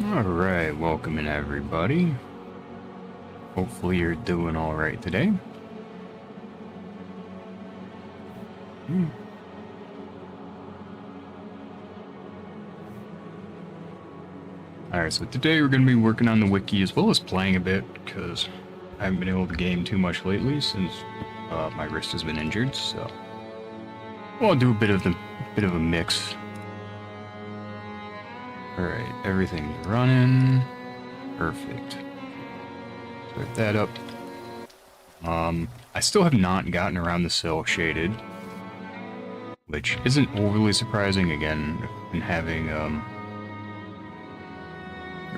Alright, welcome in everybody. Hopefully you're doing alright today. Alright, so today we're going to be working on the wiki as well as playing a bit, because I haven't been able to game too much lately since my wrist has been injured, so I'll do a bit of a mix. Alright, everything's running. Perfect. Start that up. I still have not gotten around the cell shaded, which isn't overly surprising. Again, I've been having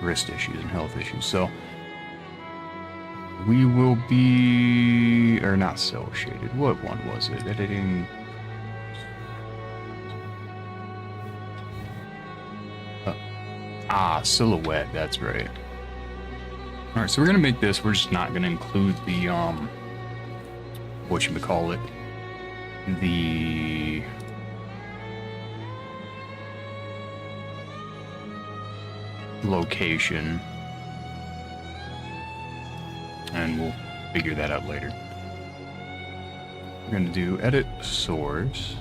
wrist issues and health issues, so we will be, or not cell shaded. What one was it? Editing. Silhouette. That's right. All right, so we're gonna make this. We're just not gonna include the whatchamacallit, the location, and we'll figure that out later. We're gonna do edit source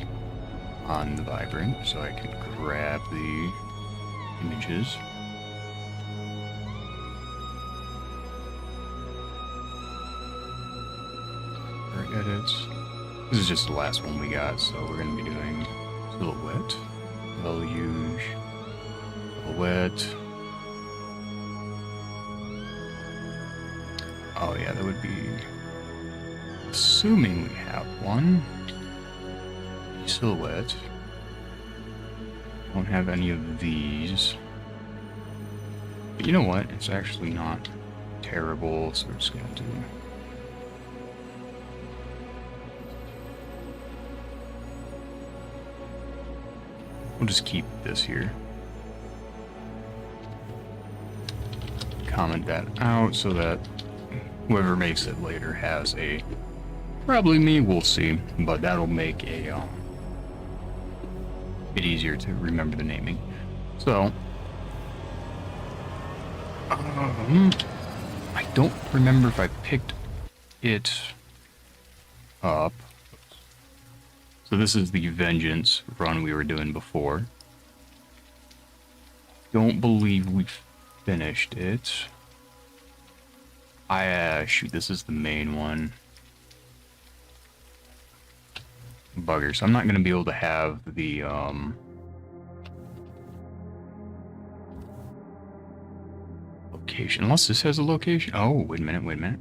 on the vibrant so I can grab the images. Edits. This is just the last one we got, so we're going to be doing silhouette, deluge, silhouette. Oh yeah, that would be, assuming we have one. Silhouette. Don't have any of these. But you know what? It's actually not terrible, so we're just going to do. We'll just keep this here. Comment that out so that whoever makes it later has a, probably me, we'll see, but that'll make a bit easier to remember the naming. So, I don't remember if I picked it up. So this is the Vengeance run we were doing before. Don't believe we finished it. Shoot, this is the main one. Bugger, so I'm not going to be able to have the, location, unless this has a location. Oh, wait a minute.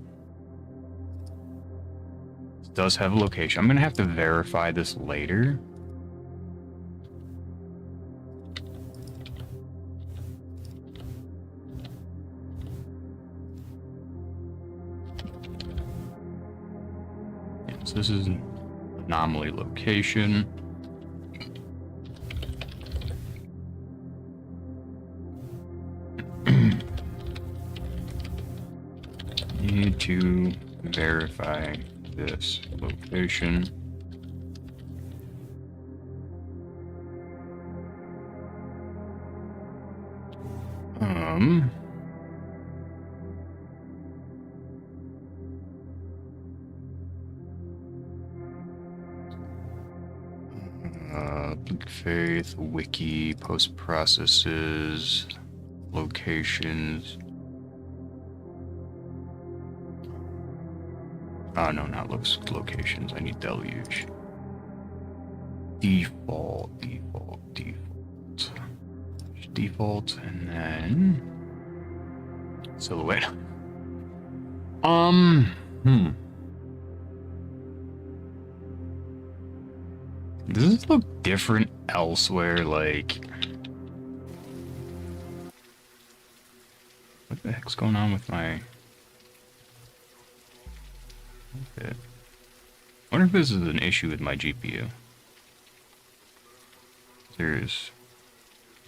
Does have a location. I'm gonna have to verify this later. Yeah, so this is an anomaly location. Need to verify this location. Bleak Faith, Wiki, post processes, locations. Oh, no, not locations. I need deluge. Default, and then silhouette. Does this look different elsewhere? Like, what the heck's going on with my? Okay. I wonder if this is an issue with my GPU. There's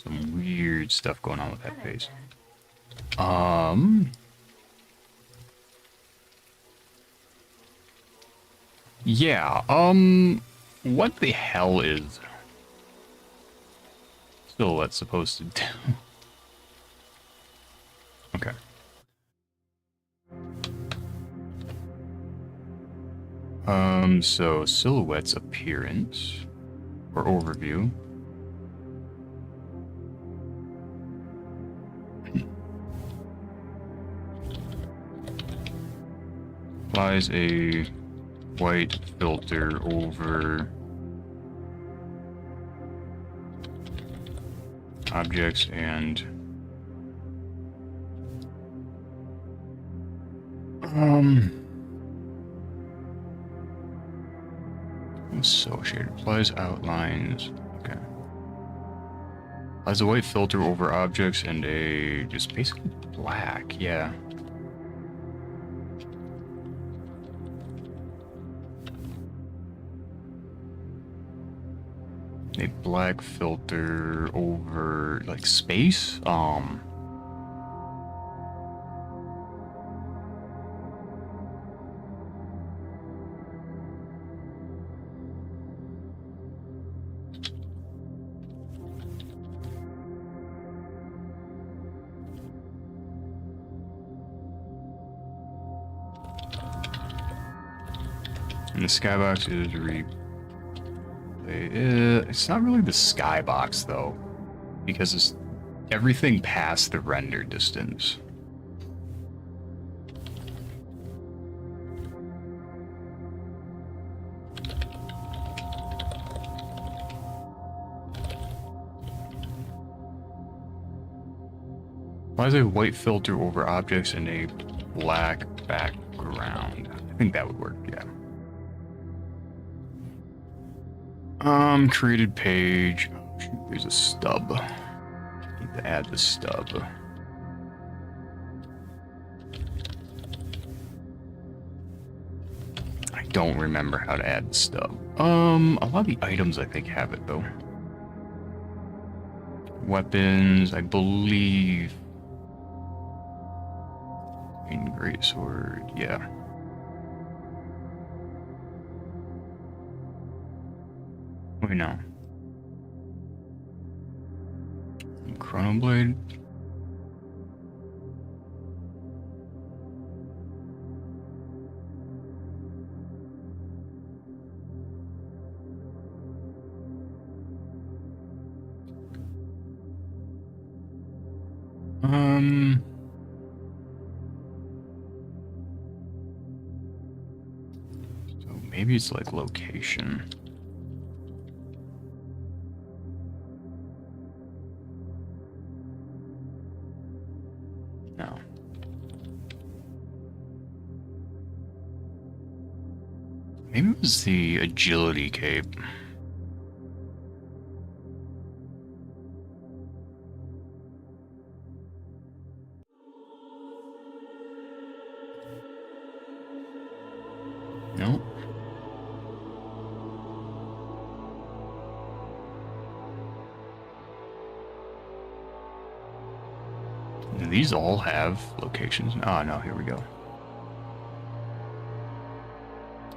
some weird stuff going on with that face. Yeah, what the hell is silhouette supposed to do? So silhouette's appearance or overview. Applies a white filter over objects and associated. Applies outlines. Okay. Applies a white filter over objects and a just basically black. Yeah. A black filter over like space. And the skybox is it's not really the skybox though, because it's everything past the render distance. Why is a white filter over objects and a black background? I think that would work, yeah. Created page. Oh, shoot, there's a stub. Need to add the stub. I don't remember how to add the stub. A lot of the items I think have it though. Weapons, I believe. Great sword, yeah. Wait, no. Chronoblade. So maybe it's like location. No. Maybe it was the agility cape. No. These all have locations. Oh, no, here we go.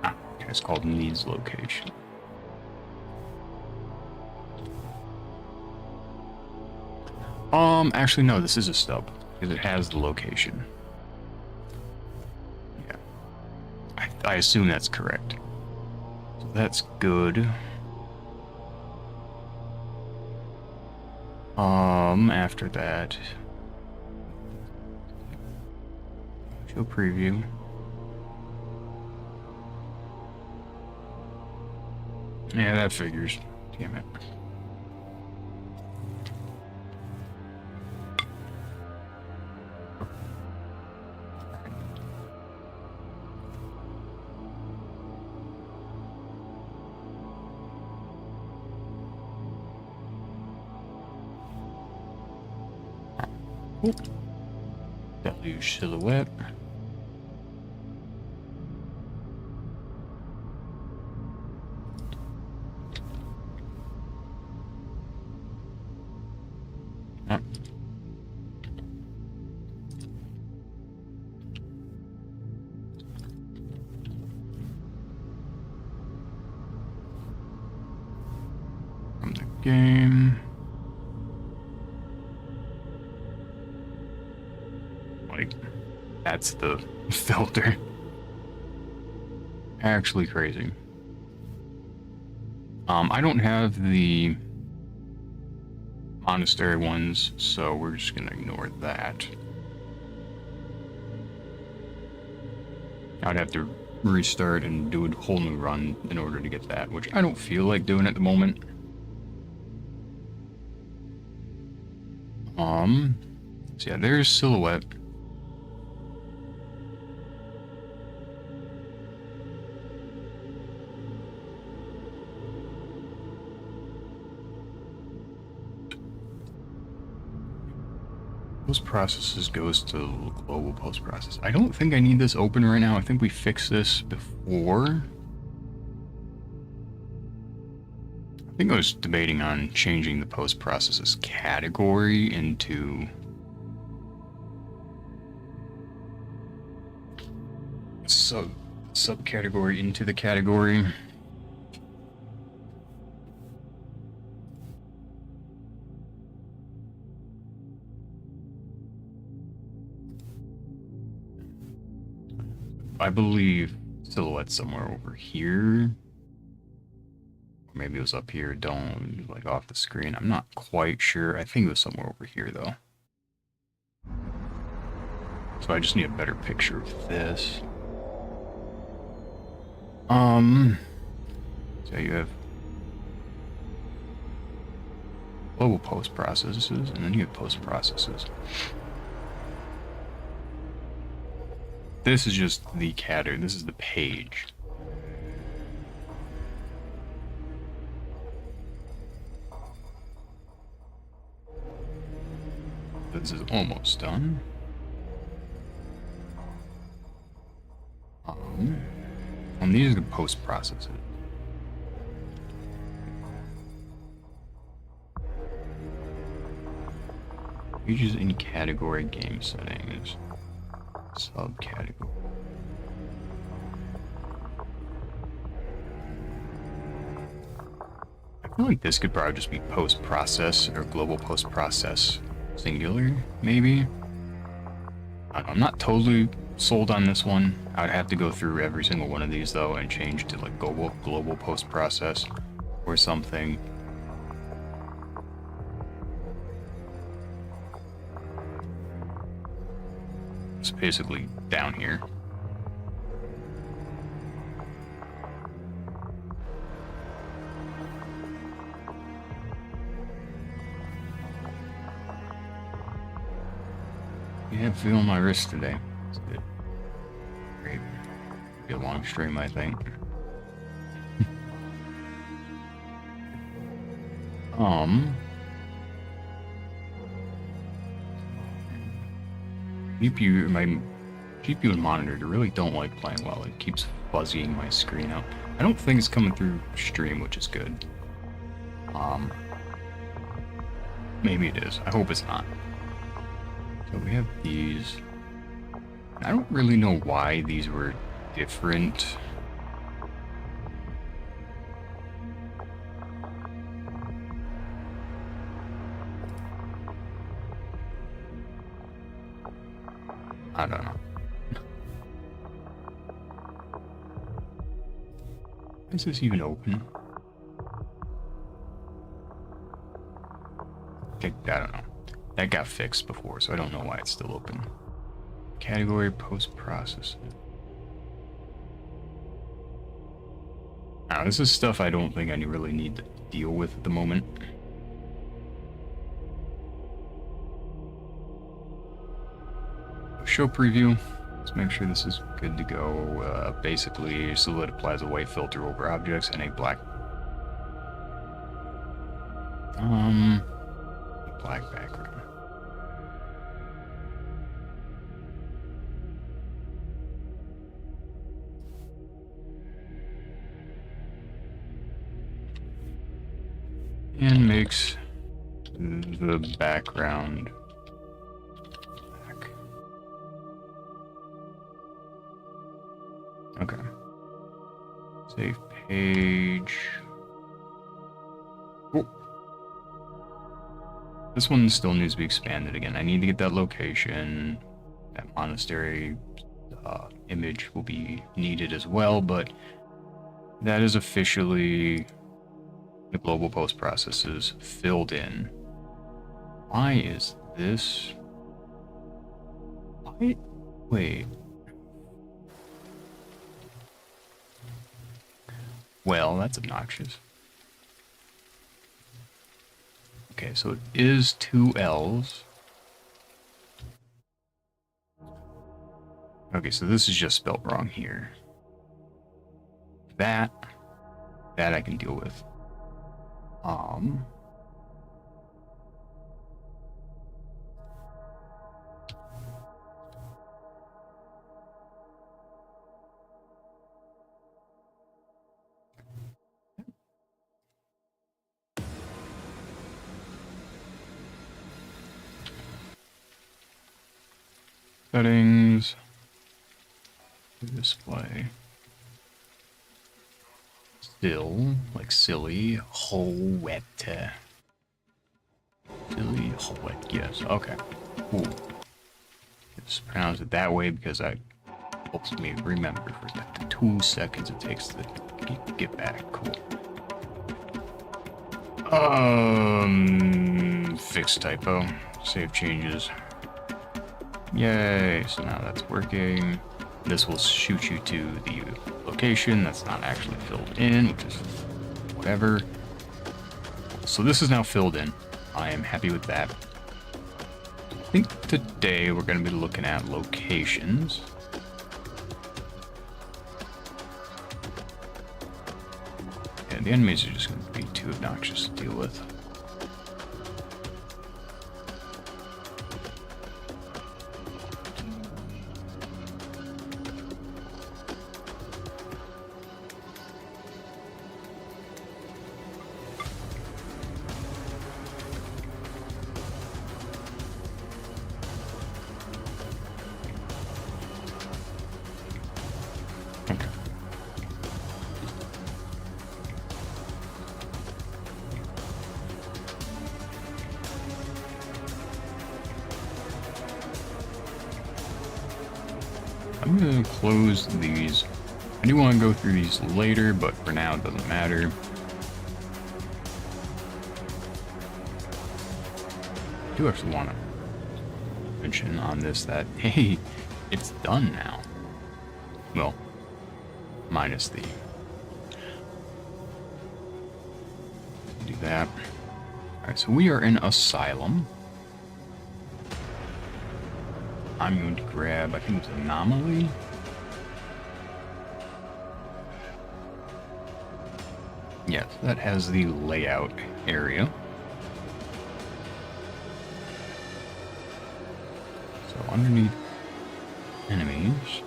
Ah, okay, it's called needs location. Actually, no, this is a stub, because it has the location. Yeah. I assume that's correct. So that's good. After that... Show preview. Yeah, that figures. Damn it. Oh. Deluge silhouette. From the game. Like, that's the filter. Actually crazy. I don't have the monastery ones, so we're just gonna ignore that. I'd have to restart and do a whole new run in order to get that, which I don't feel like doing at the moment. So yeah, there's Silhouette. Post processes goes to global post process. I don't think I need this open right now. I think we fixed this before. I think I was debating on changing the post processes category into subcategory into the category. I believe Silhouette's somewhere over here. Or maybe it was up here, don't, like, off the screen. I'm not quite sure. I think it was somewhere over here, though. So I just need a better picture of this. So you have global post processes, and then you have post processes. This is just the category. This is the page. This is almost done. And these are the post processes. Pages in category game settings. Subcategory. I feel like this could probably just be post-process or global post-process singular, maybe. I'm not totally sold on this one. I would have to go through every single one of these though and change to like global post-process or something. It's basically down here. Yeah, I'm feeling my wrist today. It's good. Great. Be a long stream, I think. My GPU and monitor really don't like playing well. It keeps fuzzying my screen out. I don't think it's coming through stream, which is good. Maybe it is. I hope it's not. So we have these. I don't really know why these were different. I don't know. Is this even open? I don't know. That got fixed before, so I don't know why it's still open. Category post-processing. Now, this is stuff I don't think I really need to deal with at the moment. Show preview. Let's make sure this is good to go. Basically, Silhouette applies a white filter over objects and a black background. And makes the background black. Okay. Save page. Oh. This one still needs to be expanded again. I need to get that location, that monastery stuff. image will be needed as well, but that is officially the global post processes filled in. Why is this? Wait. Well, that's obnoxious. Okay, so it is 2 L's. Okay, so this is just spelled wrong here. That I can deal with. Settings. Display. Still, like silly, wet. Silly, wet. Yes. Okay. Cool. Just pronounce it that way because that helps me remember for the 2 seconds it takes to get back. Cool. Fix typo. Save changes. Yay, so now that's working. This will shoot you to the location that's not actually filled in, which is whatever. So this is now filled in. I am happy with that. I think today we're going to be looking at locations. Yeah, the enemies are just going to be too obnoxious to deal with. I'm gonna close these. I do want to go through these later, but for now it doesn't matter. I do actually want to mention on this that, hey, it's done now. Well, minus the... do that. Alright, so we are in Asylum. I'm going to grab, I think it's Anomaly. Yes, that has the layout area. So underneath enemies.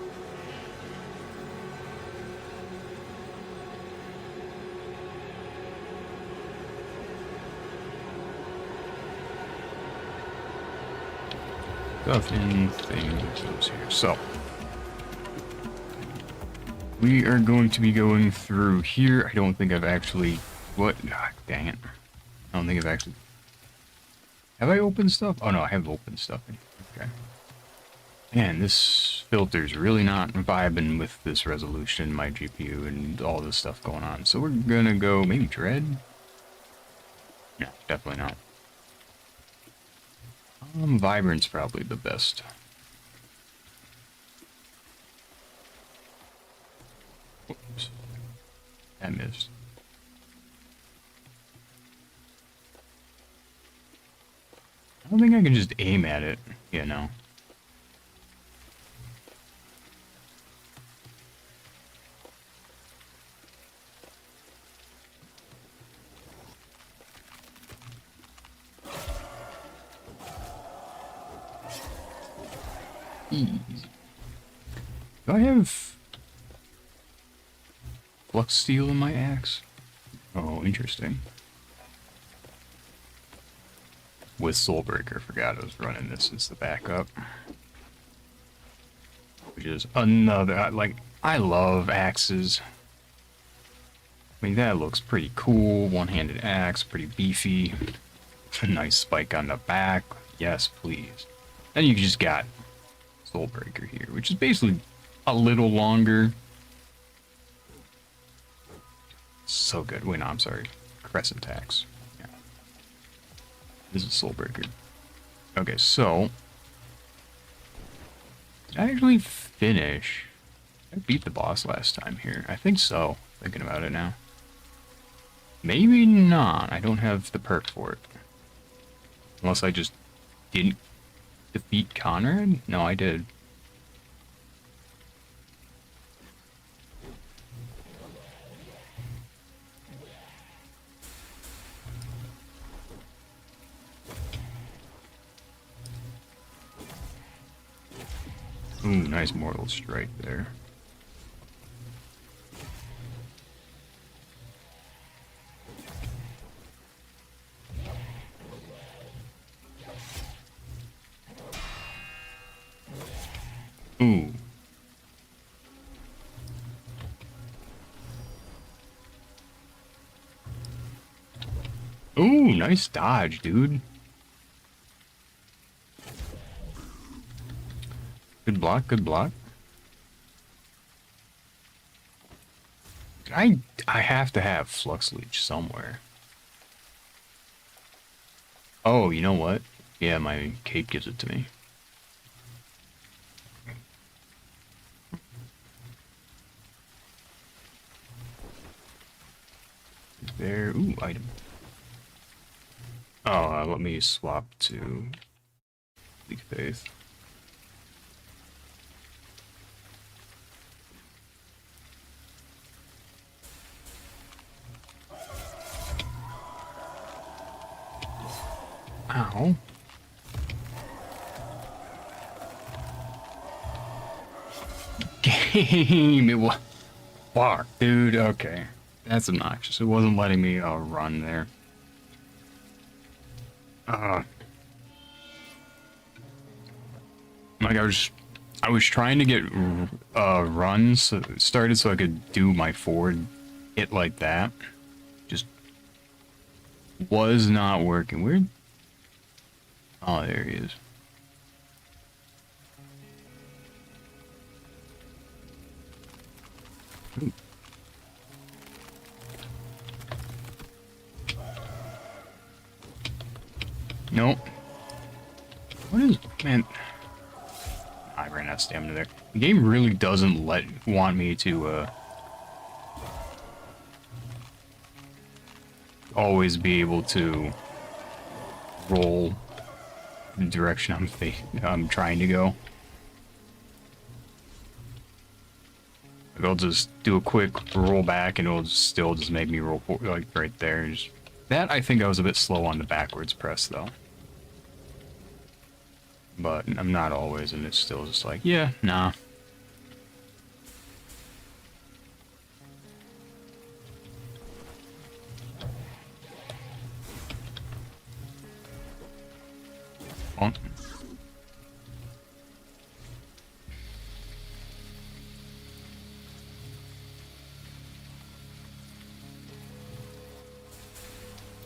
Stuff in things here. So we are going to be going through here. I don't think I've actually... What? God, dang it. I don't think I've actually... Have I opened stuff? Oh no, I have opened stuff in here. Okay. Man, this filter's really not vibing with this resolution, my GPU, and all this stuff going on. So we're gonna go maybe Dread? No, definitely not. Vibrant's probably the best. Whoops. I missed. I don't think I can just aim at it, you know. Easy. Do I have flux steel in my axe? Oh, interesting. With Soulbreaker, forgot I was running this as the backup. Which is another, like, I love axes. I mean, that looks pretty cool. One-handed axe, pretty beefy. A nice spike on the back. Yes, please. Then you just got Soulbreaker here, which is basically a little longer. So good. Wait, no, I'm sorry. Crescent Tax. Yeah. This is Soulbreaker. Okay, so... Did I actually finish? I beat the boss last time here. I think so. Thinking about it now. Maybe not. I don't have the perk for it. Unless I just didn't defeat Conrad? No, I did. Ooh, nice Mortal Strike there. Ooh. Ooh, nice dodge, dude. Good block, good block. I have to have Flux Leech somewhere. Oh, you know what? Yeah, my cape gives it to me. There, ooh, item. Oh, let me swap to Bleak Faith. Ow. Game, it was... Fuck, dude, okay. That's obnoxious. It wasn't letting me run there. Like I was trying to get runs started so I could do my forward hit like that. Just was not working. Weird. Oh, there he is. Ooh. Nope. What is, man? I ran out of stamina there. The game really doesn't want me to always be able to roll the direction I'm trying to go. Like I'll just do a quick roll back and it'll still just make me roll like right there. That I think I was a bit slow on the backwards press though. But I'm not always, and it's still just like, yeah, nah. Oh.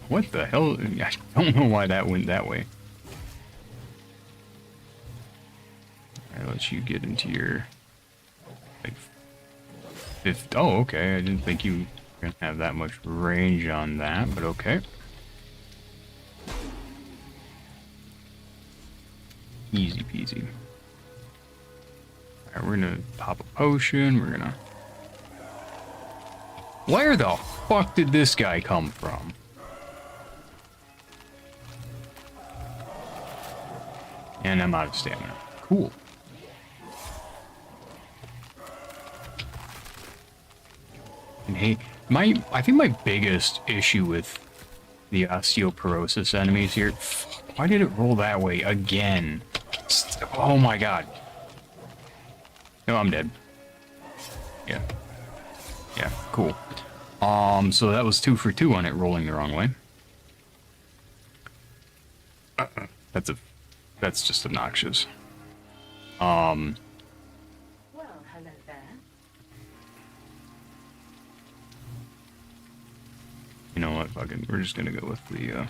What the hell? I don't know why that went that way. I'll let you get into your like fifth. Oh, okay. I didn't think you were gonna have that much range on that, but okay. Easy peasy. Alright, we're gonna pop a potion. We're gonna. Where the fuck did this guy come from? And I'm out of stamina. Cool. And hey, I think my biggest issue with the osteoporosis enemies here, why did it roll that way again? Oh my god. No, I'm dead. Yeah. Yeah, cool. So that was 2 for 2 on it rolling the wrong way. That's just obnoxious. Well, hello there. You know what, fucking, we're just gonna go with the,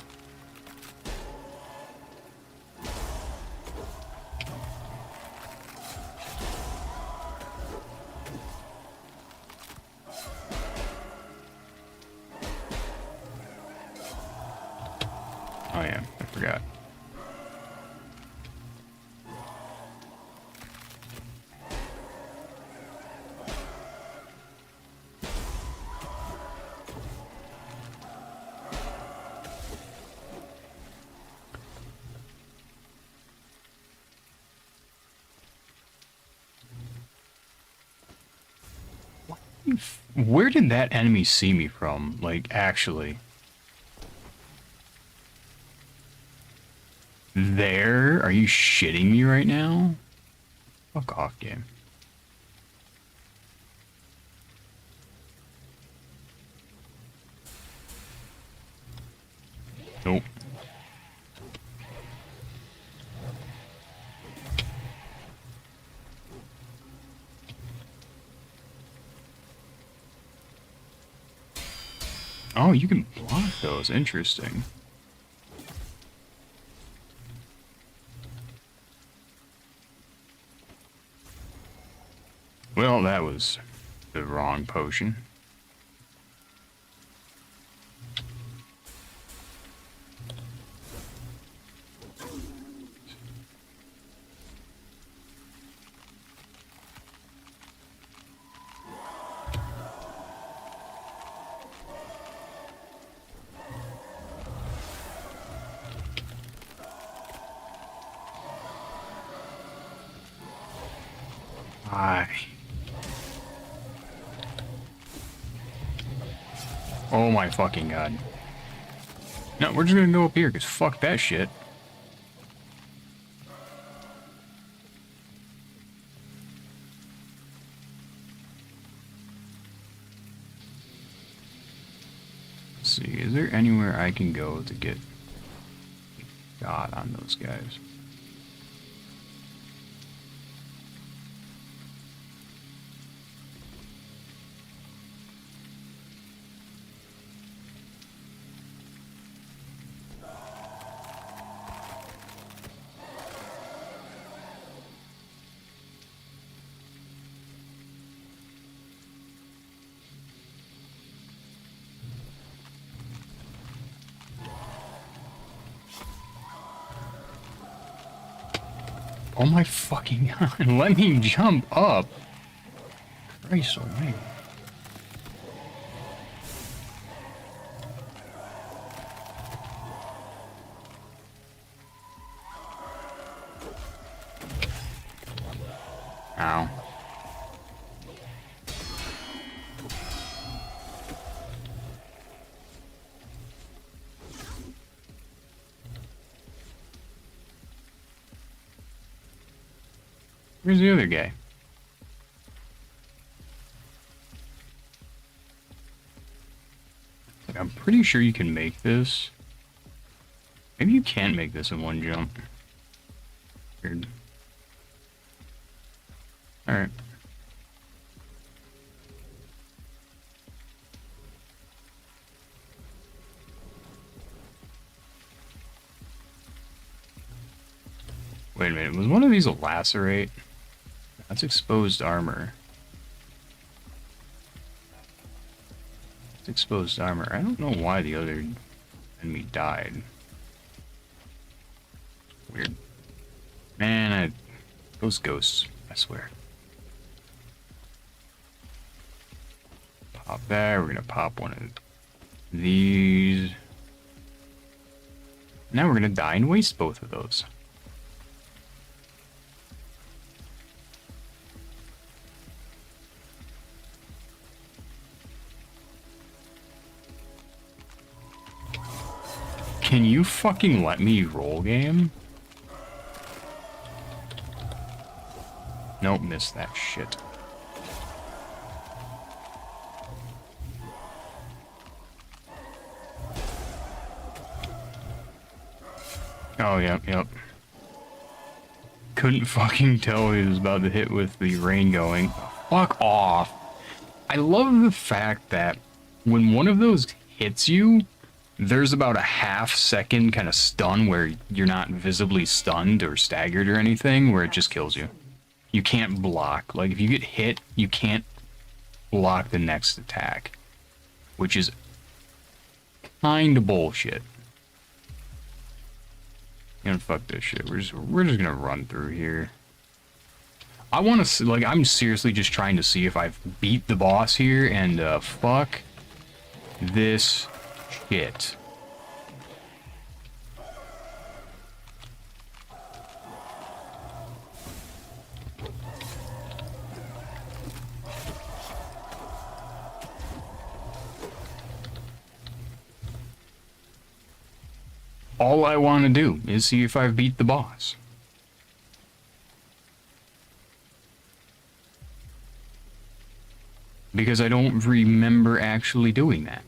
Oh yeah, I forgot. Where did that enemy see me from? Like, actually. There? Are you shitting me right now? Fuck off, game. Nope. Oh, you can block those. Interesting. Well, that was the wrong potion. Aye. Oh my fucking god. No, we're just gonna go up here, because fuck that shit. Let's see, is there anywhere I can go to get God on those guys? Oh my fucking god, let me jump up! Christ almighty. Ow. Where's the other guy? Like, I'm pretty sure you can make this. Maybe you can't make this in one jump. Weird. Alright. Wait a minute, was one of these a lacerate? That's exposed armor. It's exposed armor. I don't know why the other enemy died. Weird. Man, those ghosts, I swear. Pop that, we're gonna pop one of these. Now we're gonna die and waste both of those. Can you fucking let me roll, game? Nope, missed that shit. Oh, yep. Couldn't fucking tell he was about to hit with the rain going. Fuck off. I love the fact that when one of those hits you, there's about a half-second kind of stun where you're not visibly stunned or staggered or anything, where it just kills you. You can't block. Like, if you get hit, you can't block the next attack. Which is kind of bullshit. And fuck this shit. We're just gonna run through here. I want to like I'm seriously just trying to see if I've beat the boss here and fuck this shit. All I want to do is see if I've beat the boss. Because I don't remember actually doing that.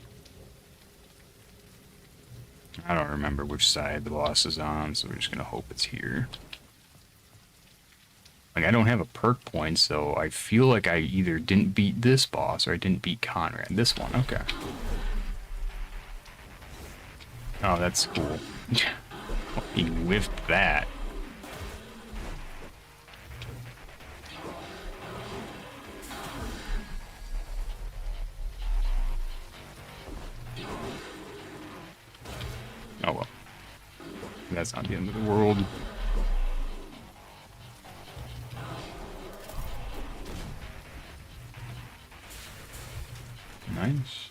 I don't remember which side the boss is on, so we're just gonna hope it's here. Like, I don't have a perk point, so I feel like I either didn't beat this boss or I didn't beat Conrad. This one, okay. Oh, that's cool. He whiffed that. Oh well. That's not the end of the world. Nice.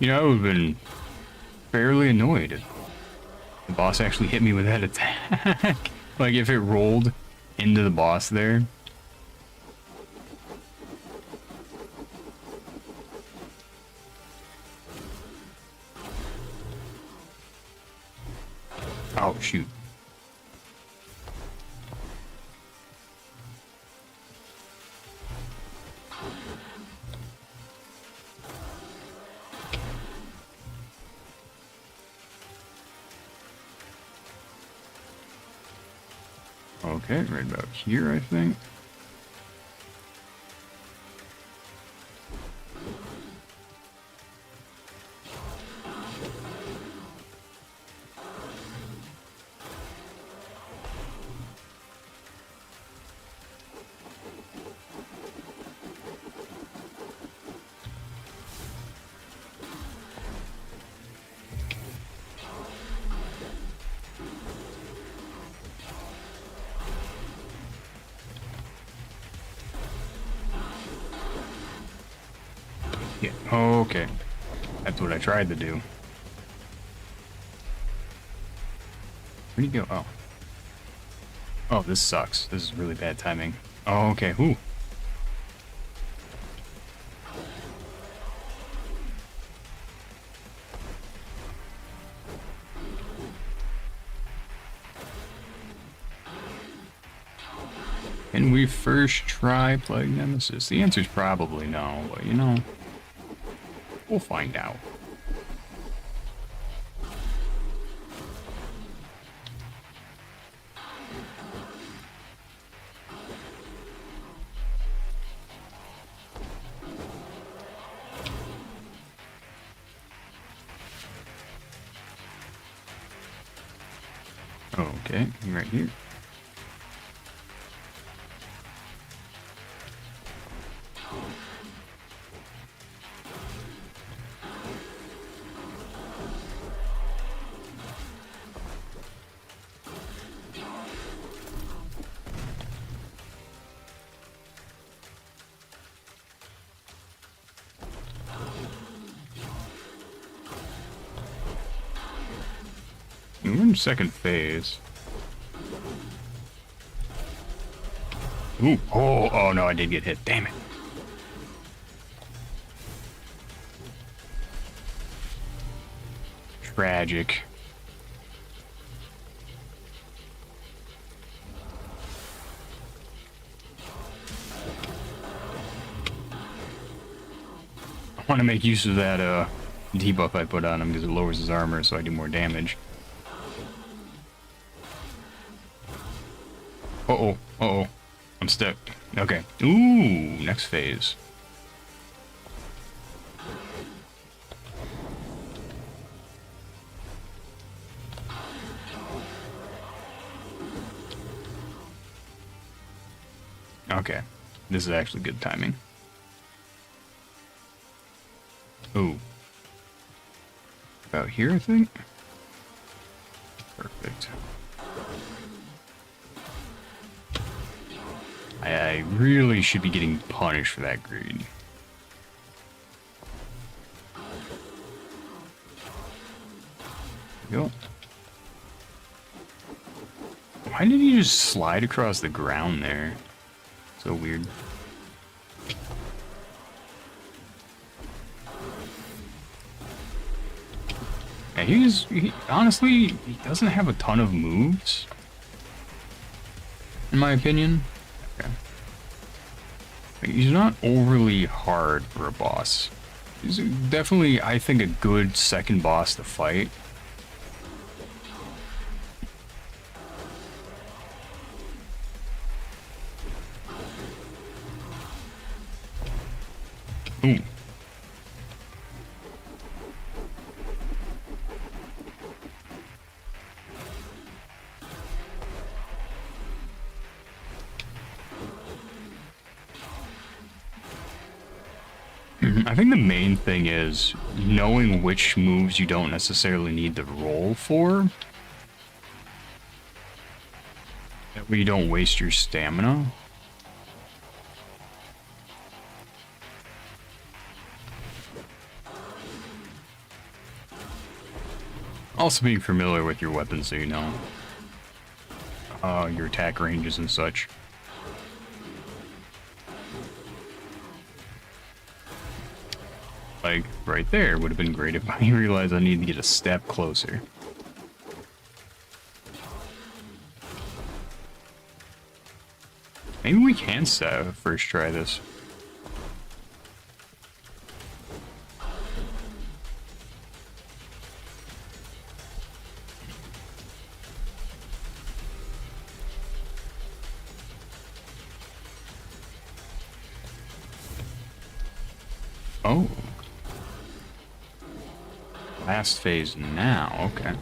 You know, I would have been fairly annoyed if the boss actually hit me with that attack. Like, if it rolled into the boss there. Oh, shoot. Okay, right about here, I think. Yeah, okay. That's what I tried to do. Where'd he go? Oh. Oh, this sucks. This is really bad timing. Oh, okay. Ooh. Can we first try Plague Nemesis? The answer's probably no, but you know, we'll find out. Okay, right here. We're in second phase. Ooh, oh no, I did get hit. Damn it. tragic. I want to make use of that debuff I put on him because it lowers his armor so I do more damage. Uh-oh, uh-oh. I'm stuck. Okay. Ooh, next phase. Okay. This is actually good timing. Ooh. About here, I think? Perfect. I really should be getting punished for that greed. There we go. Why did he just slide across the ground there? So weird. Yeah, he honestly, he doesn't have a ton of moves, in my opinion. Okay. Like, he's not overly hard for a boss. He's definitely, I think, a good second boss to fight. Ooh. I think the main thing is knowing which moves you don't necessarily need to roll for. That way you don't waste your stamina. Also being familiar with your weapons so you know your attack ranges and such. Like, right there would have been great if I realized I need to get a step closer. Maybe we can first try this. Oh. Last phase now, okay.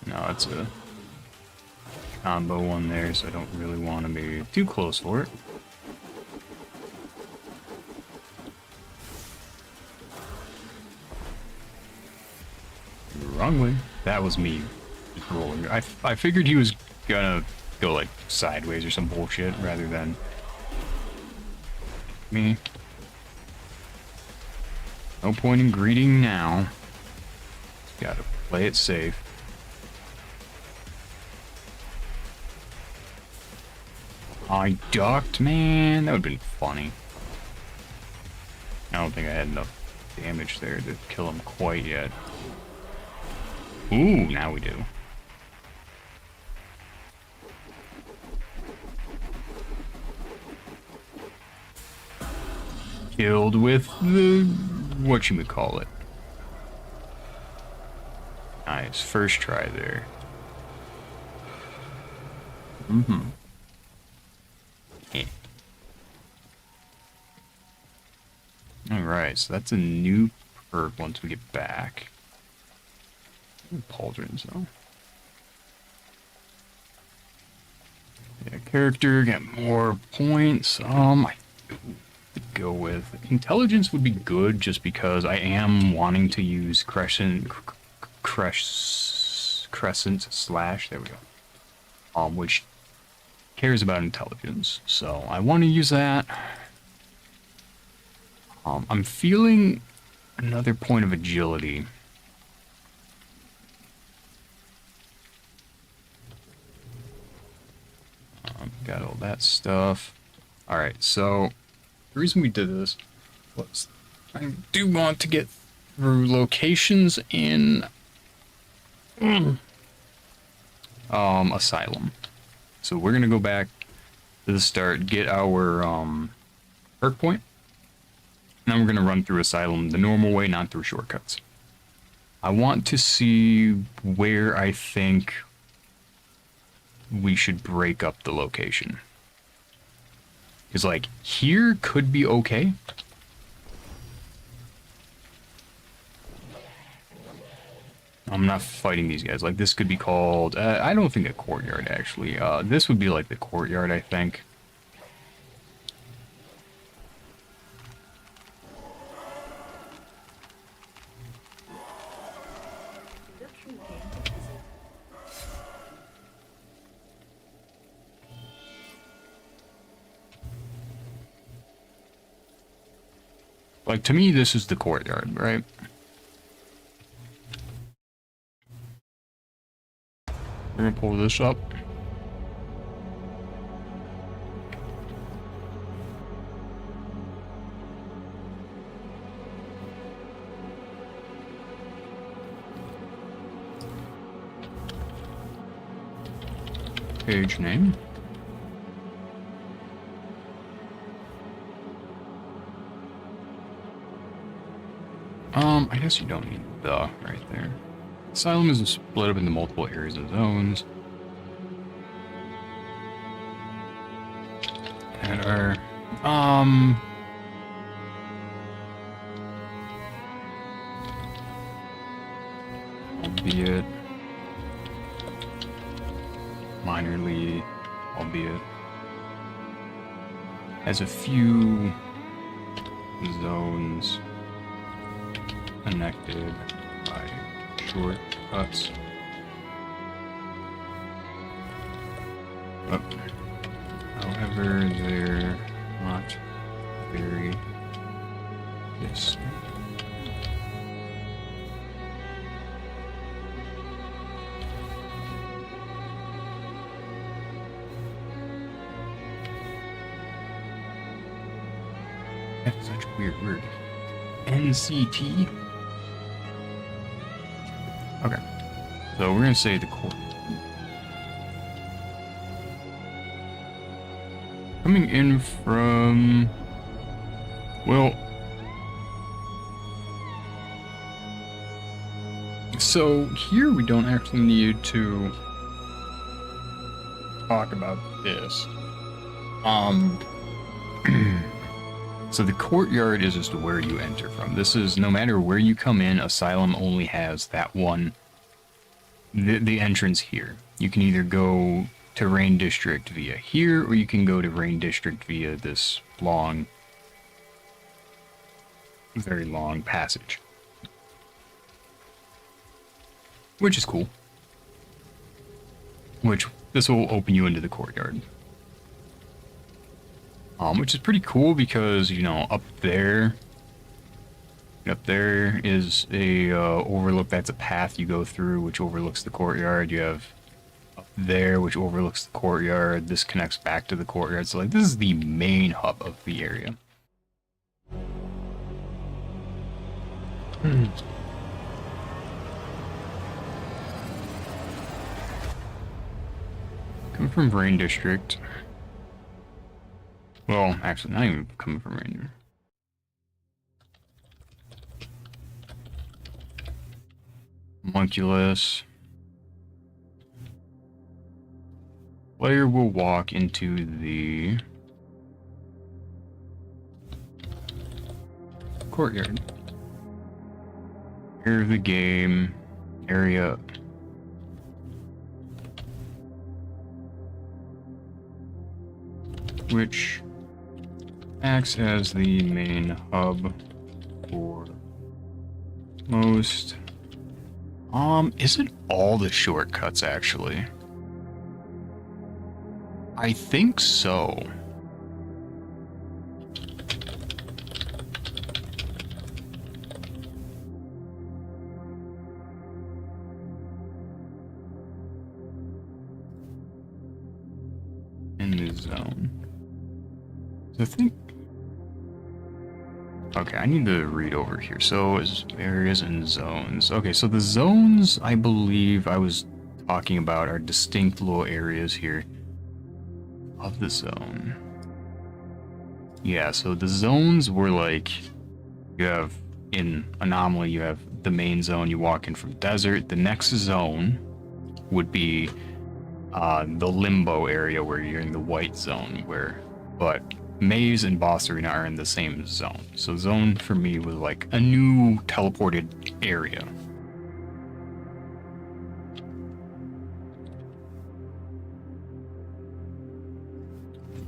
No, it's a combo one there, so I don't really want to be too close for it. Wrong way. That was me just rolling. I figured he was gonna go like sideways or some bullshit rather than me. No point in greeting now. Gotta play it safe. I ducked, man. That would have been funny. I don't think I had enough damage there to kill him quite yet. Ooh, now we do. Killed with the... whatchamacallit. Nice, first try there. Mm-hmm. Eh. Alright, so that's a new perk once we get back. Pauldrons, though. Yeah, character, get more points. I go with intelligence would be good just because I am wanting to use crescent slash, there we go, which cares about intelligence, so I want to use that. I'm feeling another point of agility. Got all that stuff. Alright, so the reason we did this was I do want to get through locations in Asylum. So we're gonna go back to the start, get our perk point, and then we're gonna run through Asylum the normal way, not through shortcuts. I want to see where I think we should break up the location. Because, like, here could be okay. I'm not fighting these guys. Like, this could be called... I don't think a courtyard, actually. This would be, like, the courtyard, I think. Like, to me, this is the courtyard, right? We're gonna pull this up. Page name. I guess you don't need the right there. Asylum is split up into multiple areas and zones. And our, albeit minorly, albeit has a few zones connected by shortcuts. But, however, they're not very distinct. That's such a weird word. NCT? Okay. So we're gonna say the core. Coming in from... Well... So here we don't actually need to talk about this. So the courtyard is just where you enter from. This is, no matter where you come in, Asylum only has that one, the entrance here. You can either go to Rain District via here, or you can go to Rain District via this long, very long passage. Which is cool. Which, this will open you into the courtyard. Which is pretty cool because, you know, up there is a overlook. That's a path you go through, which overlooks the courtyard. You have up there, which overlooks the courtyard. This connects back to the courtyard. So, like, this is the main hub of the area. Come from Rain District. Well, actually, not even coming from Ranger. Homunculus. Player will walk into the courtyard. Area of the game, area. Which acts as the main hub for most. Is it all the shortcuts actually? I think so. In the zone. So I think. Okay, I need to read over here. So, is areas and zones. Okay, so the zones, I believe I was talking about, are distinct little areas here of the zone. Yeah, so the zones were like, you have, in Anomaly, you have the main zone, you walk in from desert. The next zone would be the limbo area where you're in the white zone, but Maze and Boss Arena are in the same zone. So zone for me was like a new teleported area.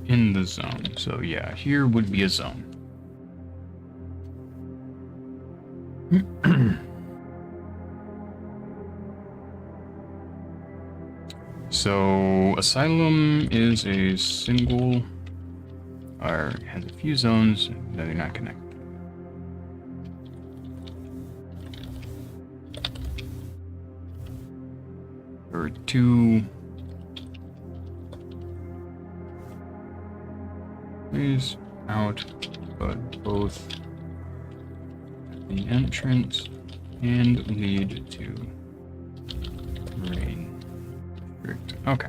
In the zone. So yeah, here would be a zone. So Asylum is a single, or has a few zones that are not connected. There are two ways out, but both at the entrance and lead to rain. Okay.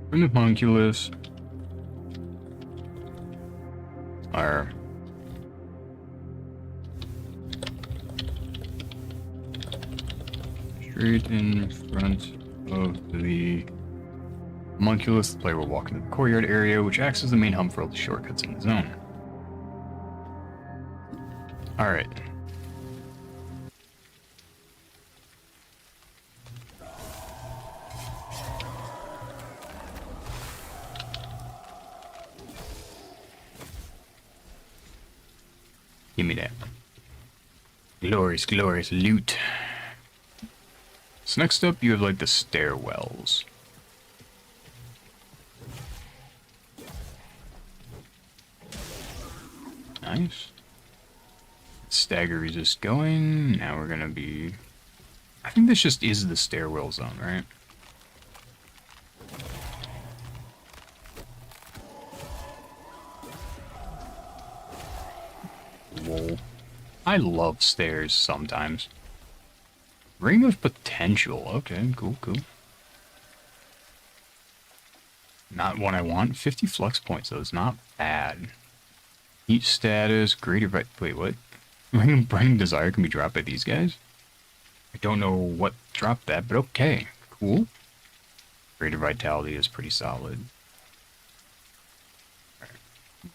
From the homunculus are straight in front of the homunculus. The player will walk into the courtyard area, which acts as the main hub for all the shortcuts in the zone. Alright. Give me that. Glorious, glorious loot. So next up, you have like the stairwells. Nice. Stagger resist going. Now we're gonna be... I think this just is the stairwell zone, right? Whoa. I love stairs sometimes. Ring of Potential. Okay, cool, cool. Not what I want. 50 flux points, though. It's not bad. Heat status, greater... Wait, what? Ring of Burning Desire can be dropped by these guys? I don't know what dropped that, but okay. Cool. Greater Vitality is pretty solid.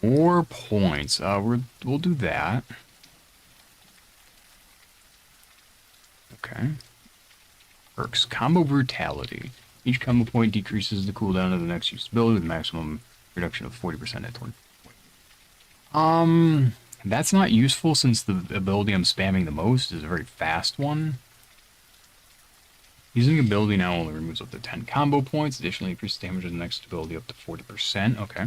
More points. We'll do that. Okay. Perks. Combo Brutality. Each combo point decreases the cooldown of the next use ability with a maximum reduction of 40% at 20. That's not useful since the ability I'm spamming the most is a very fast one. Using ability now only removes up to 10 combo points. Additionally, increases damage of the next ability up to 40%. Okay.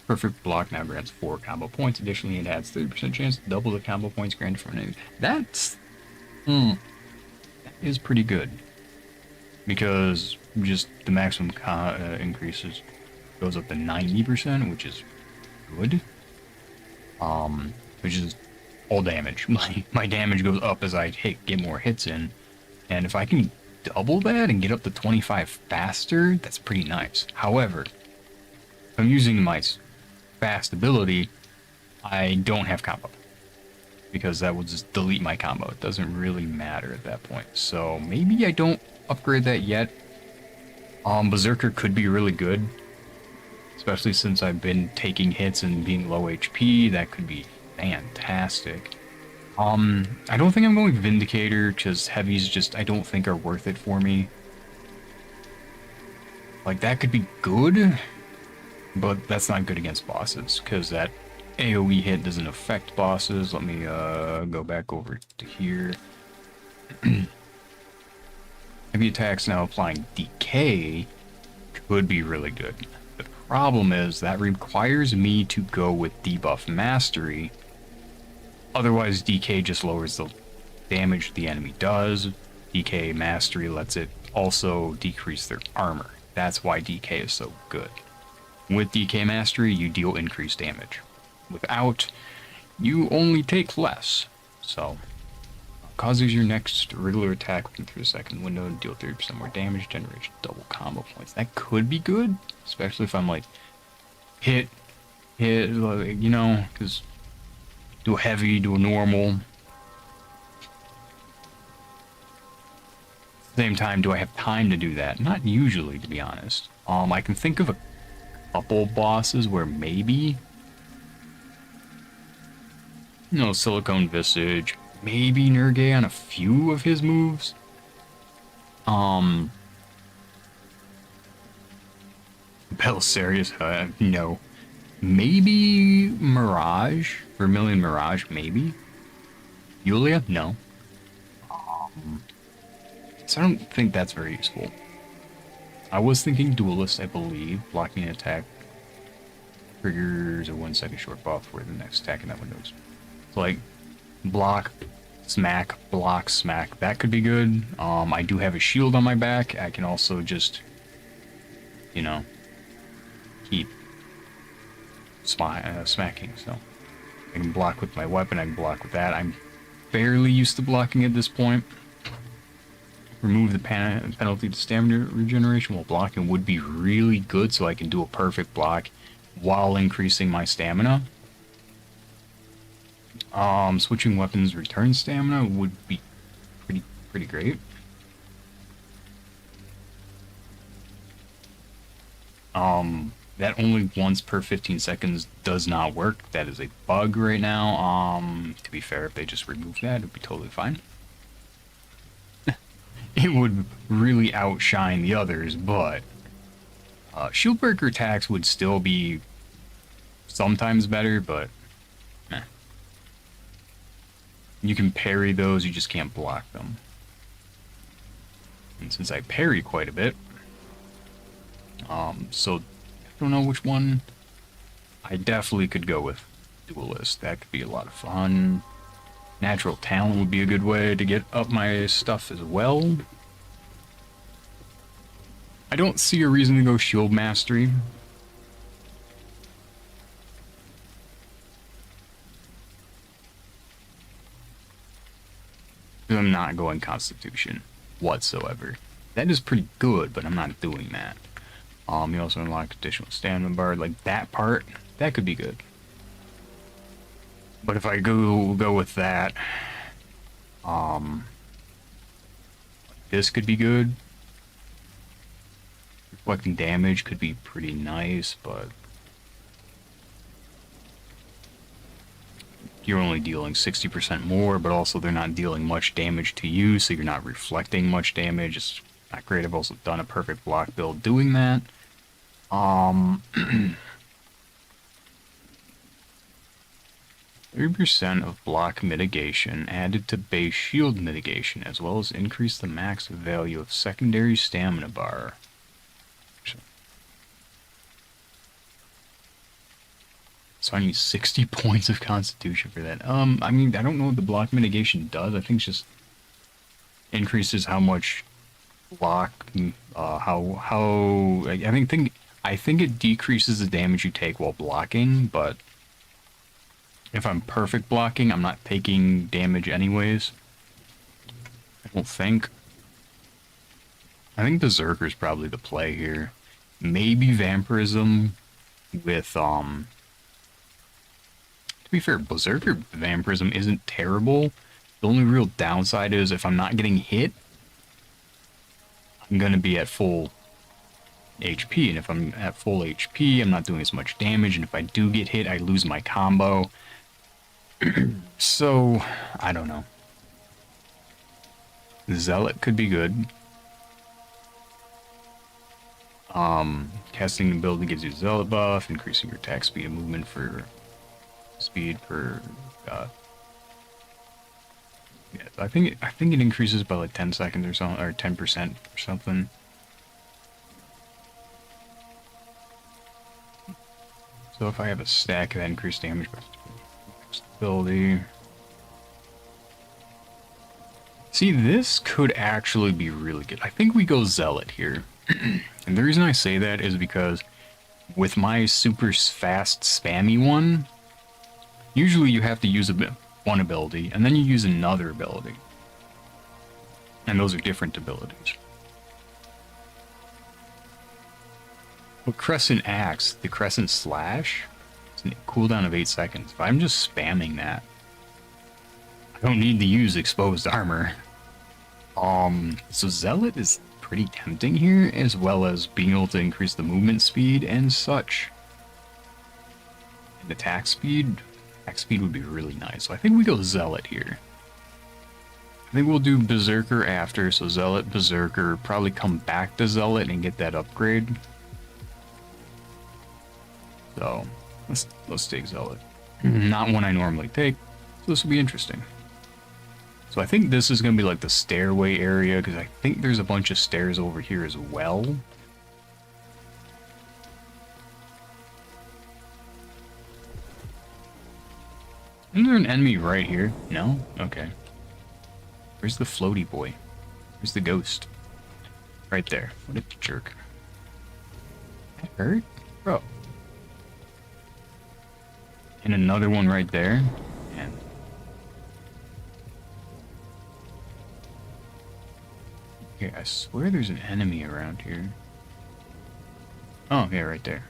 Perfect Block now grants 4 combo points. Additionally, it adds 30% chance to double the combo points granted from an enemy. That is pretty good. Because just the maximum increases goes up to 90%, which is good. Which is all damage. My damage goes up as I get more hits in. And if I can double that and get up to 25 faster, that's pretty nice. However, if I'm using my fast ability, I don't have combo. Because that will just delete my combo. It doesn't really matter at that point. So maybe I don't upgrade that yet. Berserker could be really good. Especially since I've been taking hits and being low HP. That could be fantastic. I don't think I'm going Vindicator, because heavies just, I don't think are worth it for me. Like, that could be good, but that's not good against bosses, because that AoE hit doesn't affect bosses. Let me go back over to here. Heavy attacks now applying decay could be really good. The problem is that requires me to go with debuff mastery. Otherwise, DK just lowers the damage the enemy does. DK Mastery lets it also decrease their armor. That's why DK is so good. With DK Mastery, you deal increased damage. Without, you only take less. So, causes your next regular attack within 3 second window and deal 30% more damage, generates double combo points. That could be good, especially if I'm like, hit, you know, because do a heavy, do a normal. Same time, do I have time to do that? Not usually, to be honest. I can think of a couple bosses where maybe, you know, Silicone Visage, maybe Nergay on a few of his moves. Belisarius, no. Maybe Mirage, Vermilion Mirage, maybe. Yulia, no. So I don't think that's very useful. I was thinking Duelist, I believe. Blocking an attack triggers a 1 second short buff for the next attack in that window. So like, block, smack, block, smack. That could be good. I do have a shield on my back. I can also just, you know, keep smacking. So I can block with my weapon. I can block with that. I'm fairly used to blocking at this point. Remove the penalty to stamina regeneration while blocking would be really good, so I can do a perfect block while increasing my stamina. Switching weapons return stamina would be pretty great. That only once per 15 seconds does not work. That is a bug right now. To be fair, if they just remove that, it'd be totally fine. It would really outshine the others, but shield breaker attacks would still be sometimes better, but you can parry those, you just can't block them. And since I parry quite a bit, so I don't know which one. I definitely could go with Duelist. That could be a lot of fun. Natural Talent would be a good way to get up my stuff as well. I don't see a reason to go Shield Mastery. I'm not going Constitution whatsoever. That is pretty good, but I'm not doing that. You also unlock additional stamina bar. Like that part, that could be good. But if I go with that, this could be good. Reflecting damage could be pretty nice, but you're only dealing 60% more, but also they're not dealing much damage to you, so you're not reflecting much damage. It's not great. I've also done a perfect block build doing that. 30% of block mitigation added to base shield mitigation, as well as increase the max value of secondary stamina bar. So I need 60 points of constitution for that. I mean, I don't know what the block mitigation does. I think it just increases how much block, I think it decreases the damage you take while blocking, but If I'm perfect blocking, I'm not taking damage anyways. I don't think. I think Berserker's probably the play here. Maybe Vampirism with, to be fair, Berserker Vampirism isn't terrible. The only real downside is if I'm not getting hit, I'm gonna be at full HP, and if I'm at full HP, I'm not doing as much damage, and if I do get hit, I lose my combo. So, I don't know. Zealot could be good. Casting ability gives you Zealot buff, increasing your attack speed and movement for speed per god. Yeah, I think it increases by like 10 seconds or something, or 10% or something. So if I have a stack of increased damage by ability. See, this could actually be really good. I think we go Zealot here. And the reason I say that is because with my super fast spammy one, usually you have to use one ability, and then you use another ability. And those are different abilities. With Crescent Axe, the Crescent Slash, it's a cooldown of 8 seconds. If I'm just spamming that, I don't need to use Exposed Armor. So Zealot is pretty tempting here, as well as being able to increase the movement speed and such. And attack speed would be really nice. So I think we go Zealot here. I think we'll do Berserker after, so Zealot, Berserker, probably come back to Zealot and get that upgrade. So, let's take Zealot. Not one I normally take, so this will be interesting. So I think this is going to be like the stairway area, because I think there's a bunch of stairs over here as well. Isn't there an enemy right here? No? Okay. Where's the floaty boy? Where's the ghost? Right there. What a jerk. That hurt? Bro. And another one right there. Man. Okay, I swear there's an enemy around here. Oh, yeah, right there.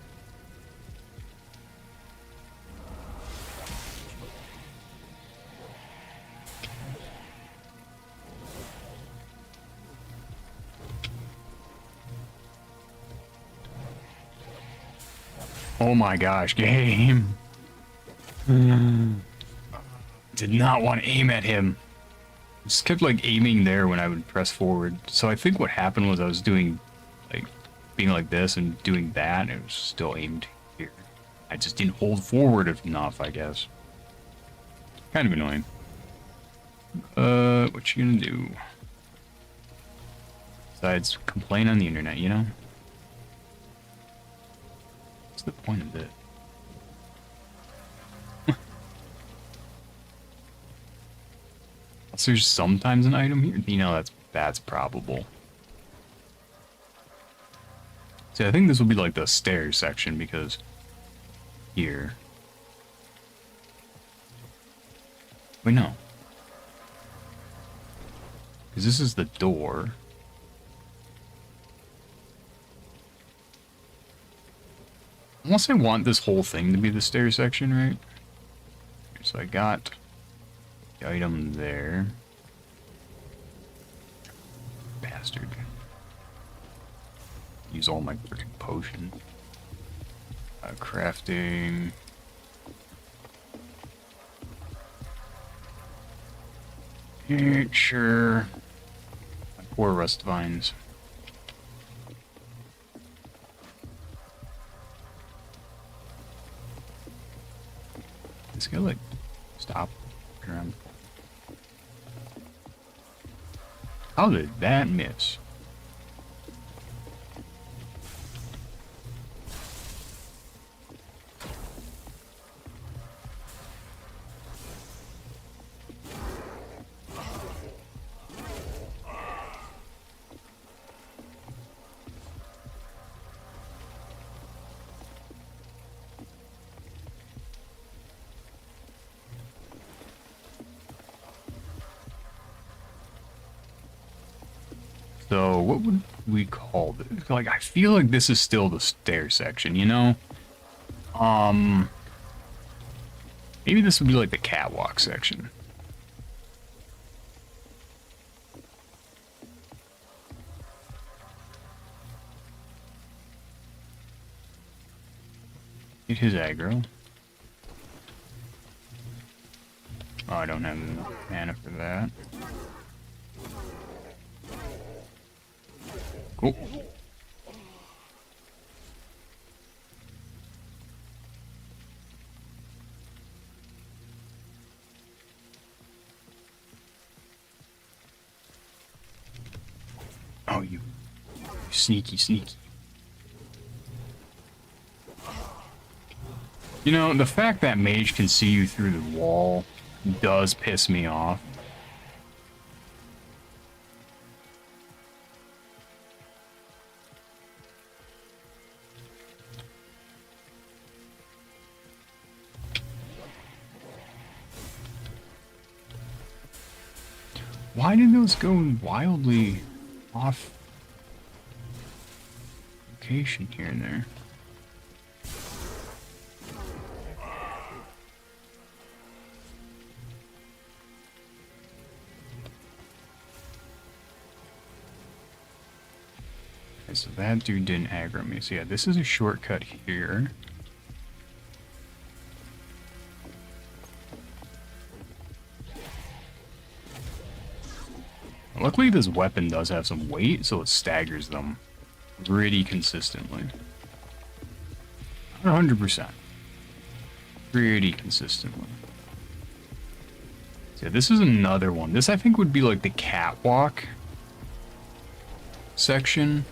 Oh my gosh, game. Did not want to aim at him. Just kept like aiming there when I would press forward. So I think what happened was I was doing like being like this and doing that, and it was still aimed here. I just didn't hold forward enough, I guess. Kind of annoying. What you gonna do? Besides complain on the internet, you know? What's the point of it? So there's sometimes an item here. You know, that's probable. See, I think this will be like the stairs section, because here. Wait, no. Because this is the door. Unless I want this whole thing to be the stairs section, right? So I got the item there. Bastard. Use all my freaking potion. Crafting. Yeah, sure. My poor rust vines. This guy like stop around. How did that miss? So what would we call this? Like, I feel like this is still the stair section, you know? Maybe this would be like the catwalk section. Get his aggro. Oh, I don't have enough mana for that. Cool. Oh, you sneaky. You know, the fact that mage can see you through the wall does piss me off. Why did those go wildly off location here and there? Okay, so that dude didn't aggro me. So yeah, this is a shortcut here. Luckily, this weapon does have some weight, so it staggers them pretty consistently. Not 100%. Pretty consistently. So yeah, this is another one. This, I think, would be like the catwalk section.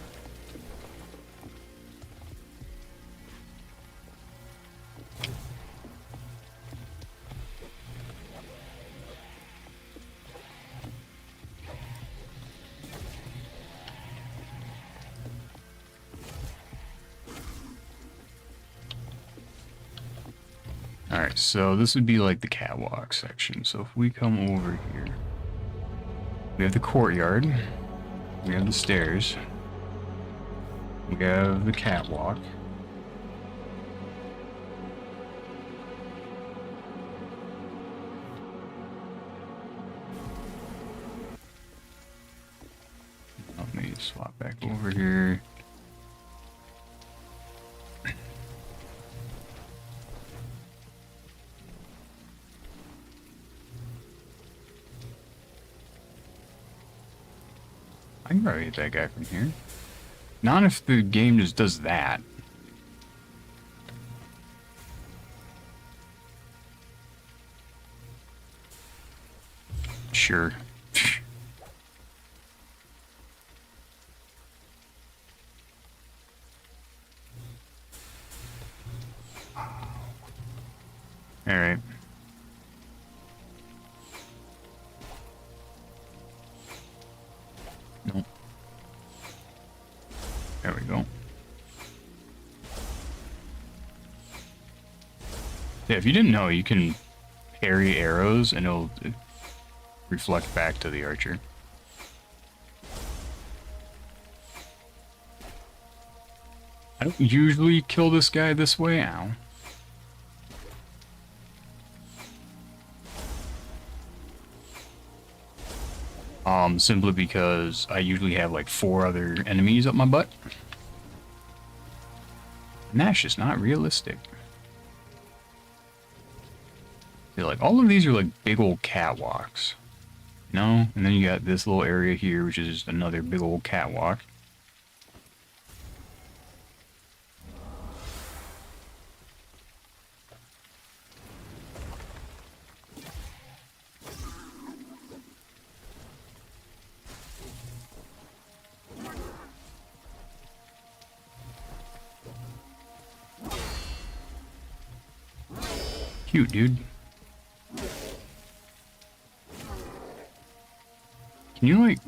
Alright, so this would be like the catwalk section. So if we come over here, we have the courtyard, we have the stairs, we have the catwalk. Let me swap back over here. I can probably hit that guy from here. Not if the game just does that. Sure. Alright. Nope. There we go. Yeah, if you didn't know, you can parry arrows and it'll reflect back to the archer. I don't usually kill this guy this way. Ow. Simply because I usually have like 4 other enemies up my butt. And that's just not realistic. See, like, all of these are like big old catwalks. You know? And then you got this little area here, which is just another big old catwalk. Cute, dude. Can you, like,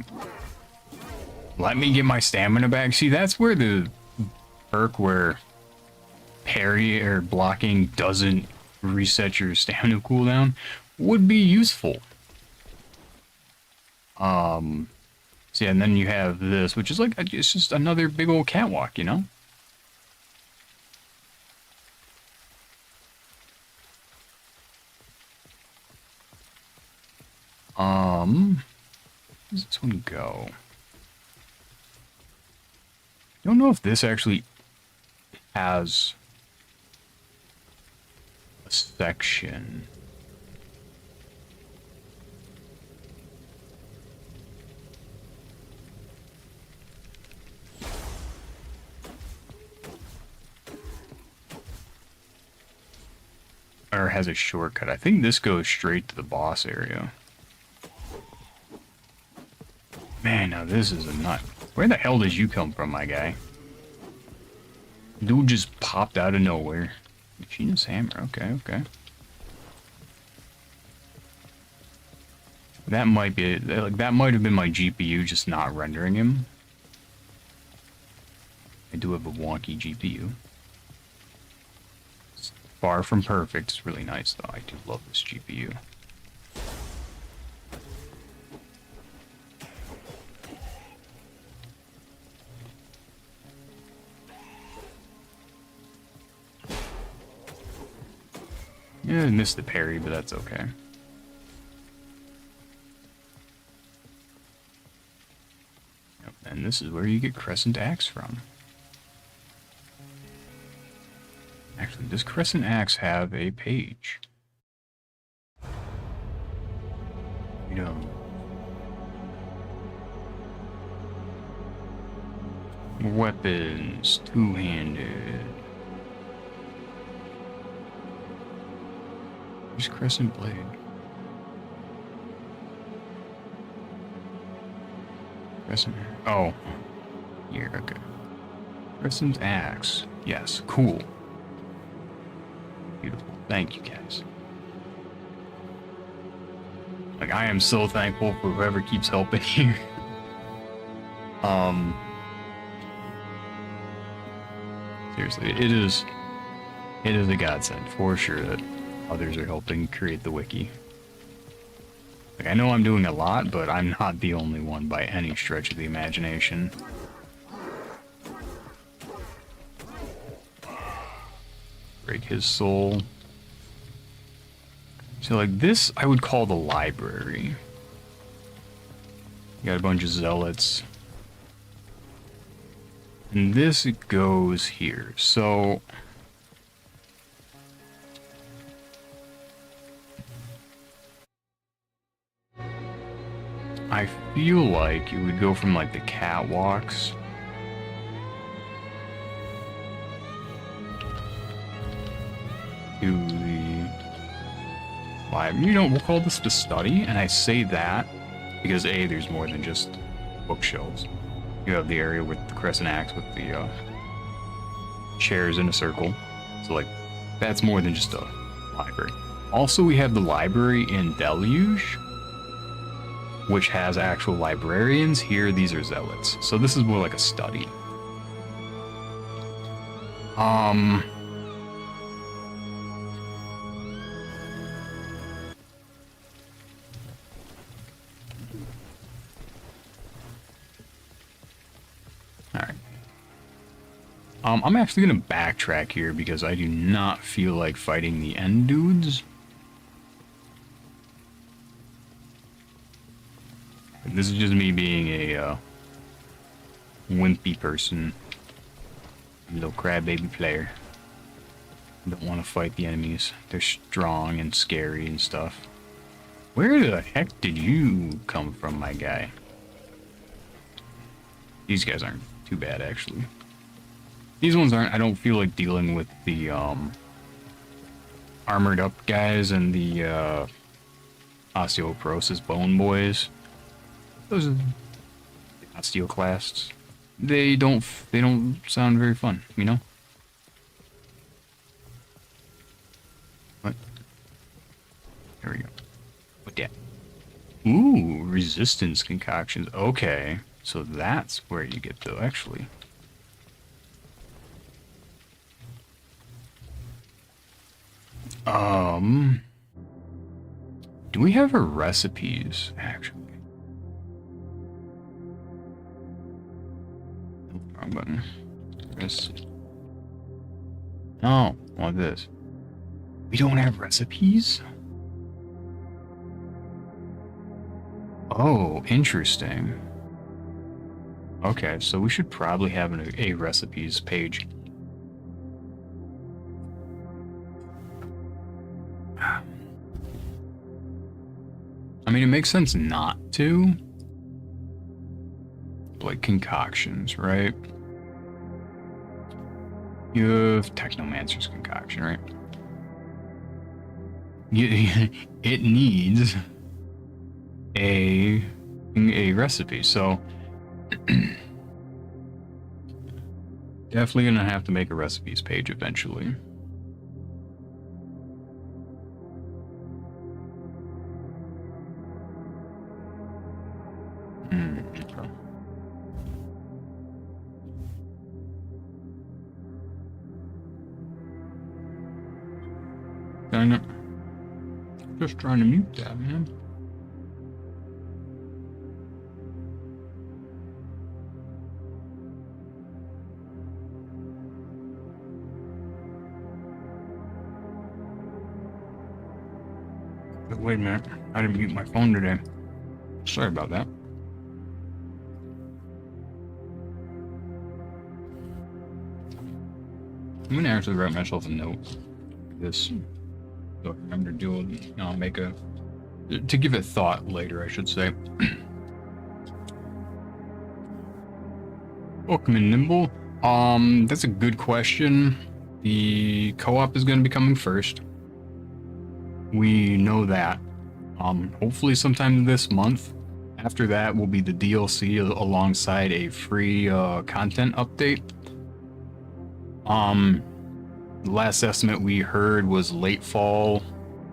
let me get my stamina back? See, that's where the perk where parry or blocking doesn't reset your stamina cooldown would be useful. So yeah, and then you have this, which is like, it's just another big old catwalk, you know? Where does this one go? I don't know if this actually has a section. Or has a shortcut. I think this goes straight to the boss area. Man, now this is a nut. Where the hell did you come from, my guy? Dude just popped out of nowhere. Machinist hammer. Okay, okay. That might be like that might have been my GPU just not rendering him. I do have a wonky GPU. It's far from perfect. It's really nice though. I do love this GPU. Yeah, I missed the parry, but that's okay. Yep, and this is where you get Crescent Axe from. Actually, does Crescent Axe have a page? We don't. Weapons, two-handed. Where's Crescent Blade? Crescent. Oh, here. Okay. Crescent Axe. Yes, cool. Beautiful. Thank you, guys. Like, I am so thankful for whoever keeps helping here. Seriously, it is a godsend for sure that others are helping create the wiki. Like, I know I'm doing a lot, but I'm not the only one by any stretch of the imagination. Break his soul. So like this, I would call the library. You got a bunch of zealots. And this goes here. So I feel like you would go from like the catwalks to the library. You know, we'll call this the study, and I say that because A, there's more than just bookshelves. You have the area with the Crescent Axe with the chairs in a circle. So like, that's more than just a library. Also, we have the library in Deluge, which has actual librarians. Here, these are zealots. So this is more like a study. Alright. I'm actually gonna backtrack here because I do not feel like fighting the end dudes. This is just me being a wimpy person. Little crybaby player. Don't want to fight the enemies. They're strong and scary and stuff. Where the heck did you come from, my guy? These guys aren't too bad, actually. These ones aren't. I don't feel like dealing with the armored up guys and the osteoporosis bone boys. Those are osteoclasts. They don't sound very fun, you know? What? There we go. What that? Ooh, resistance concoctions. Okay. So that's where you get to actually. Do we have our recipes actually? button. Press. Oh, what this? We don't have recipes? Oh, interesting. Okay, so we should probably have a recipes page. I mean, it makes sense not to. Like concoctions, right? You have Technomancer's concoction, right? It needs a recipe, so definitely gonna have to make a recipes page eventually. Okay. Dang it. Just trying to mute that, man. But wait a minute, I didn't mute my phone today. Sorry about that. I'm gonna actually write myself a note. This, so I remember to do it. Make a to give it thought later, I should say. Welcome in, Nimble. That's a good question. The co-op is going to be coming first. We know that. Hopefully sometime this month. After that will be the DLC alongside a free content update. The last estimate we heard was late fall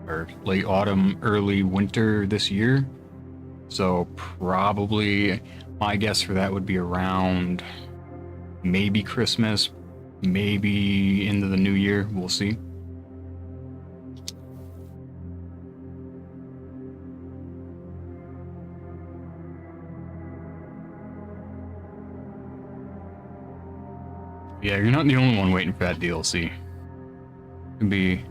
or late autumn, early winter this year. So probably my guess for that would be around maybe Christmas, maybe into the new year. We'll see. Yeah, you're not the only one waiting for that DLC. It'd be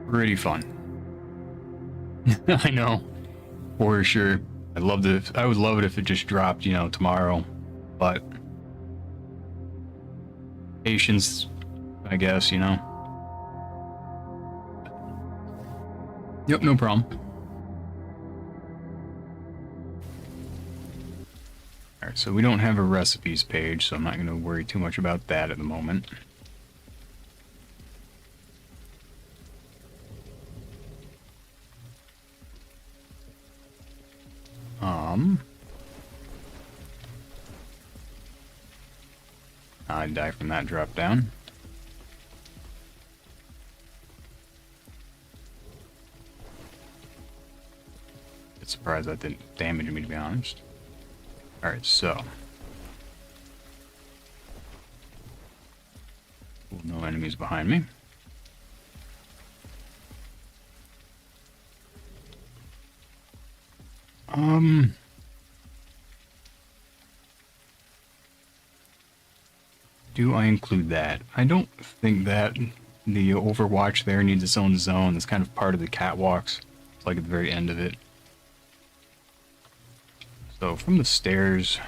pretty fun. I know, for sure. I would love it if it just dropped, tomorrow. But patience, I guess, Yep, no problem. Alright, so we don't have a recipes page, so I'm not going to worry too much about that at the moment. I'd die from that drop down. Bit surprised that didn't damage me, to be honest. Alright, so. No enemies behind me. Do I include that? I don't think that the Overwatch there needs its own zone. It's kind of part of the catwalks. It's like at the very end of it. So from the stairs...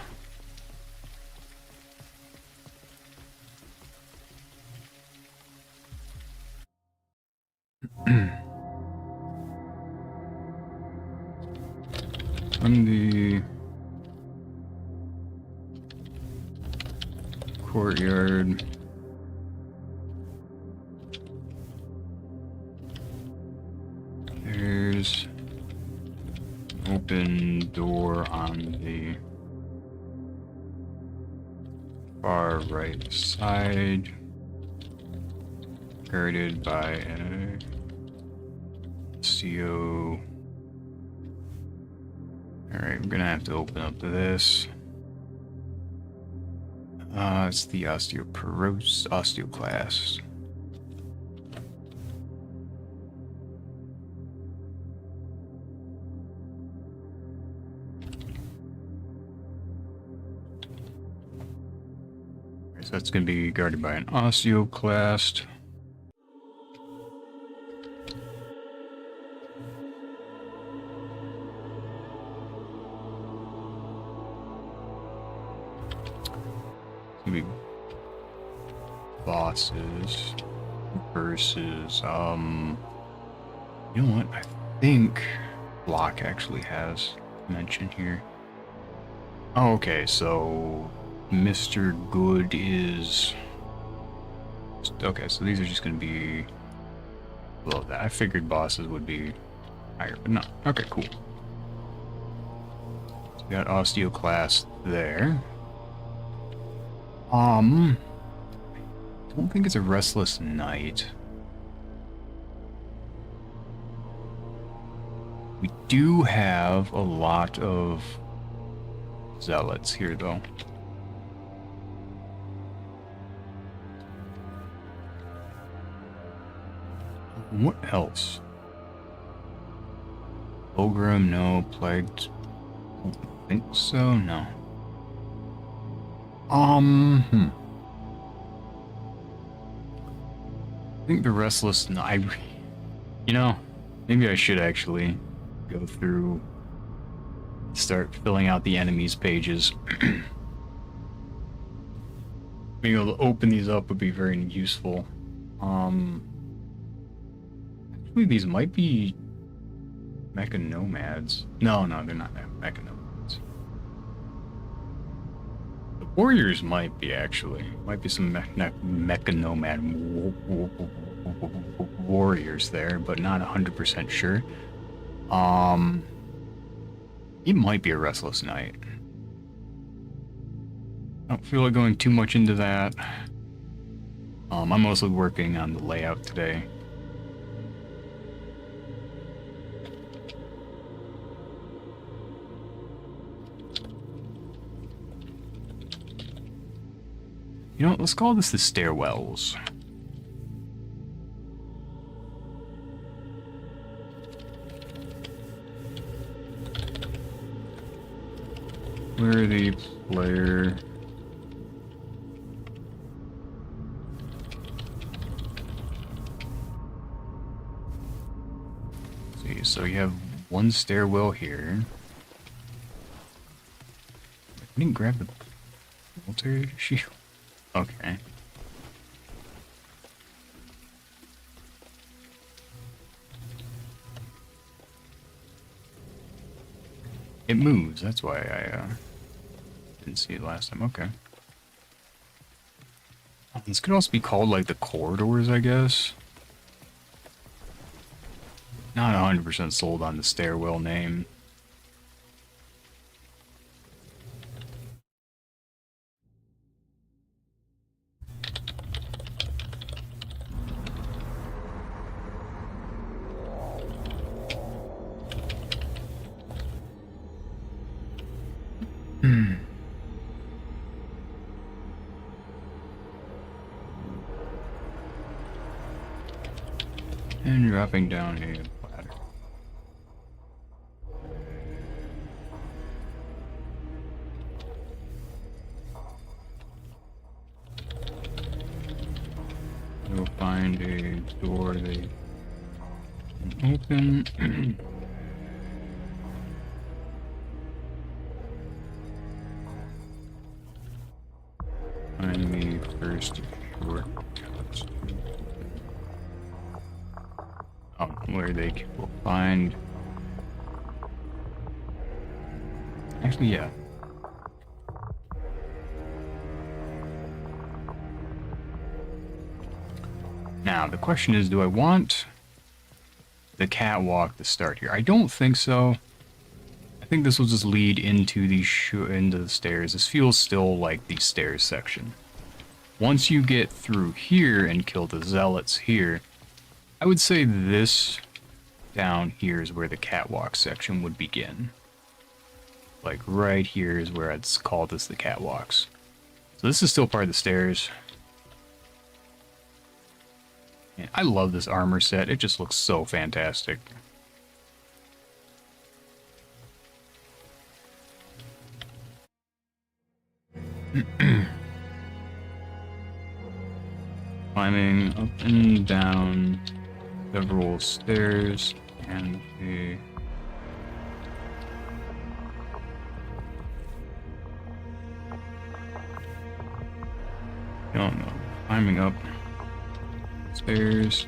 from the courtyard, there's an open door on the far right side, guarded by a CO. Alright, we're gonna have to open up to this. It's the osteoclast. that's going to be guarded by an Osteoclast. It's going to be bosses versus, you know what? I think Block actually has mention here. Oh, okay, so Mr. Good is... Okay, so these are just going to be below that. I figured bosses would be higher, but not. Okay, cool. So we got Osteoclast there. I don't think it's a Restless Knight. We do have a lot of Zealots here, though. What else? Pilgrim, no. Plagued, I don't think so, no. I think the Restless Knight... You know, maybe I should actually go through, start filling out the enemies pages. Being able to open these up would be very useful. Actually, these might be Mecha Nomads. No, they're not Mecha Nomads. The Warriors might be, actually. Might be some Mecha Nomad warriors there, but not 100% sure. He might be a Restless Knight. I don't feel like going too much into that. I'm mostly working on the layout today. You know, let's call this the stairwells. Where the player... See, so you have one stairwell here. I didn't grab the military shield. Okay. It moves, that's why I didn't see it last time. Okay. This could also be called like the corridors, I guess. Not 100% sold on the stairwell name. And dropping down a ladder. You'll find a door they can open. Find the first shortcut. Where they will find... Actually, yeah. Now, the question is, do I want the catwalk to start here? I don't think so. I think this will just lead into the stairs. This feels still like the stairs section. Once you get through here and kill the zealots here, I would say this down here is where the catwalk section would begin. Like right here is where I'd call this the catwalks. So this is still part of the stairs. And I love this armor set. It just looks so fantastic. climbing up and down several stairs and a no, climbing up stairs,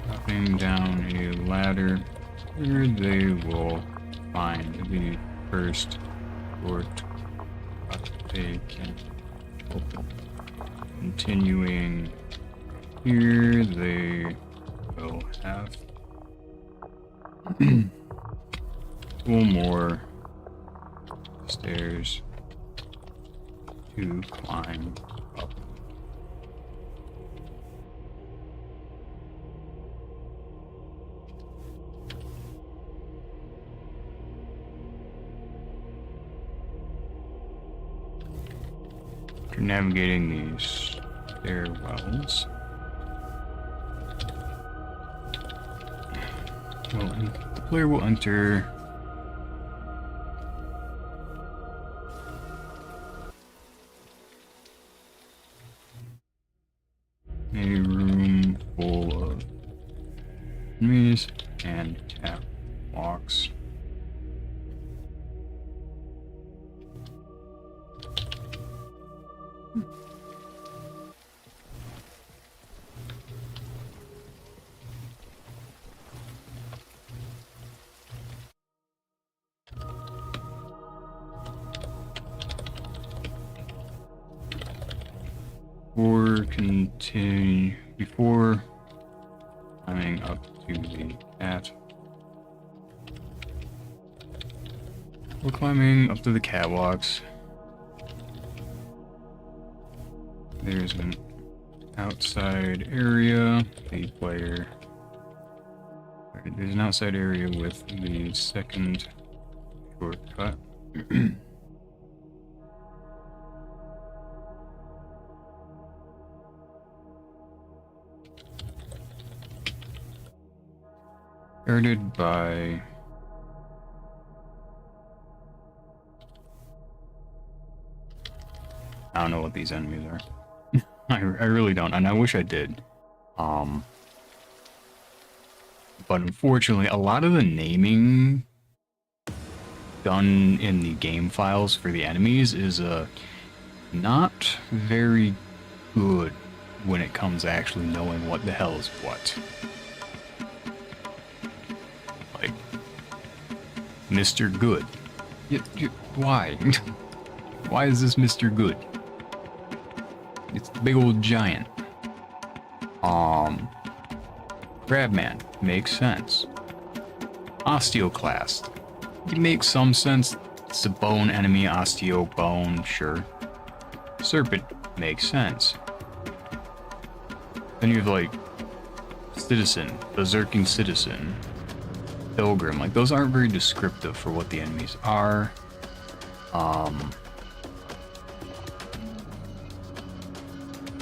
dropping down a ladder where they will find the first door they can open. Continuing here, they will have 2 more stairs to climb up. After navigating these stairwells, the player will enter a room full of enemies and catwalks. Before climbing up to the cat. We're climbing up to the catwalks. There's an outside area. There's an outside area with the second shortcut. Guarded by I don't know what these enemies are. I really don't, and I wish I did. But unfortunately, a lot of the naming done in the game files for the enemies is not very good when it comes to actually knowing what the hell is what. Like, Mr. Good. Why? Why is this Mr. Good? It's the big old giant. Crabman. Makes sense. Osteoclast. It makes some sense. It's a bone enemy, osteo, bone, sure. Serpent. Makes sense. Then you have, like, Citizen. Berserking Citizen. Pilgrim. Like, those aren't very descriptive for what the enemies are.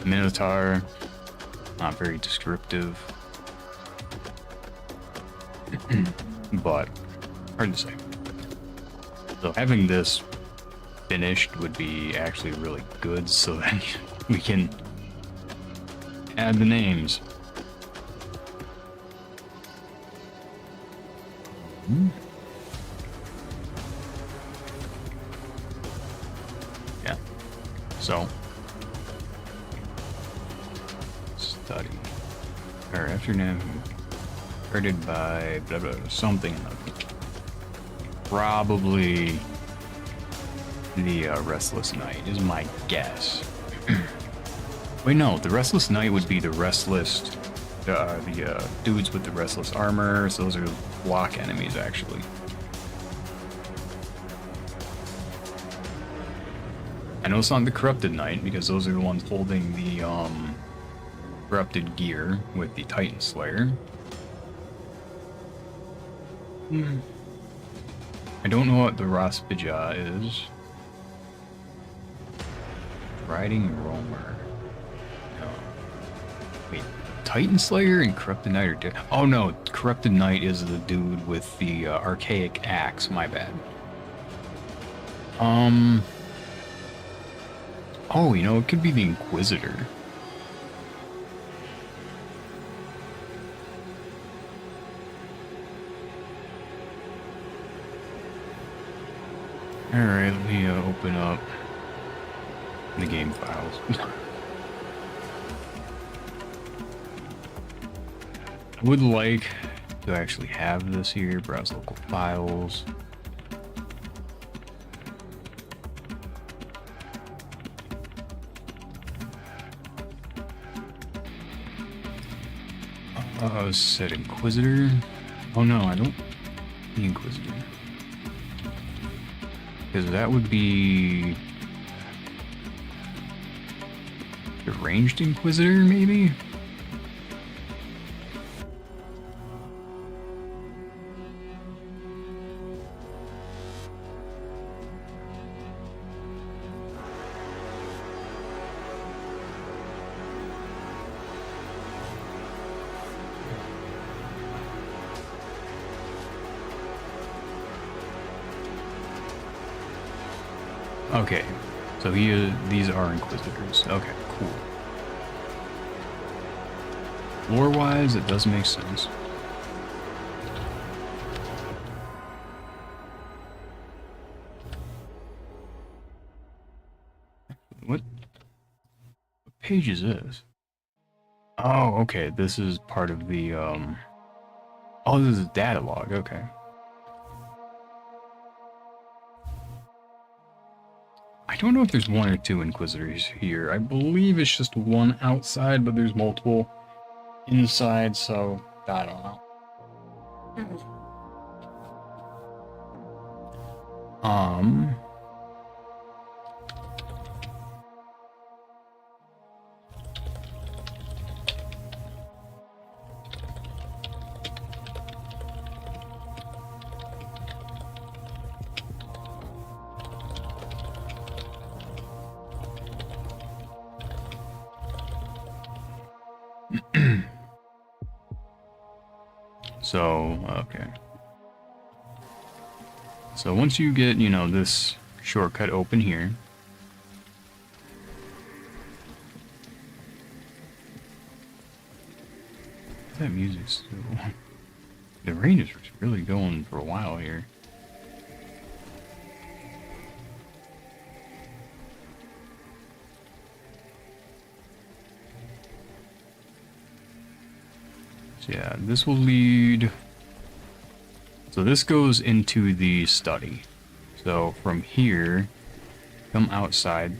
Minotaur. Not very descriptive. But hard to say. So having this finished would be actually really good, so that we can add the names. Yeah. So study. Or after now. Guarded by blah blah something. Probably the Restless Knight is my guess. Wait, no, the Restless Knight would be the Restless, the dudes with the Restless armor. So those are block enemies, actually. I know it's not the Corrupted Knight because those are the ones holding the corrupted gear with the Titan Slayer. I don't know what the Rospija is. Riding Roamer. No. Wait, Titan Slayer and Corrupted Knight are different. Oh no, Corrupted Knight is the dude with the archaic axe, my bad. Oh, you know, it could be the Inquisitor. Alright, let me open up the game files. I would like to actually have this here, browse local files. Said Inquisitor. Oh no, I don't. The Inquisitor. Because that would be the ranged Inquisitor, maybe? Okay, so these are Inquisitors. Okay, cool. Lore-wise, it does make sense. What page is this? Oh, okay, this is part of the, Oh, this is a data log, okay. I don't know if there's one or two Inquisitors here. I believe it's just one outside, but there's multiple inside, so I don't know. So, okay. So once you get, you know, this shortcut open here, that music's still... The rain is really going for a while here. So yeah, this will lead... So this goes into the study. So from here, come outside,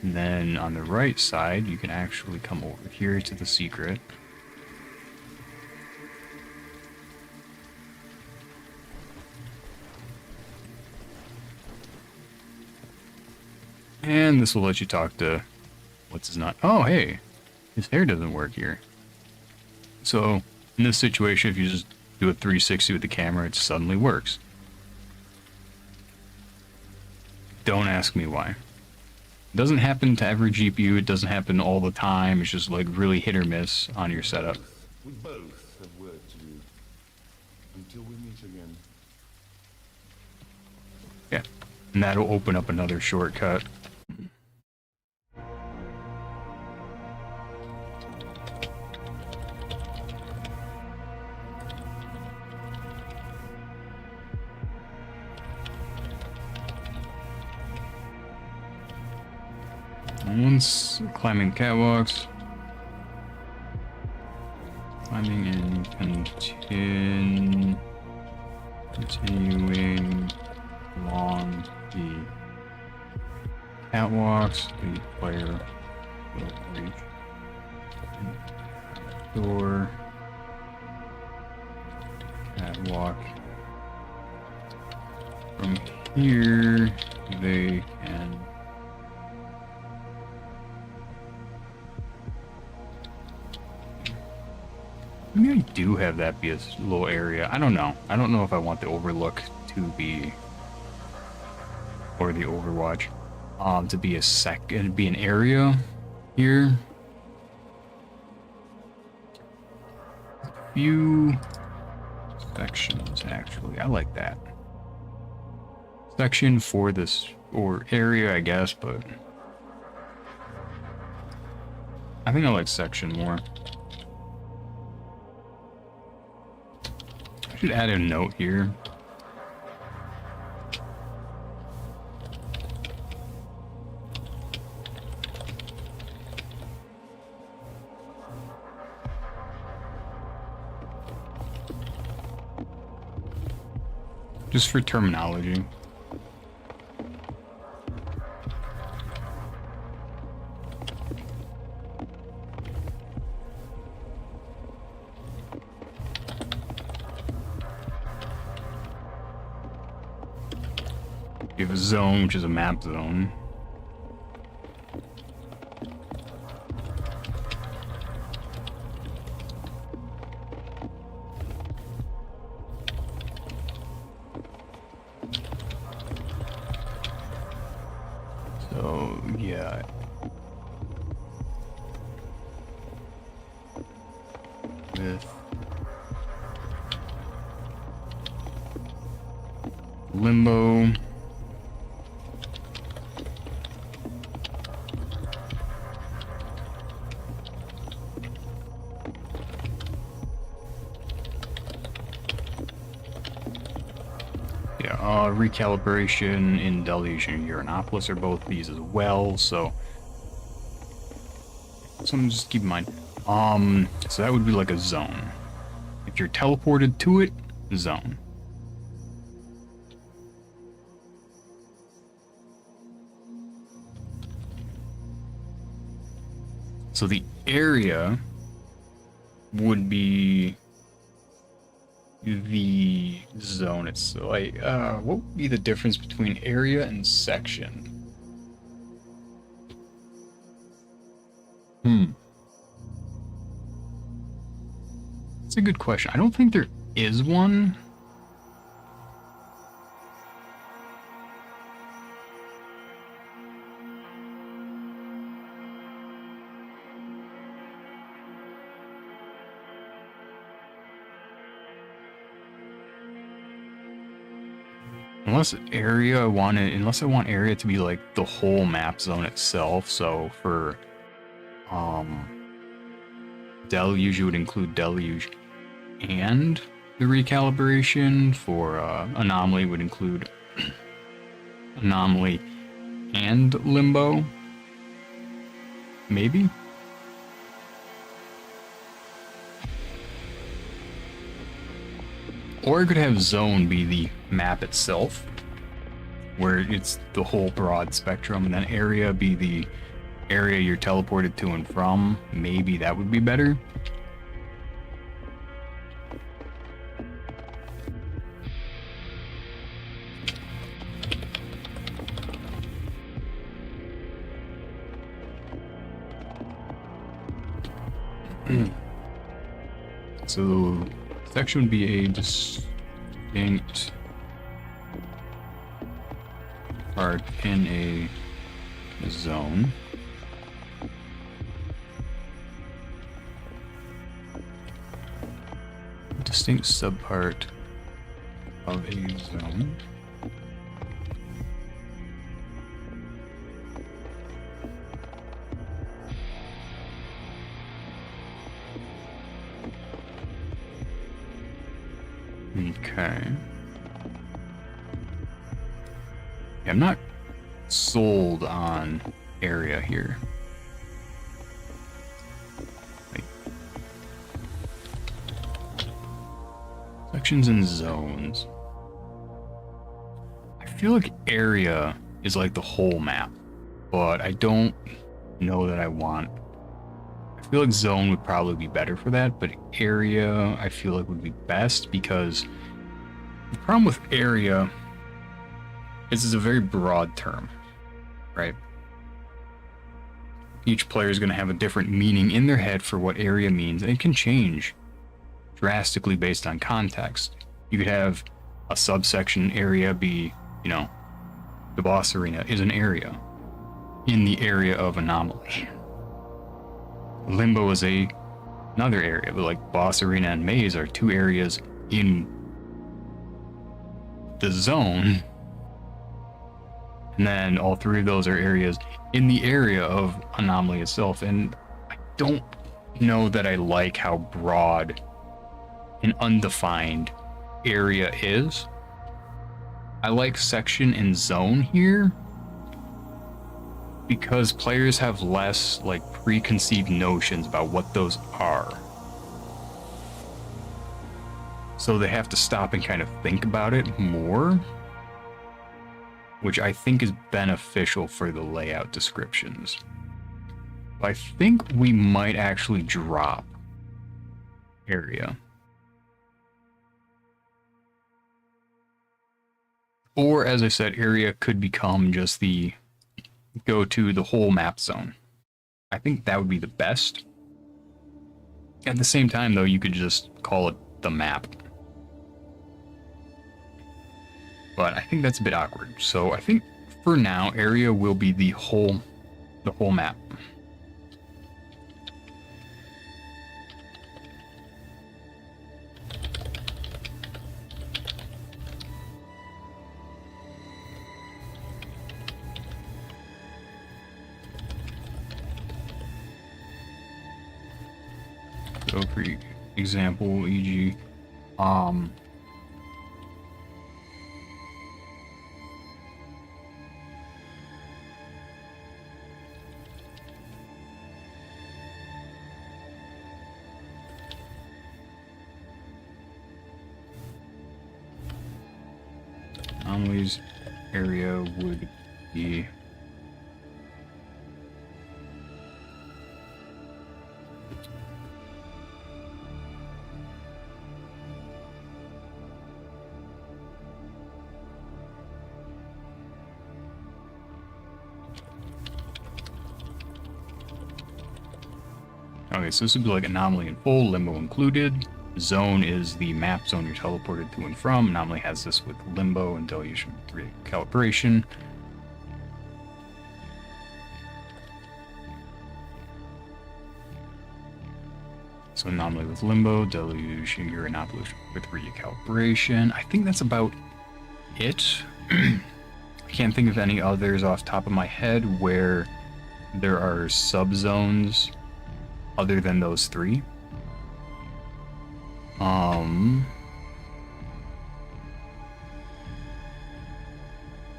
and then on the right side, you can actually come over here to the secret. And this will let you talk to... What's his nut? Oh, hey! His hair doesn't work here. So, in this situation, if you just do a 360 with the camera, it suddenly works. Don't ask me why. It doesn't happen to every GPU, it doesn't happen all the time, it's just like really hit or miss on your setup. We both have work to do. Until we meet again. Yeah. And that'll open up another shortcut. Once climbing catwalks, climbing and continuing along the catwalks, the player will reach door, catwalk. From here, they can maybe I do have that be a little area. I don't know. I don't know if I want the overlook to be, or the Overwatch, to be an area here. A few sections actually. I like that. Section for this or area, I guess, but I think I like section more. I should add a note here. Just for terminology. You have a zone, which is a map zone. So, yeah. With limbo. Recalibration in Deluge and Uranopolis are both these as well, so something just keep in mind. So that would be like a zone. If you're teleported to it, zone. So the area would be the zone itself. Like, what would be the difference between area and section? That's a good question. I don't think there is one. Unless I want area to be like the whole map zone itself. So for Deluge, you would include Deluge and the recalibration. For Anomaly would include Anomaly and Limbo. Maybe? Or it could have zone be the map itself, where it's the whole broad spectrum, and then area be the area you're teleported to and from. Maybe that would be better. So section would be a distinct part in a zone. Distinct subpart of a zone. Okay. Yeah, I'm not sold on area here. Wait. Sections and zones. I feel like area is like the whole map, but I don't know that I want. I feel like zone would probably be better for that, but area I feel like would be best, because the problem with area is it's a very broad term, right? Each player is going to have a different meaning in their head for what area means, and it can change drastically based on context. You could have a subsection area be, you know, the boss arena is an area in the area of Anomaly. Limbo is another area, but like boss arena and maze are two areas in the zone, and then all three of those are areas in the area of Anomaly itself. And I don't know that I like how broad and undefined area is. I like section and zone here because players have less like preconceived notions about what those are. So they have to stop and kind of think about it more, which I think is beneficial for the layout descriptions. I think we might actually drop area. Or, as I said, area could become just the go to the whole map zone. I think that would be the best. At the same time, though, you could just call it the map. But I think that's a bit awkward. So I think for now, area will be the whole map. So for example, e.g., anomalies area would be okay, so this would be like anomaly in full, limbo included. Zone is the map zone you're teleported to and from. Anomaly has this with limbo until you should recalibration. So anomaly with limbo, deluge, your anomaly with recalibration. I think that's about it. I can't think of any others off the top of my head where there are subzones other than those three.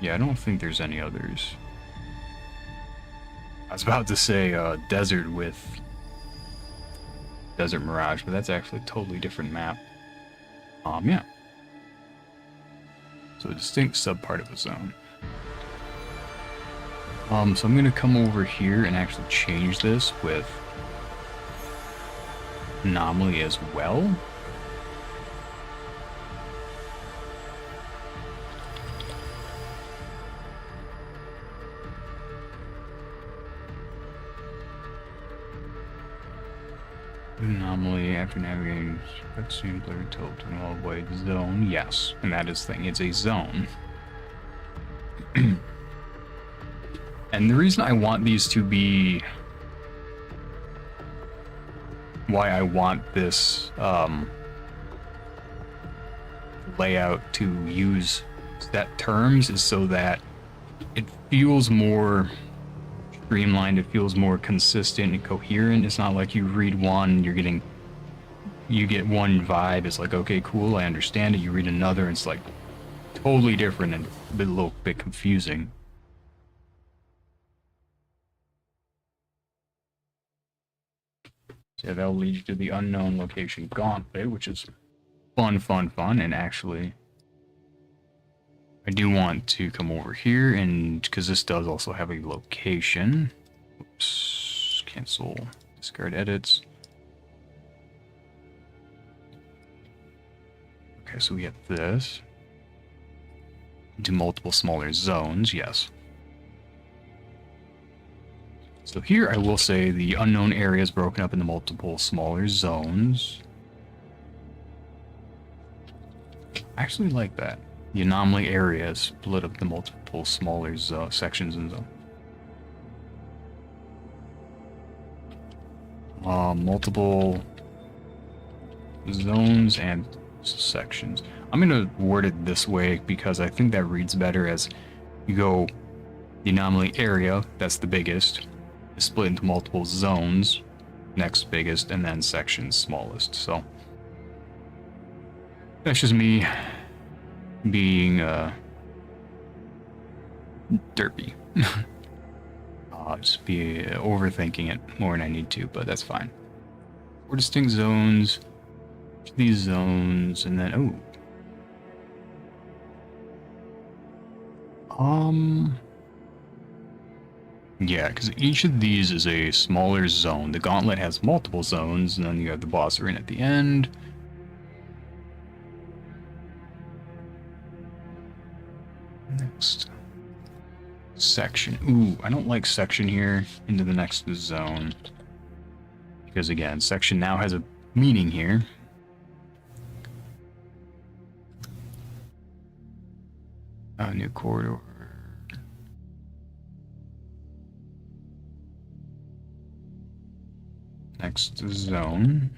Yeah, I don't think there's any others. I was about to say desert with Desert Mirage, but that's actually a totally different map. Yeah. So a distinct subpart of a zone. So I'm gonna come over here and actually change this with anomaly as well. Anomaly after navigating cutscene player tilt to an all-white zone. Yes, and that is the thing. It's a zone. And the reason I want these to be why I want this layout to use set terms is so that it feels more streamlined, it feels more consistent and coherent. It's not like you read one, you get one vibe, it's like, okay, cool, I understand it. You read another, it's like totally different and a little bit confusing. So yeah, that'll lead you to the unknown location gauntlet, which is fun, and actually I do want to come over here, and because this does also have a location. Oops, cancel, discard edits. Okay, so we have this. Do multiple smaller zones, yes. So here I will say the unknown area is broken up into multiple smaller zones. I actually like that. The anomaly area is split up into multiple smaller sections and zones. Multiple zones and sections. I'm going to word it this way because I think that reads better as you go the anomaly area, that's the biggest, is split into multiple zones, next biggest, and then section smallest. So that's just me being derpy. Just be overthinking it more than I need to, but that's fine. 4 distinct zones. These zones, and then yeah, because each of these is a smaller zone. The gauntlet has multiple zones, and then you have the boss arena at the end. Next section. Ooh, I don't like section here. Into the next zone. Because again, section now has a meaning here. New corridor. Next zone.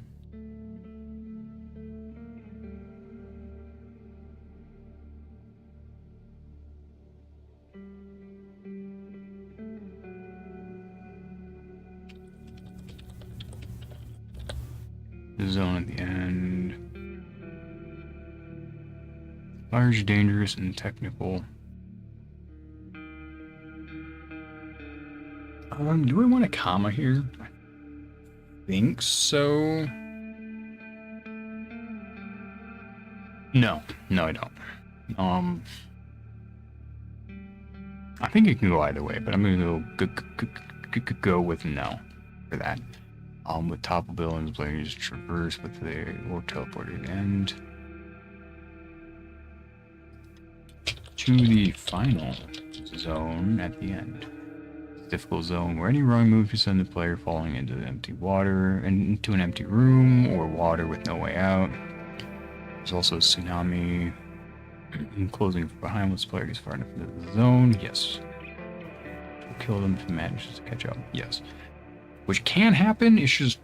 Zone at the end. Large, dangerous, and technical. Do I want a comma here? I think so. No, I don't. I think it can go either way, but I'm gonna go with no for that. With top abilities, players traverse with the or teleported end to the final zone at the end. Difficult zone where any wrong move can send the player falling into the empty water and into an empty room or water with no way out. There's also a tsunami closing from behind once the player gets far enough into the zone. Yes. We'll kill them if it manages to catch up. Yes. Which can happen, it's just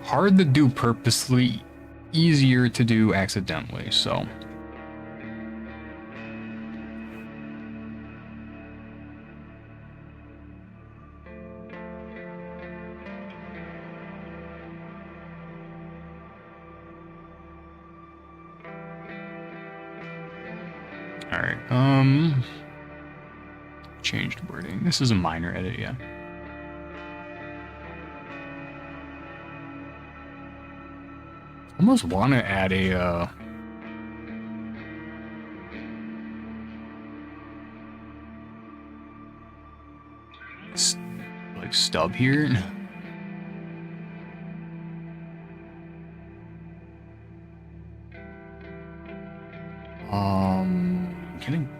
hard to do purposely, easier to do accidentally, so. Alright, changed wording. This is a minor edit, yeah. Almost want to add a like stub here.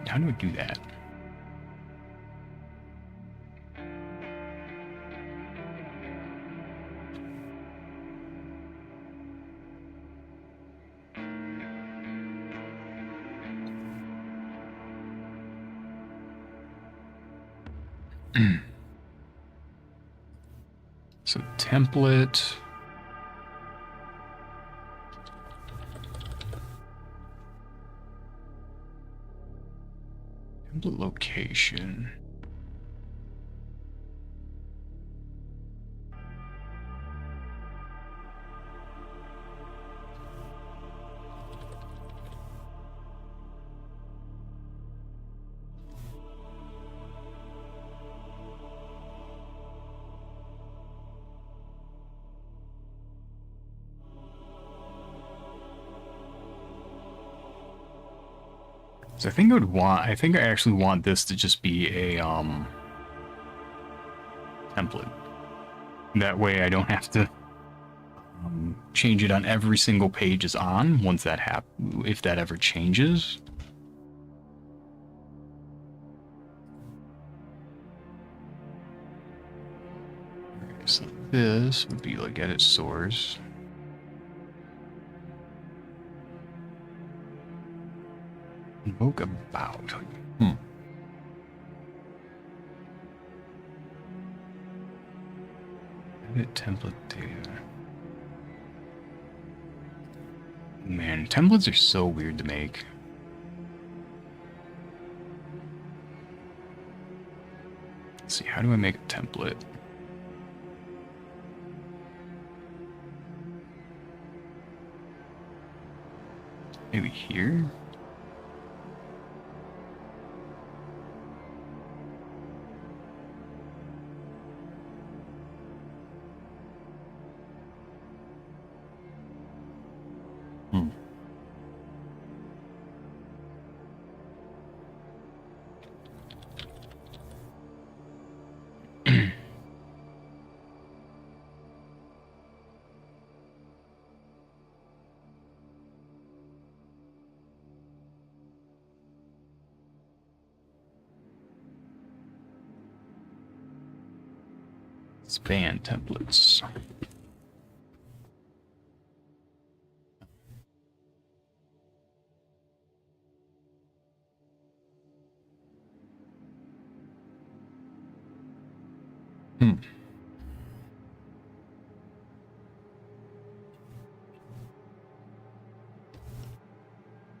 How do I do that? So template. Template location. So I think I think I actually want this to just be a template. That way I don't have to change it on every single page is on once that if that ever changes. Okay, so this would be like edit source. Invoke about. Edit template data. Man, templates are so weird to make. Let's see, how do I make a template? Maybe here? Span templates.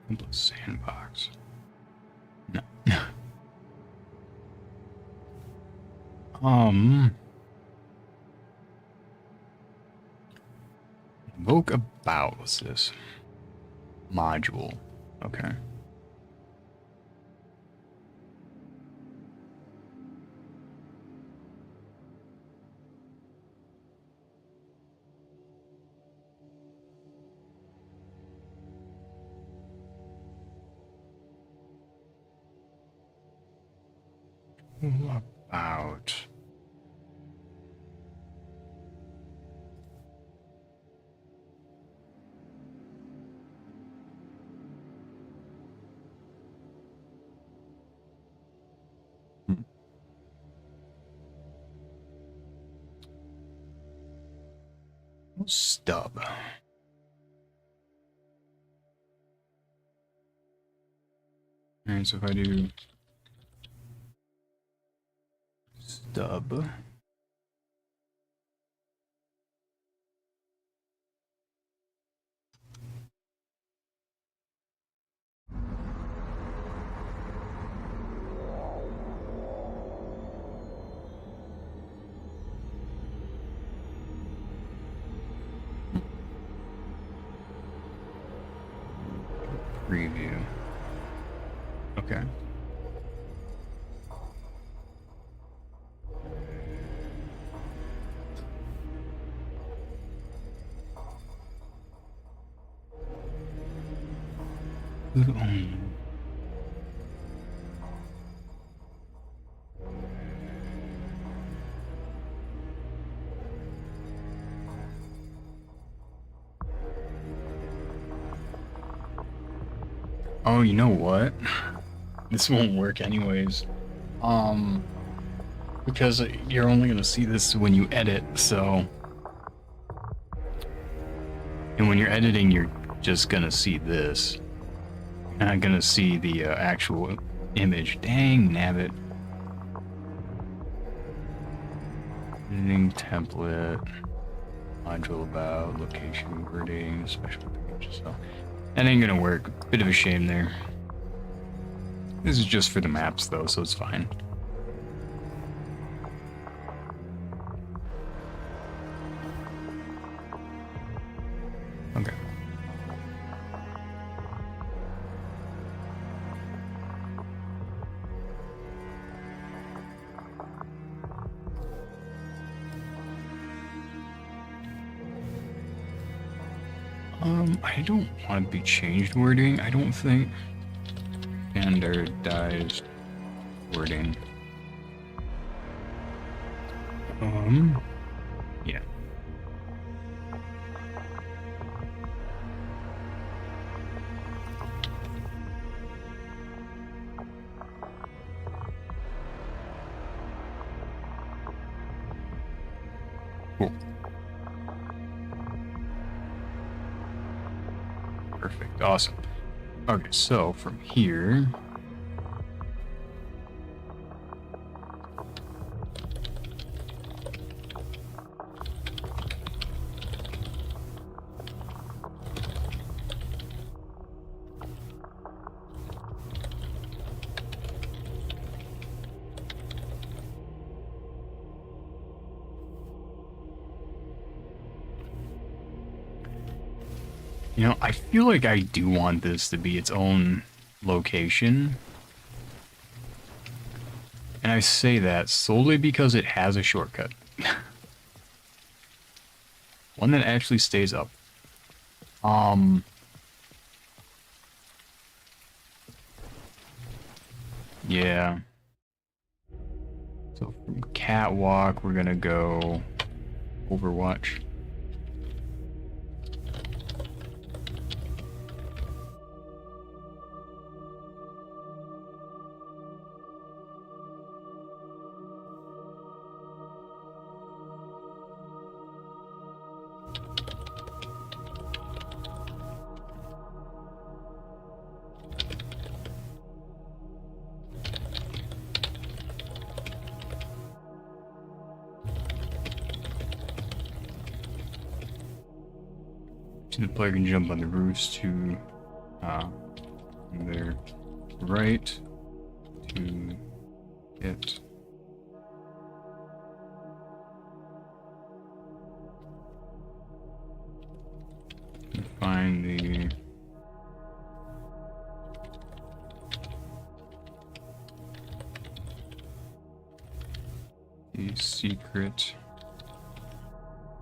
Template sandbox. No. Invoke about. What's this? Module. Okay. About. Stub. Alright, so if I do stub. Preview. Okay. Oh, you know what? This won't work anyways. Because you're only gonna see this when you edit, so. And when you're editing, you're just gonna see this. You're not gonna see the actual image. Dang, nabbit. Editing template. Module about, location wording, special page, so. That ain't gonna work. Bit of a shame there. This is just for the maps though, so it's fine. Okay. I don't want to be changed wording, I don't think. Standardized wording. Yeah. Cool. Perfect, awesome. Okay, so from here, You know, I feel like I do want this to be its own location. And I say that solely because it has a shortcut. One that actually stays up. Yeah. So from Catwalk, we're gonna go Overwatch. So the player can jump on the roofs to their right to get and find the secret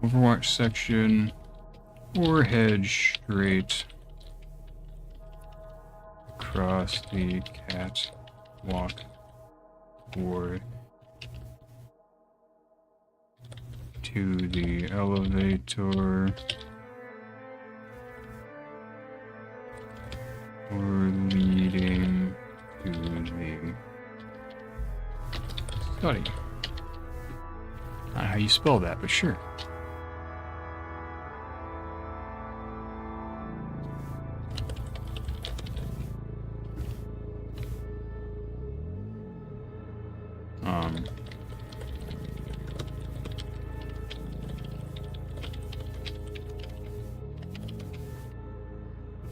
Overwatch section, or head straight across the catwalk or to the elevator or leading to the study. Not how you spell that, but sure.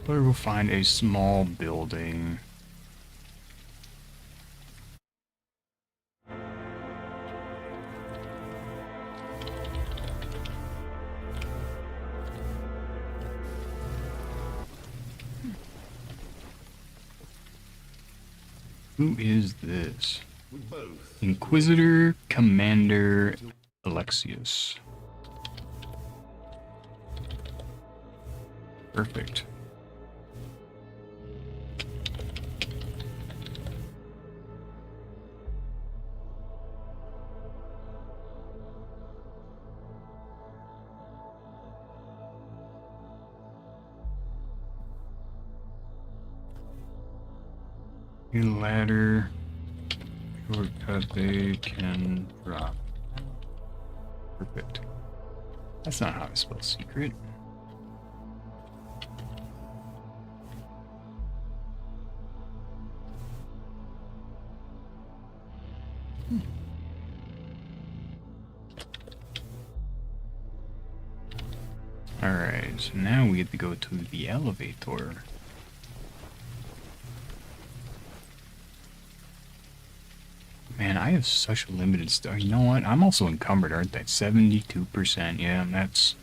Player will find a small building. Who is this? We both. Inquisitor Commander Alexius. Perfect. A ladder shortcut they can drop. Perfect. That's not how I spell secret. Alright, so now we have to go to the elevator. Man, I have such a limited stuff. You know what? I'm also encumbered, aren't I? 72%. Yeah, that's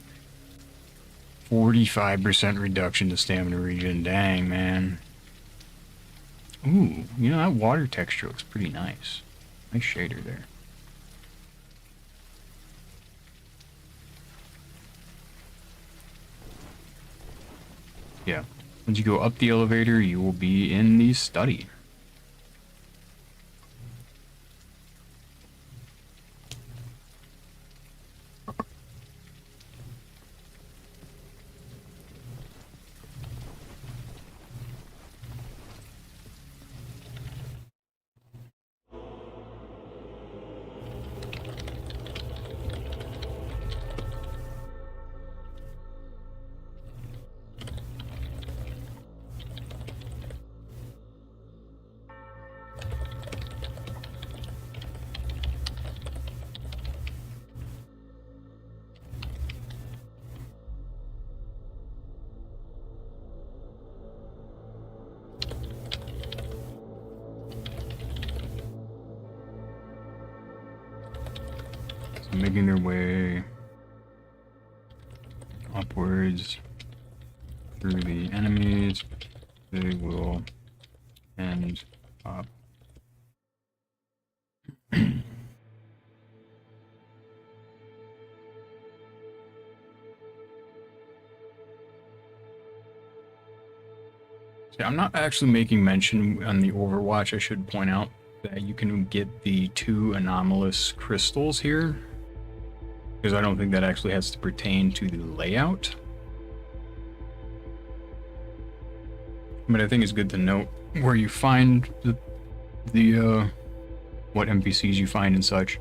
45% reduction to stamina regen. Dang, man. Ooh, you know, that water texture looks pretty nice. Nice shader there. Yeah. Once you go up the elevator, you will be in the study. Making their way upwards through the enemies, they will end up. See, I'm not actually making mention on the Overwatch. I should point out that you can get the 2 anomalous crystals here, because I don't think that actually has to pertain to the layout. But I think it's good to note where you find the what NPCs you find and such.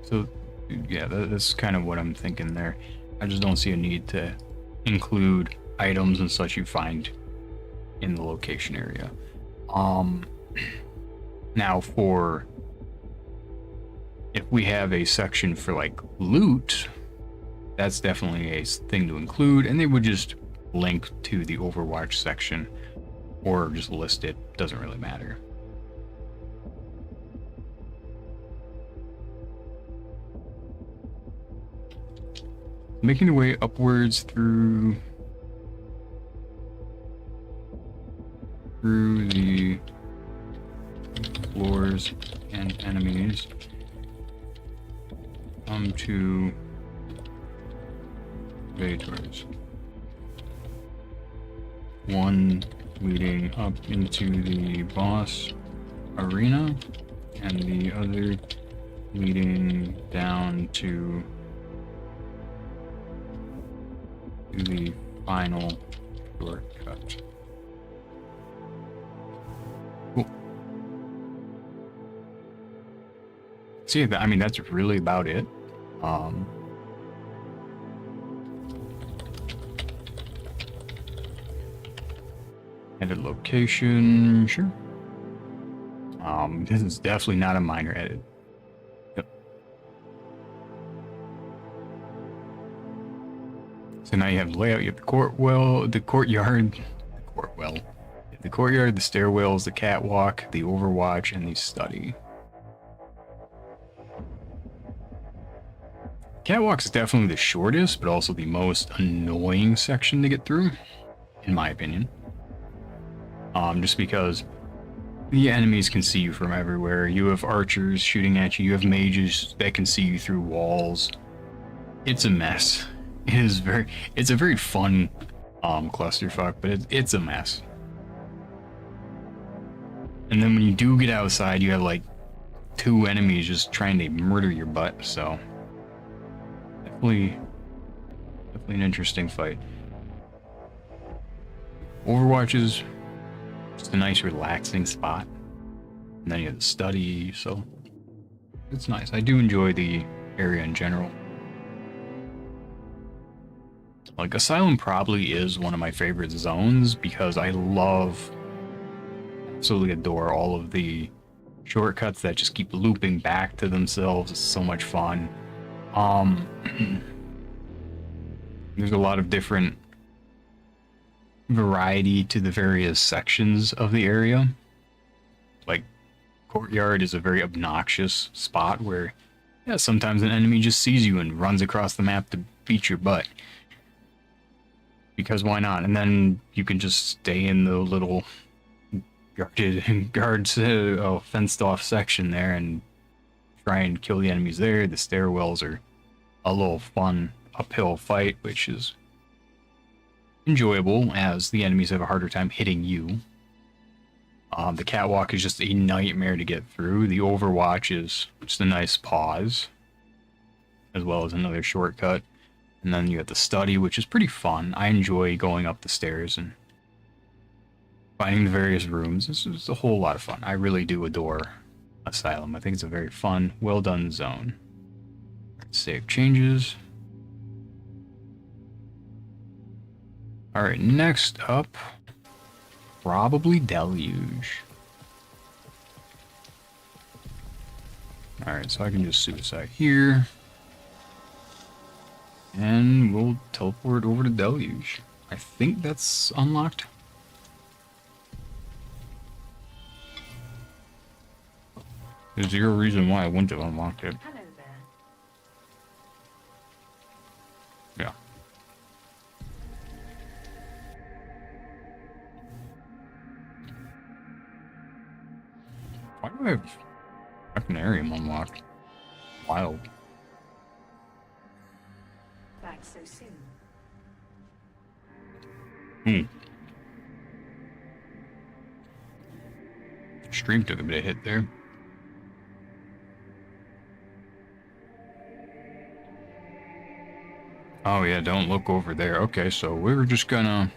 So yeah, that's kind of what I'm thinking there. I just don't see a need to include items and such you find in the location area. Now for if we have a section for like loot, that's definitely a thing to include, and they would just link to the Overwatch section or just list it, doesn't really matter. Making your way upwards through the floors and enemies, come to elevators. One leading up into the boss arena, and the other leading down to the final shortcut. Cool. See, I mean, that's really about it. Edit location, sure. This is definitely not a minor edit. Yep. So now you have layout, you have the courtyard, the stairwells, the catwalk, the Overwatch, and the study. Catwalk is definitely the shortest, but also the most annoying section to get through, in my opinion. Just because the enemies can see you from everywhere. You have archers shooting at you. You have mages that can see you through walls. It's a mess. It's a very fun clusterfuck, but it's a mess. And then when you do get outside, you have like 2 enemies just trying to murder your butt. So definitely an interesting fight. Overwatch is just a nice relaxing spot, and then you have the study, so it's nice. I do enjoy the area in general. Like, Asylum probably is one of my favorite zones because I absolutely adore all of the shortcuts that just keep looping back to themselves. It's so much fun. There's a lot of different variety to the various sections of the area. Like, courtyard is a very obnoxious spot where, yeah, sometimes an enemy just sees you and runs across the map to beat your butt. Because why not? And then you can just stay in the little fenced off section there and try and kill the enemies there. The stairwells are a little fun uphill fight, which is enjoyable as the enemies have a harder time hitting you. The catwalk is just a nightmare to get through. The Overwatch is just a nice pause, as well as another shortcut. And then you have the study, which is pretty fun. I enjoy going up the stairs and finding the various rooms. This is a whole lot of fun. I really do adore Asylum. I think it's a very fun, well done zone. Save changes. Alright, next up, probably Deluge. Alright, so I can just suicide here. And we'll teleport over to Deluge. I think that's unlocked. There's zero reason why I wouldn't have unlocked it. Hello there. Why do I have Arcanarium unlocked? Wild. Back so soon. Stream took a bit of hit there. Oh yeah, don't look over there. Okay, so we're just gonna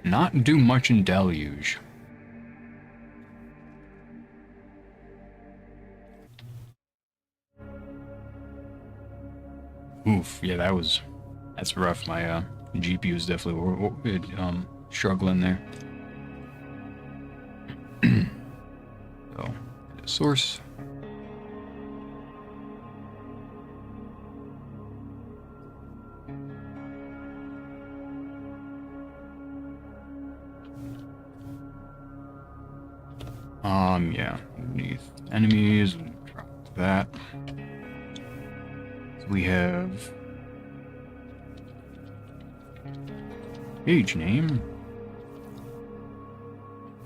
not do much in Deluge. Oof, yeah, that's rough. My GPU is definitely struggling there. So, source. Yeah, underneath enemies, drop that. So we have page name.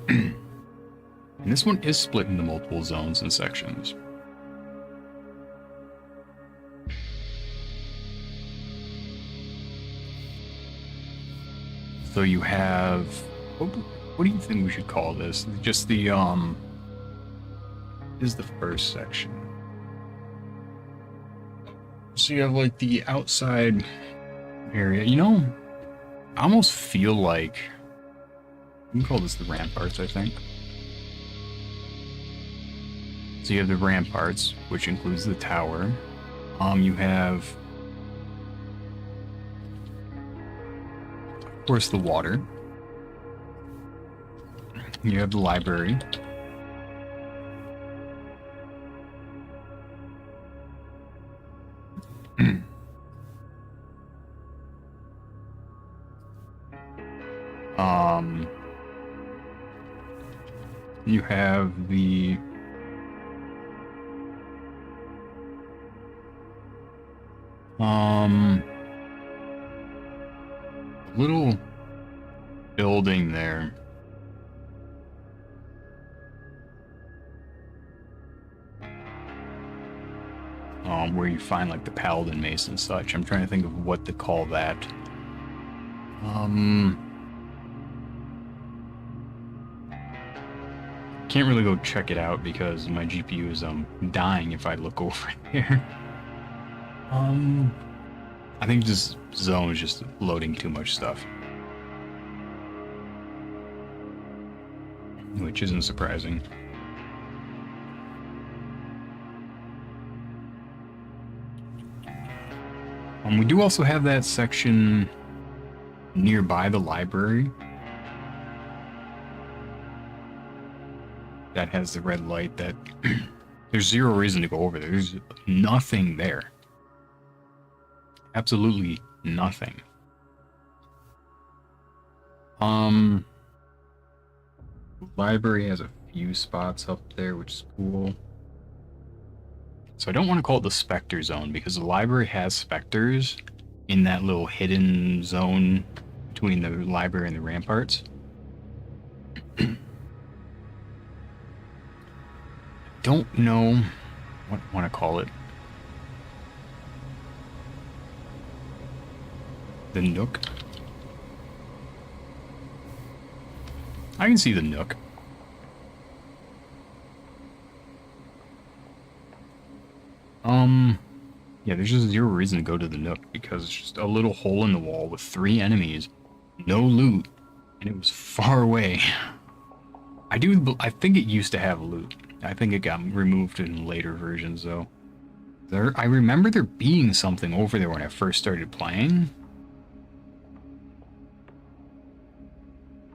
And this one is split into multiple zones and sections. So you have, what do you think we should call this? Just the, is the first section. So you have like the outside area. You know, I almost feel like, we can call this the ramparts, I think. So you have the ramparts, which includes the tower. You have, of course, the water. You have the library. You have the little building there. Where you find like the paladin mace and such. I'm trying to think of what to call that. Can't really go check it out because my GPU is dying if I look over there. I think this zone is just loading too much stuff. Which isn't surprising. We do also have that section nearby the library that has the red light that there's zero reason to go over there. There's nothing there. Absolutely nothing. Library has a few spots up there, which is cool. So I don't want to call it the Spectre Zone because the library has specters in that little hidden zone between the library and the ramparts. Don't know what I want to call it. The Nook. I can see the Nook. Yeah, there's just zero reason to go to the Nook because it's just a little hole in the wall with 3 enemies, no loot, and it was far away. I think it used to have loot. I think it got removed in later versions though. I remember there being something over there when I first started playing.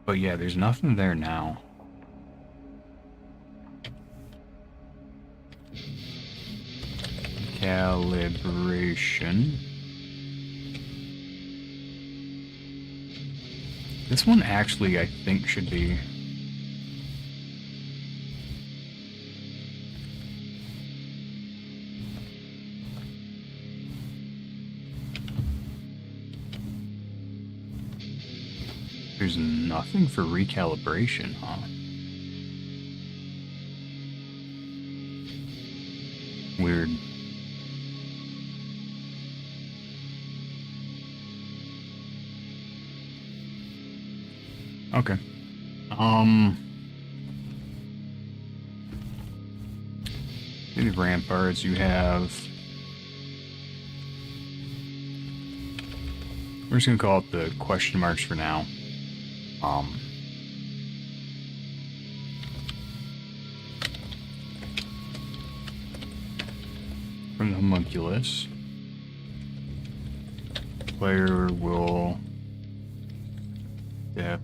But yeah, there's nothing there now. Calibration. This one actually, I think, should be... There's nothing for recalibration, huh? Weird. Okay. In the ramparts you have... We're just gonna call it the question marks for now. From the homunculus, the player will step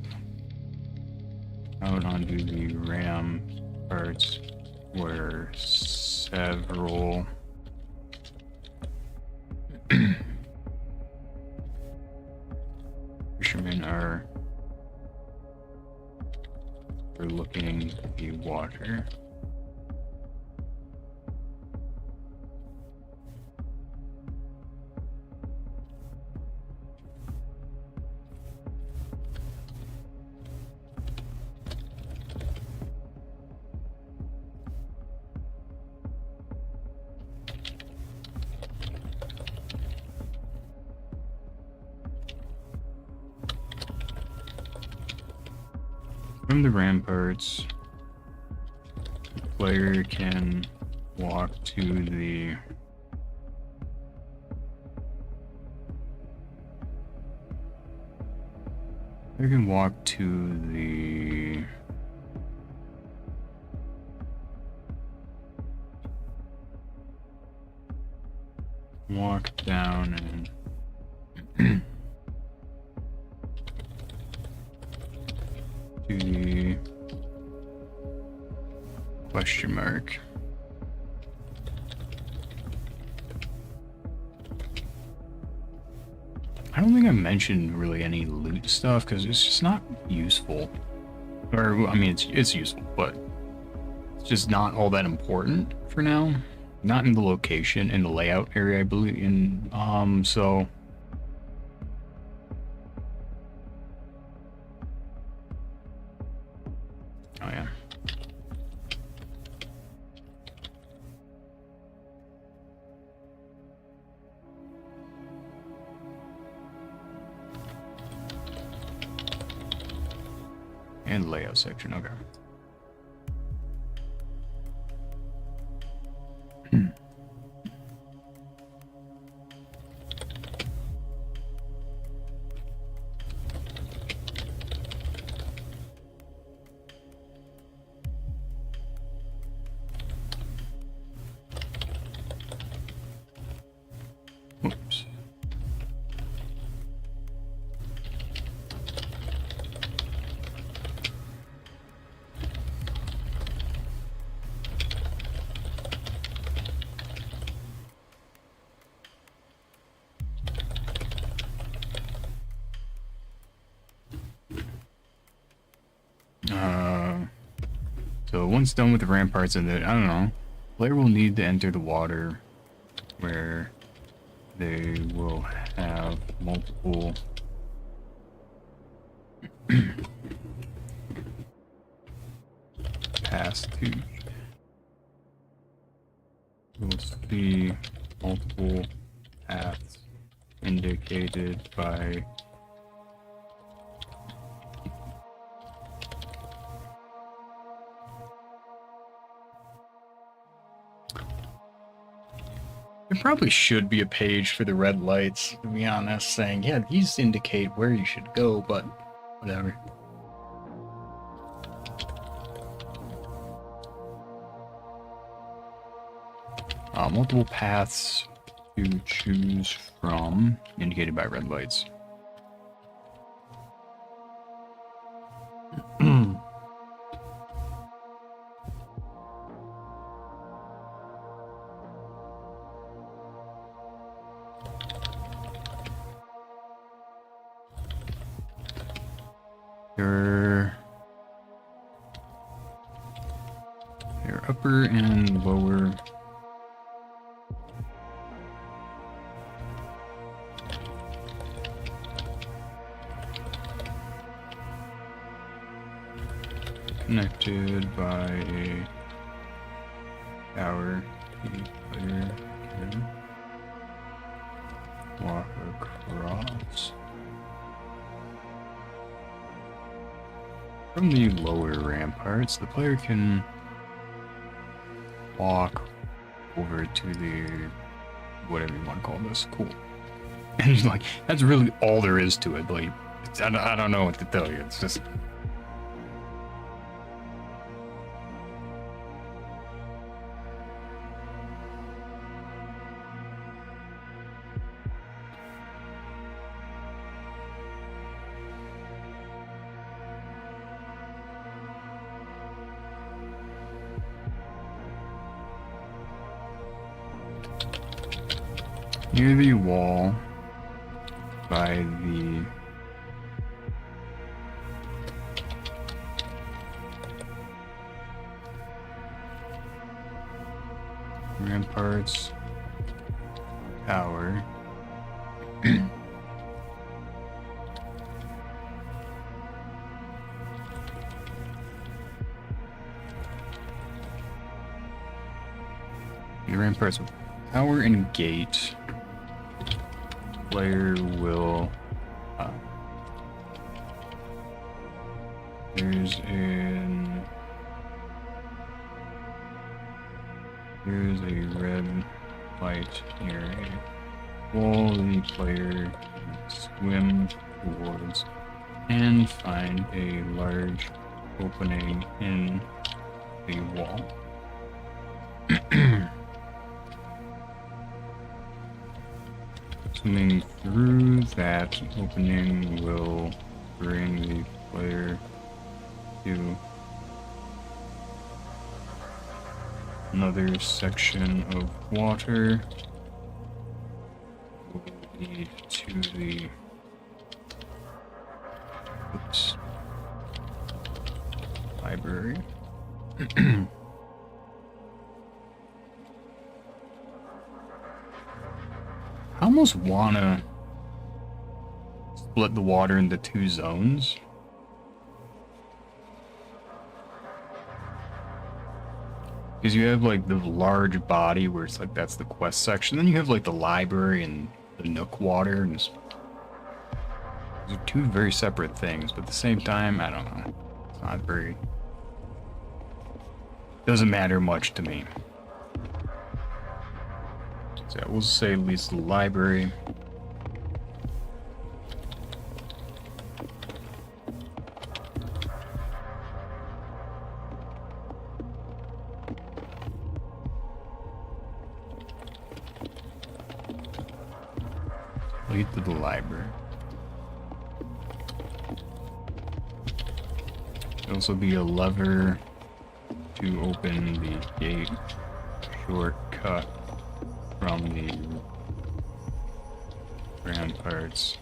out onto the ramparts where several fishermen are looking the water. From the ramparts, the player can walk to the walk down and to the question mark. I don't think I mentioned really any loot stuff because it's just not useful. Or, I mean, it's useful, but it's just not all that important for now. Not in the location, in the layout area, I believe. So... Oh, yeah. And layout section, okay. Whoops. So once done with the ramparts and the, I don't know, player will need to enter the water where they will have multiple paths to. You'll see multiple paths indicated by there probably should be a page for the red lights, to be honest, saying, yeah, these indicate where you should go, but whatever. Multiple paths to choose from, indicated by red lights. Your upper and lower connected by a tower. The player can walk across from the lower ramparts. The player can walk over to the whatever you want to call this. Cool. And like that's really all there is to it. Like I don't know what to tell you. It's just. Near the wall by the ramparts tower. The ramparts tower and gate. Player will there's a red light near a wall the player can swim towards and find a large opening in the wall. Swimming through that opening will bring the player to another section of water. Will lead to the library. I almost wanna split the water into two zones. Because you have like the large body where it's like that's the quest section, then you have like the library and the Nook water, and those are two very separate things, but at the same time, I don't know. It's not very. Doesn't matter much to me. So we'll say at least the library. Lead to the library. There'll also be a lever to open the gate. Shortcut from the ramparts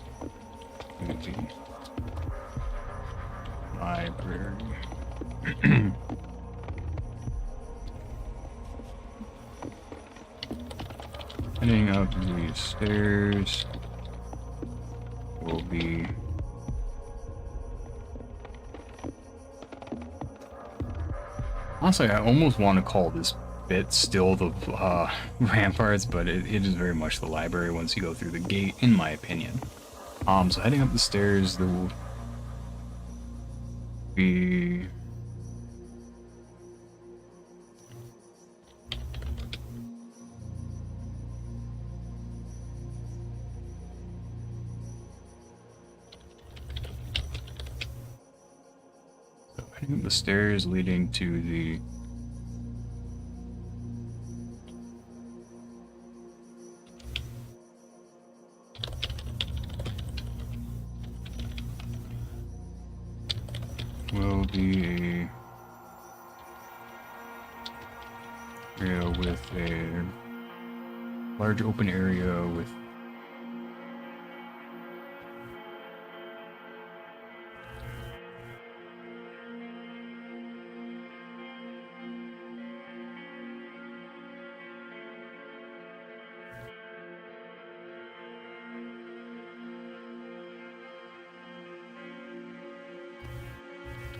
to the library. Heading up the stairs will be honestly, I almost want to call this bit still the ramparts, but it is very much the library once you go through the gate, in my opinion. So heading up the stairs, there will be heading up the stairs leading to the will be a area with a large open area with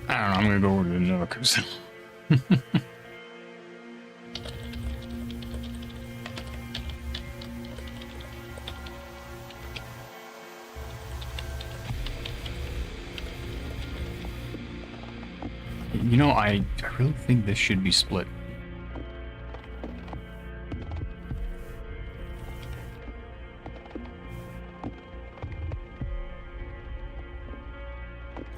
I don't know, I'm gonna go over to the Nook. You know, I really think this should be split.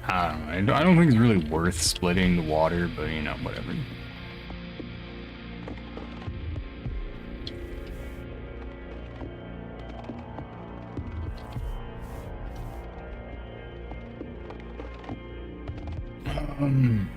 I don't know. I don't think it's really worth splitting the water, but you know, whatever. Um,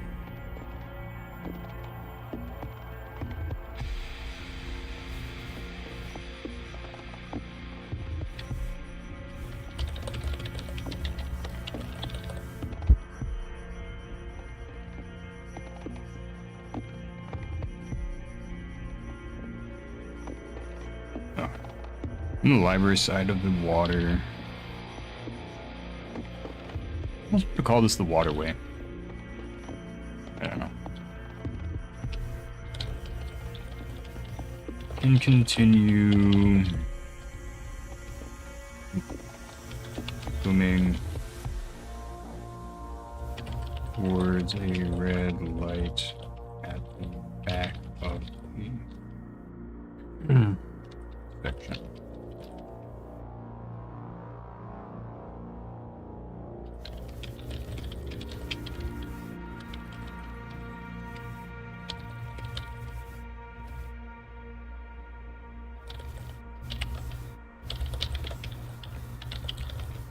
oh. On the library side of the water. Let's call this the waterway. I don't know. And continue swimming towards a red light at the back of the section.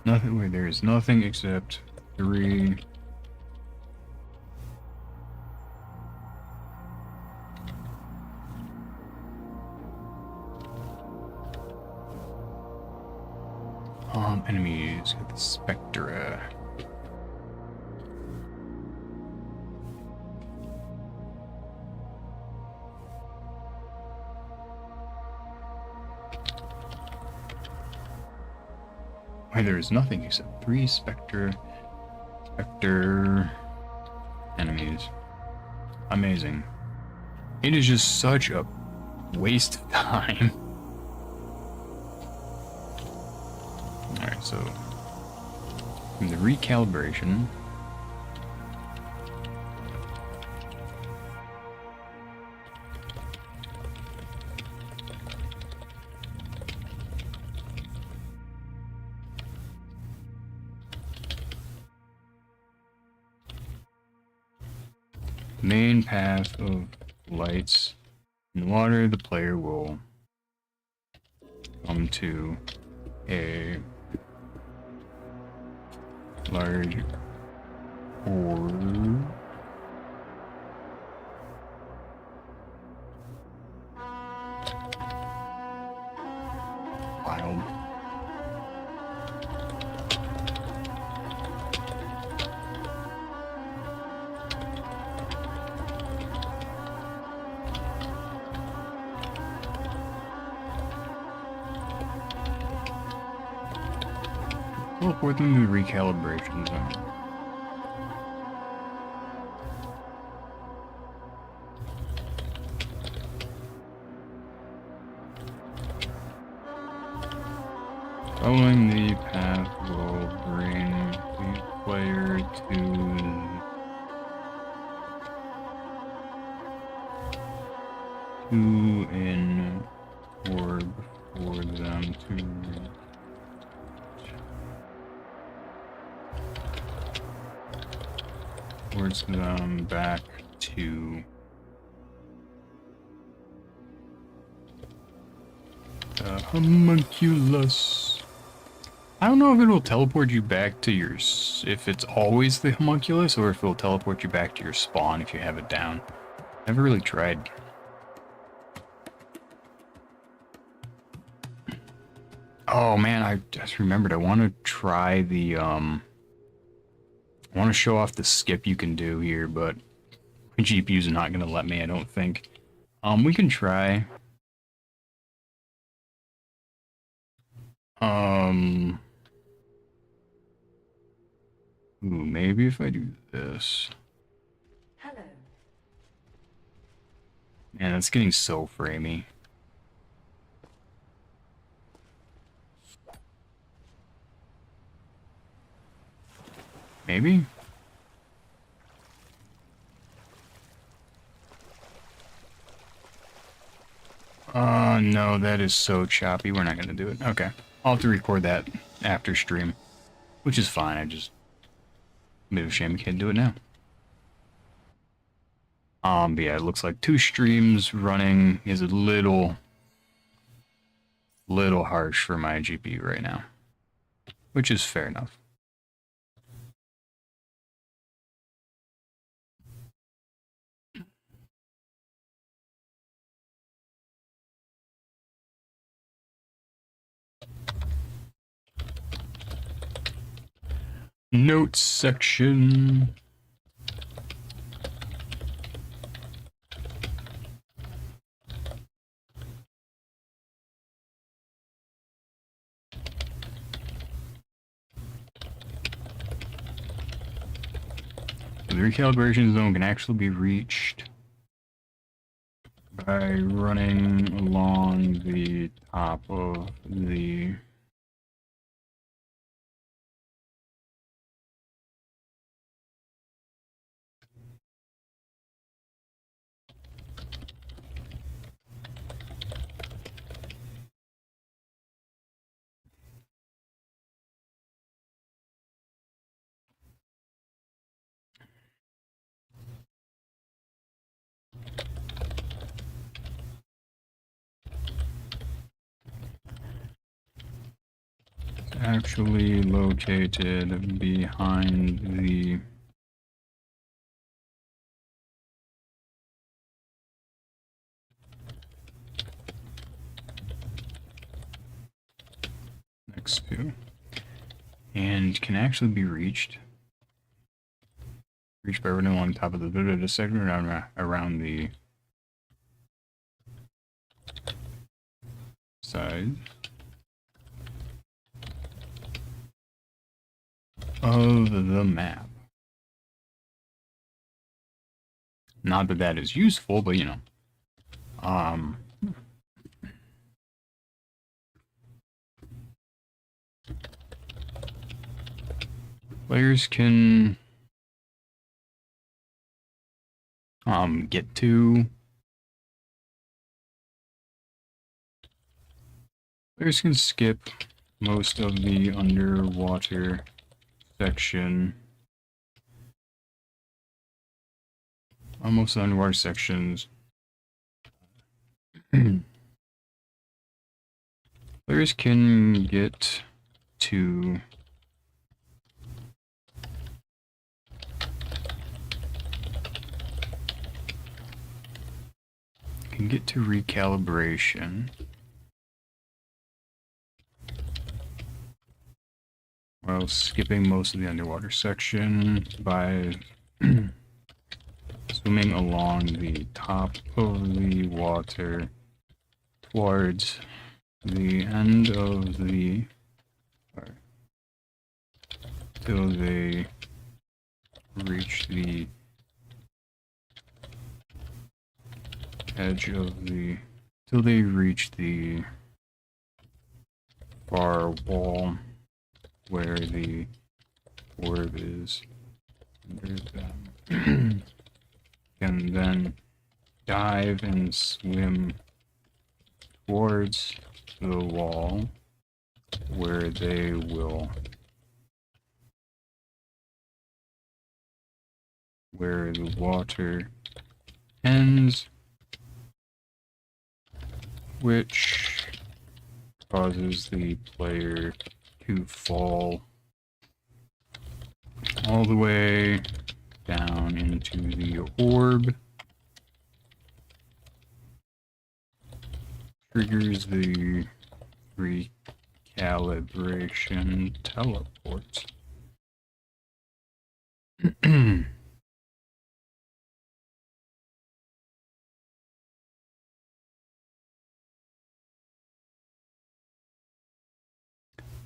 Nothing where there is nothing except 3. Enemies with the Spectra. Why there is nothing except 3 Spectre enemies. Amazing. It is just such a waste of time. Alright, so in the recalibration. Main path of lights in water, the player will come to a large orb. Wild. Teleport them to the recalibration zone. Following the path will bring the player to an orb for them to reach. Towards them back to the homunculus. I don't know if it'll teleport you back to your, if it's always the homunculus, or if it'll teleport you back to your spawn if you have it down. Never really tried. Oh man, I just remembered. I want to try the, I want to show off the skip you can do here, but my GPU's not going to let me, I don't think. We can try. Ooh, maybe if I do this. Hello. Man, that's getting so framey. Maybe? No, that is so choppy. We're not gonna do it. Okay. I'll have to record that after stream, which is fine. I just... a bit of a shame we can't do it now. But yeah, it looks like 2 streams running is a little harsh for my GPU right now, which is fair enough. Notes section. The recalibration zone can actually be reached by running along the top of the actually located behind the next to, and can actually be reached by running along top of the segment around the side of the map. Not that that is useful, but you know. Players can get to... Players can skip most of the underwater section. Most of the underwater sections. Players can get to recalibration while skipping most of the underwater section by swimming along the top of the water towards the end of the... till they reach the edge of the... till they reach the far wall where the orb is under them. Can then dive and swim towards the wall where they will... where the water ends, which causes the player to fall all the way down into the orb, triggers the recalibration teleport.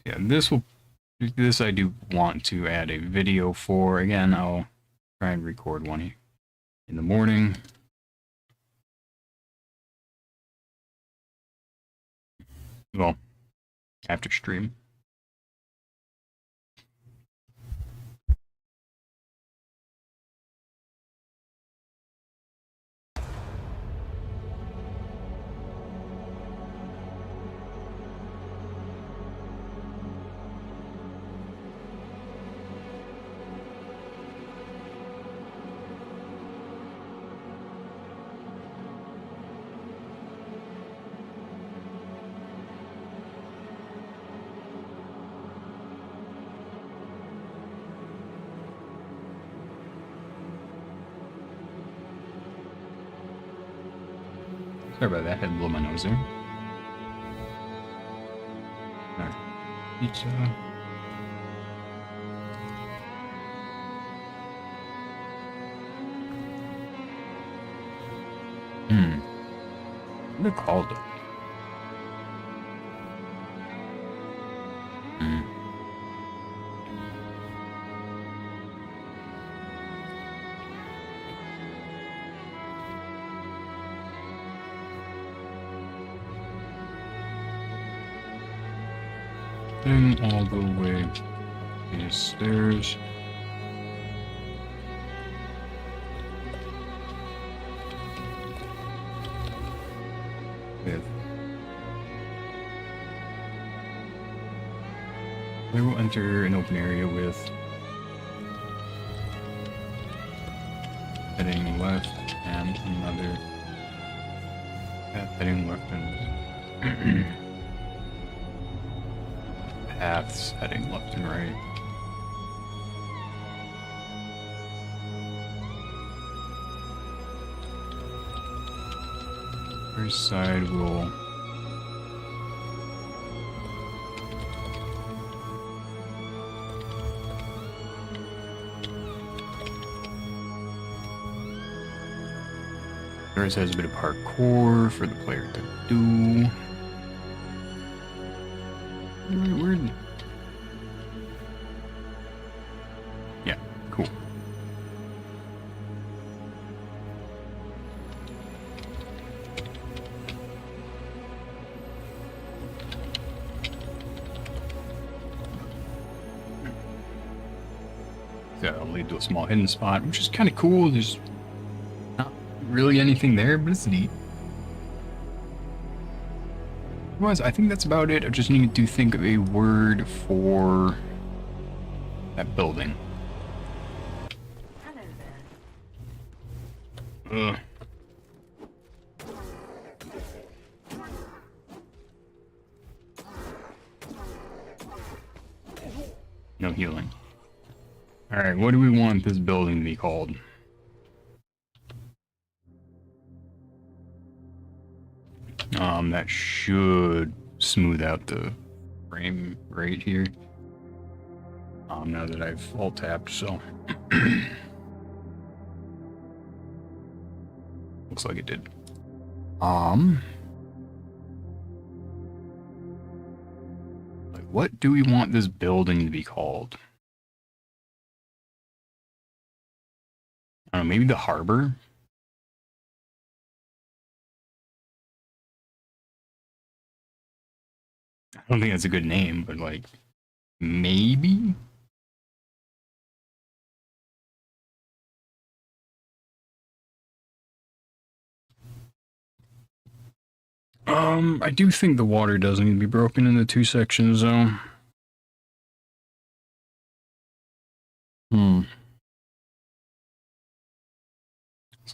Yeah, this I do want to add a video for. Again, I'll try and record one in the morning. Well, after stream. Sorry about that, had to blow my nose there. Alright. Pizza. What are they called? Then all the way to the stairs. They will enter an open area with heading left and another path heading left and paths heading left and right. First side will Ours has a bit of parkour for the player to do. Where? Yeah, cool. That'll lead to a small hidden spot, which is kind of cool. There's not really anything there, but it's neat. Otherwise, I think that's about it. I just need to think of a word for that building. Hello there. No healing. Alright, what do we want this building to be called? That should smooth out the frame rate here. Now that I've alt tapped, so looks like it did. Like, what do we want this building to be called? I don't know, maybe the harbor? I don't think that's a good name, but like, maybe? I do think the water does need to be broken into two sections, though. It's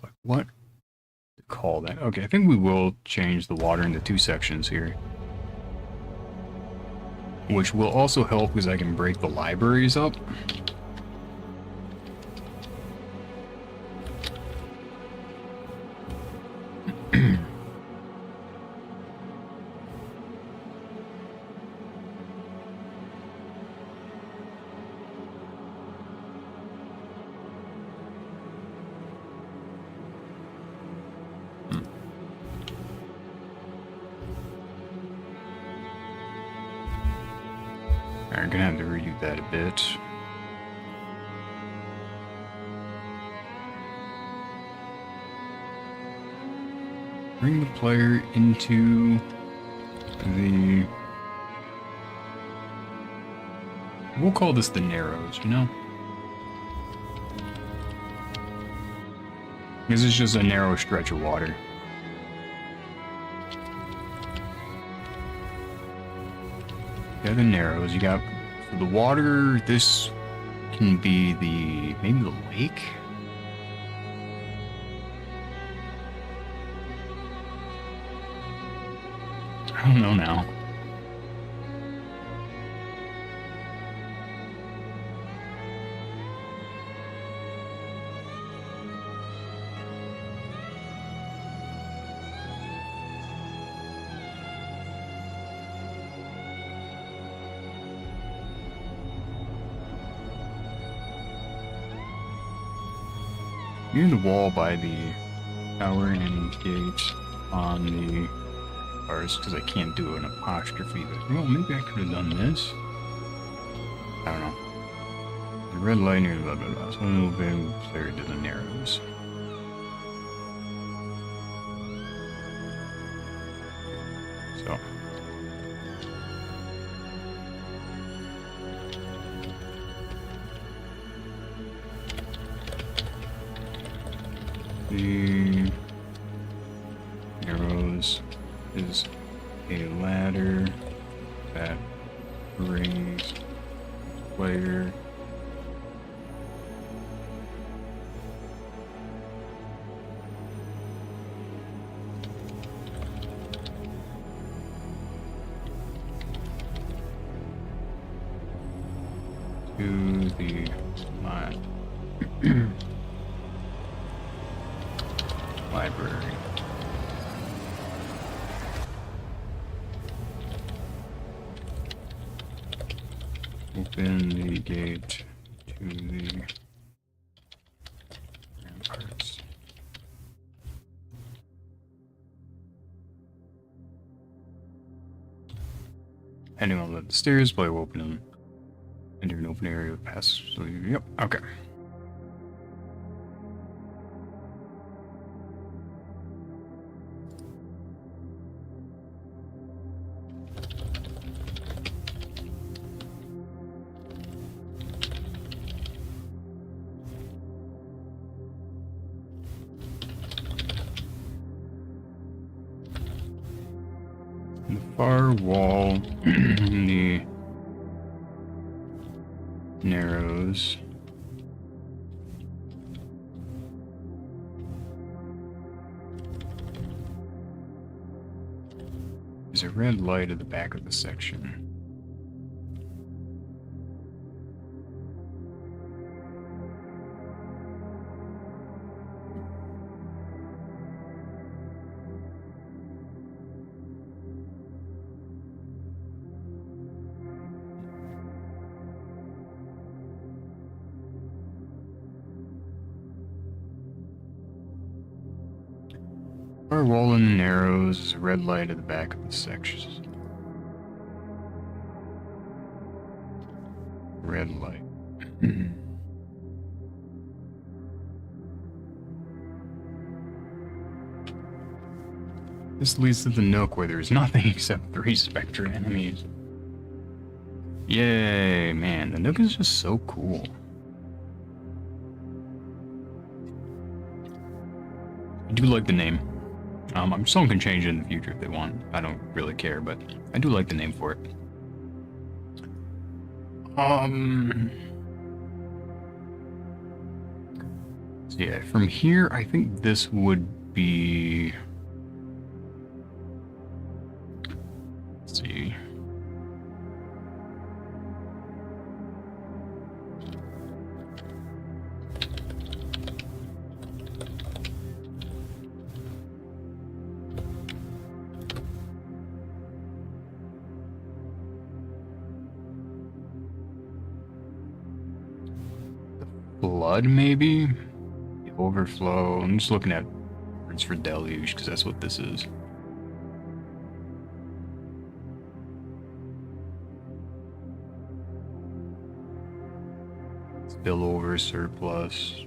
like, what to call that? Okay, I think we will change the water into two sections here. Which will also help because I can break the libraries up. I'm gonna have to redo that a bit. Bring the player into the... We'll call this the Narrows, you know? This is just a narrow stretch of water. Yeah, the Narrows. You got for the water. This can be the maybe the lake. I don't know now. near the wall by the tower and gate on the bars, because I can't do an apostrophe. But, well, maybe I could have done this. I don't know. The red light near the blah blah blah. So a little bit clearer to the narrows. So. The arrows is a ladder that brings player to the library. Open the gate to the ramparts. Heading on the stairs, player will open them. Enter an open area with pass. So, yep, okay. The far wall, the narrows. There's a red light at the back of the section. Far wall in the narrows is a red light at the back of the section. Red light. This leads to the nook where there's nothing except 3 Spectre enemies. Yay, man, the nook is just so cool. I do like the name. Someone can change it in the future if they want. I don't really care, but I do like the name for it. So yeah, from here, I think this would be... Let's see. Flood, maybe? The overflow. I'm just looking at words for deluge, because that's what this is. Spillover, surplus.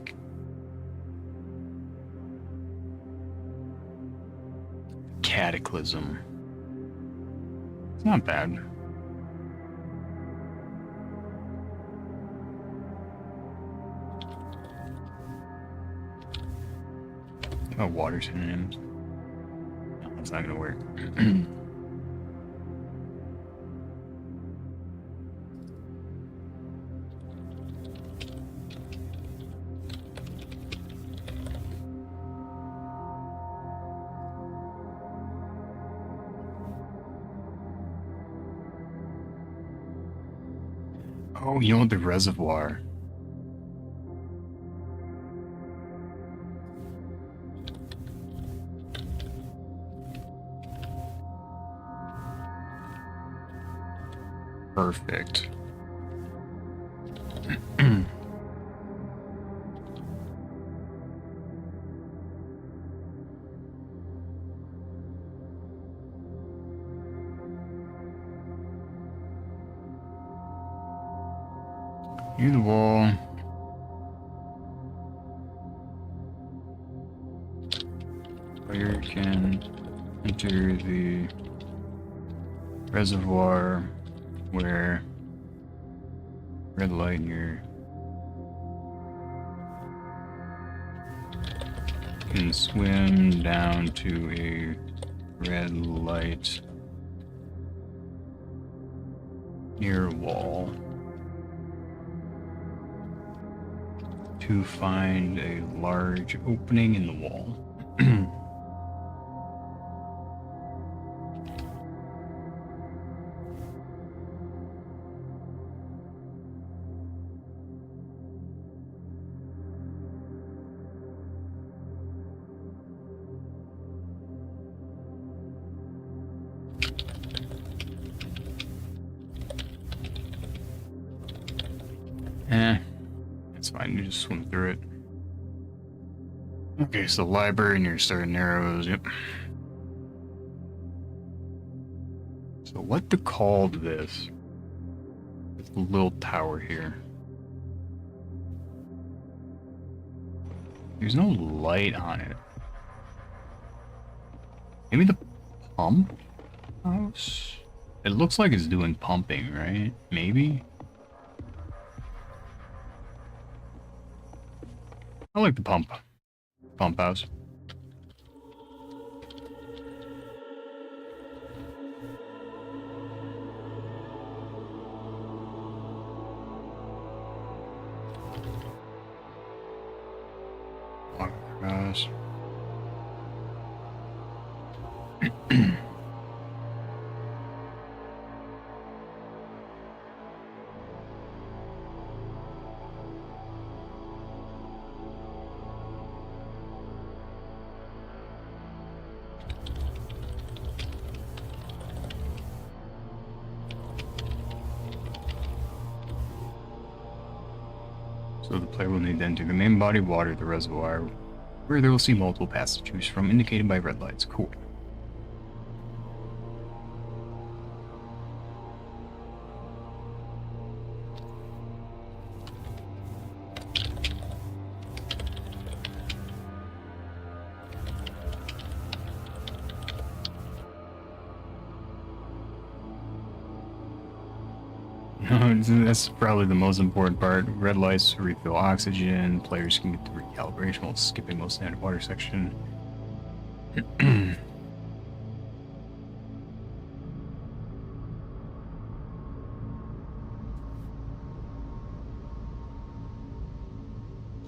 Cataclysm. It's not bad. Oh, water synonyms. No, that's not gonna work. Oh, you know the reservoir. Perfect. Near the wall. Player can enter the reservoir where red light near can swim down to a red light near a wall to find a large opening in the wall. It's fine, you just swim through it. Okay, so library near certain arrows, yep. So what to call this? This little tower here. There's no light on it. Maybe the pump house? It looks like it's doing pumping, right? Maybe? I like the pump house. Oh, guys. So the player will need to enter the main body of water, the reservoir, where they will see multiple paths to choose from, indicated by red lights. Cool. That's probably the most important part. Red lights refill oxygen. Players can get the recalibration while skipping most standard water section.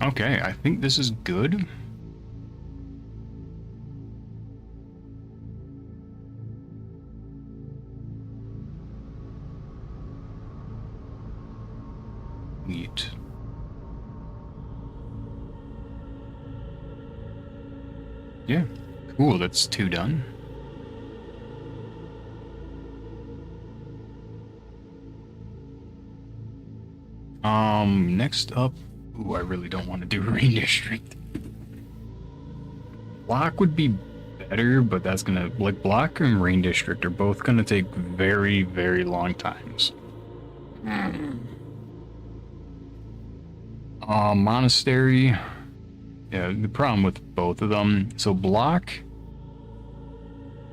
Okay, I think this is good. Neat. Yeah, cool, that's 2 done. Next up, ooh, I really don't want to do Rain District. Block would be better, but that's gonna, like, Block and Rain District are both gonna take very, very long times. Monastery. Yeah, the problem with both of them. So Block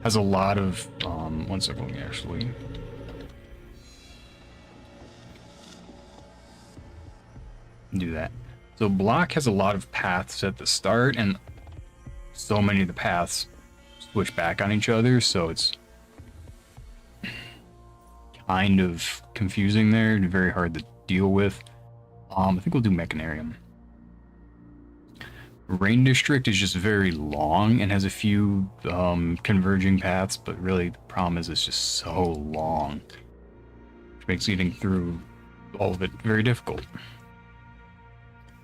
has a lot of, one second, let me actually. Do that. So Block has a lot of paths at the start, and so many of the paths switch back on each other, so it's kind of confusing there and very hard to deal with. I think we'll do Mechanarium. Rain District is just very long and has a few converging paths, but really the problem is it's just so long, which makes getting through all of it very difficult.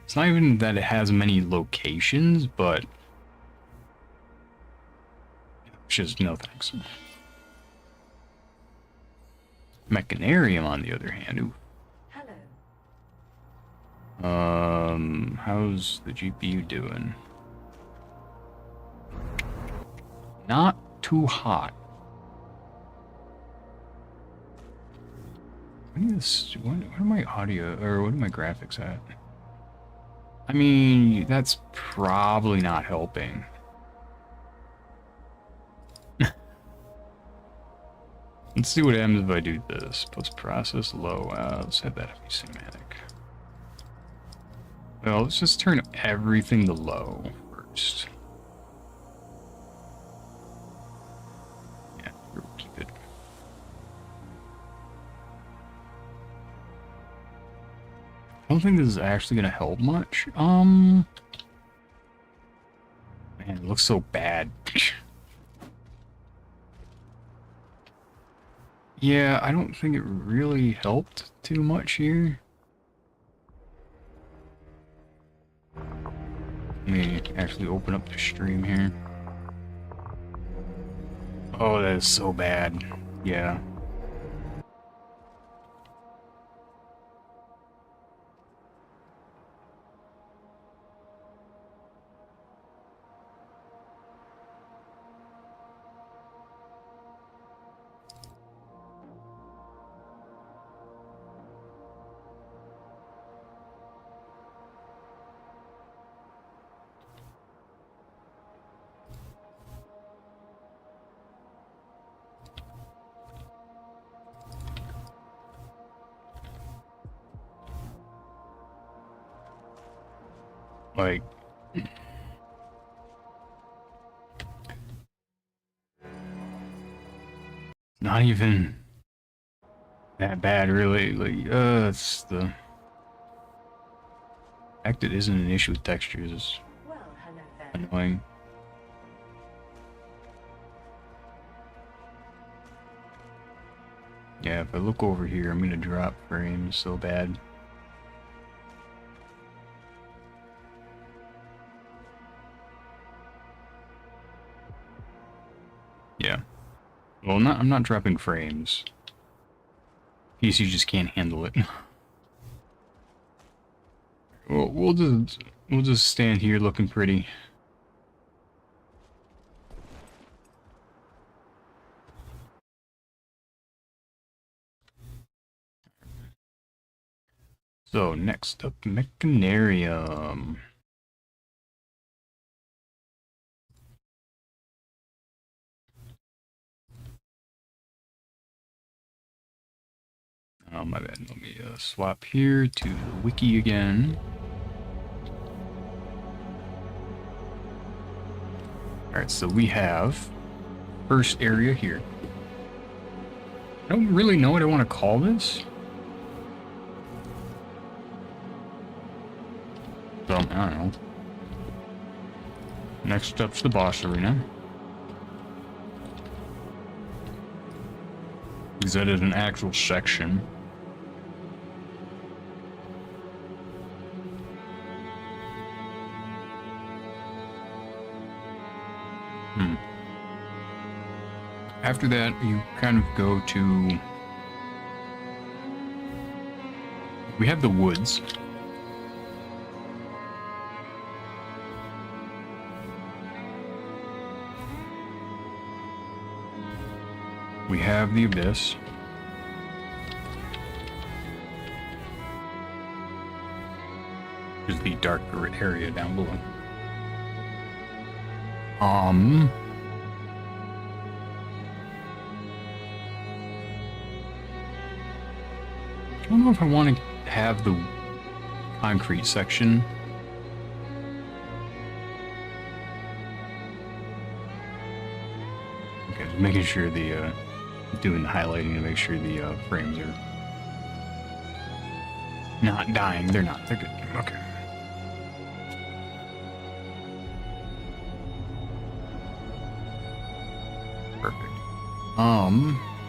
It's not even that it has many locations, but it's just no thanks. Mechanarium, on the other hand, ooh. How's the GPU doing? Not too hot. I need this. What are my audio or what are my graphics at? I mean, that's probably not helping. Let's see what happens if I do this. Post process low. Let's have that be cinematic. Well, let's just turn everything to low first. Yeah, we'll keep it. I don't think this is actually gonna help much. Man, it looks so bad. Yeah, I don't think it really helped too much here. Let me actually open up the stream here. Oh, that is so bad. Yeah. Like, not even that bad, really. Like, it's the fact it isn't an issue with textures is Well, hello there. annoying. Yeah, if I look over here, I'm gonna drop frames so bad. Yeah. Well, I'm not dropping frames. PC just can't handle it. Well, we'll just stand here looking pretty. So next up, Mechanarium. Oh, my bad. Let me swap here to the Wiki again. Alright, so we have first area here. I don't really know what I want to call this. So, I don't know. Next up's the boss arena. Because that is an actual section. After that, you kind of go to... We have the woods. We have the abyss. Is the darker area down below. I don't know if I want to have the concrete section. Okay, just making sure the, doing the highlighting to make sure the frames are not dying. They're not. They're good. Okay. Perfect.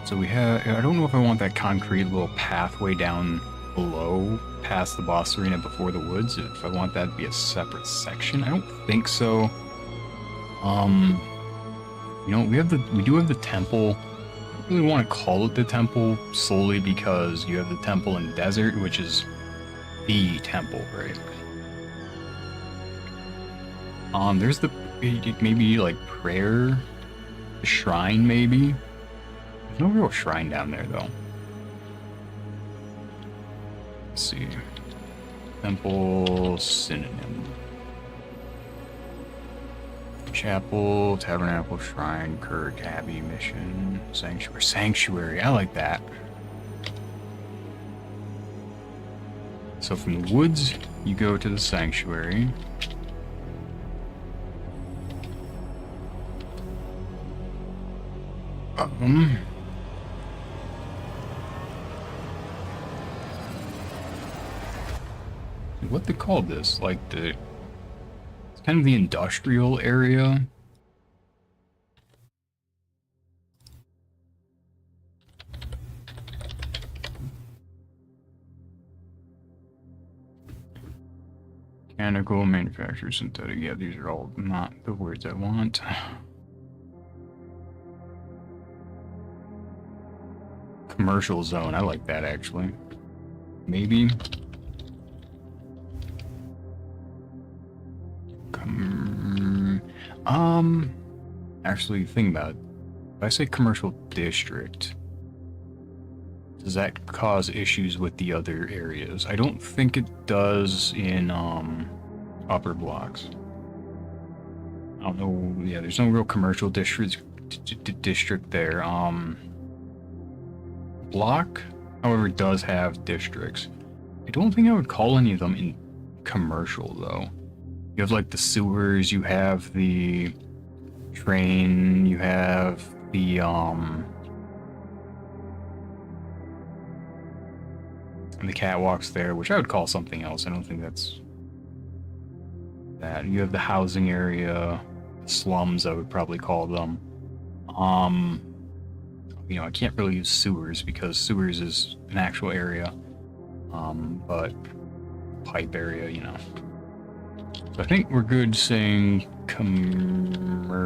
So we have, I don't know if I want that concrete little pathway down below past the boss arena before the woods, if I want that to be a separate section. I don't think so. You know, we do have the temple. I don't really want to call it the temple solely because you have the temple in desert, which is the temple, right? There's the maybe like prayer, the shrine maybe. There's no real shrine down there though. let's see. Temple synonym. Chapel, tabernacle, shrine, kirk, abbey, mission, sanctuary. Sanctuary, I like that. So from the woods, you go to the sanctuary. What they call this? Like it's kind of the industrial area. Mechanical, manufacturer, synthetic. Yeah, these are all not the words I want. Commercial zone. I like that actually. Maybe. Actually, think about it. If I say commercial district, does that cause issues with the other areas? I don't think it does in upper blocks. I don't know. Yeah, there's no real commercial district there. Block, however, does have districts. I don't think I would call any of them in commercial though. You have like the sewers, you have the train, you have the catwalks there, which I would call something else. I don't think that's that. You have the housing area, slums, I would probably call them. You know, I can't really use sewers because sewers is an actual area. But pipe area, you know. So I think we're good saying commercial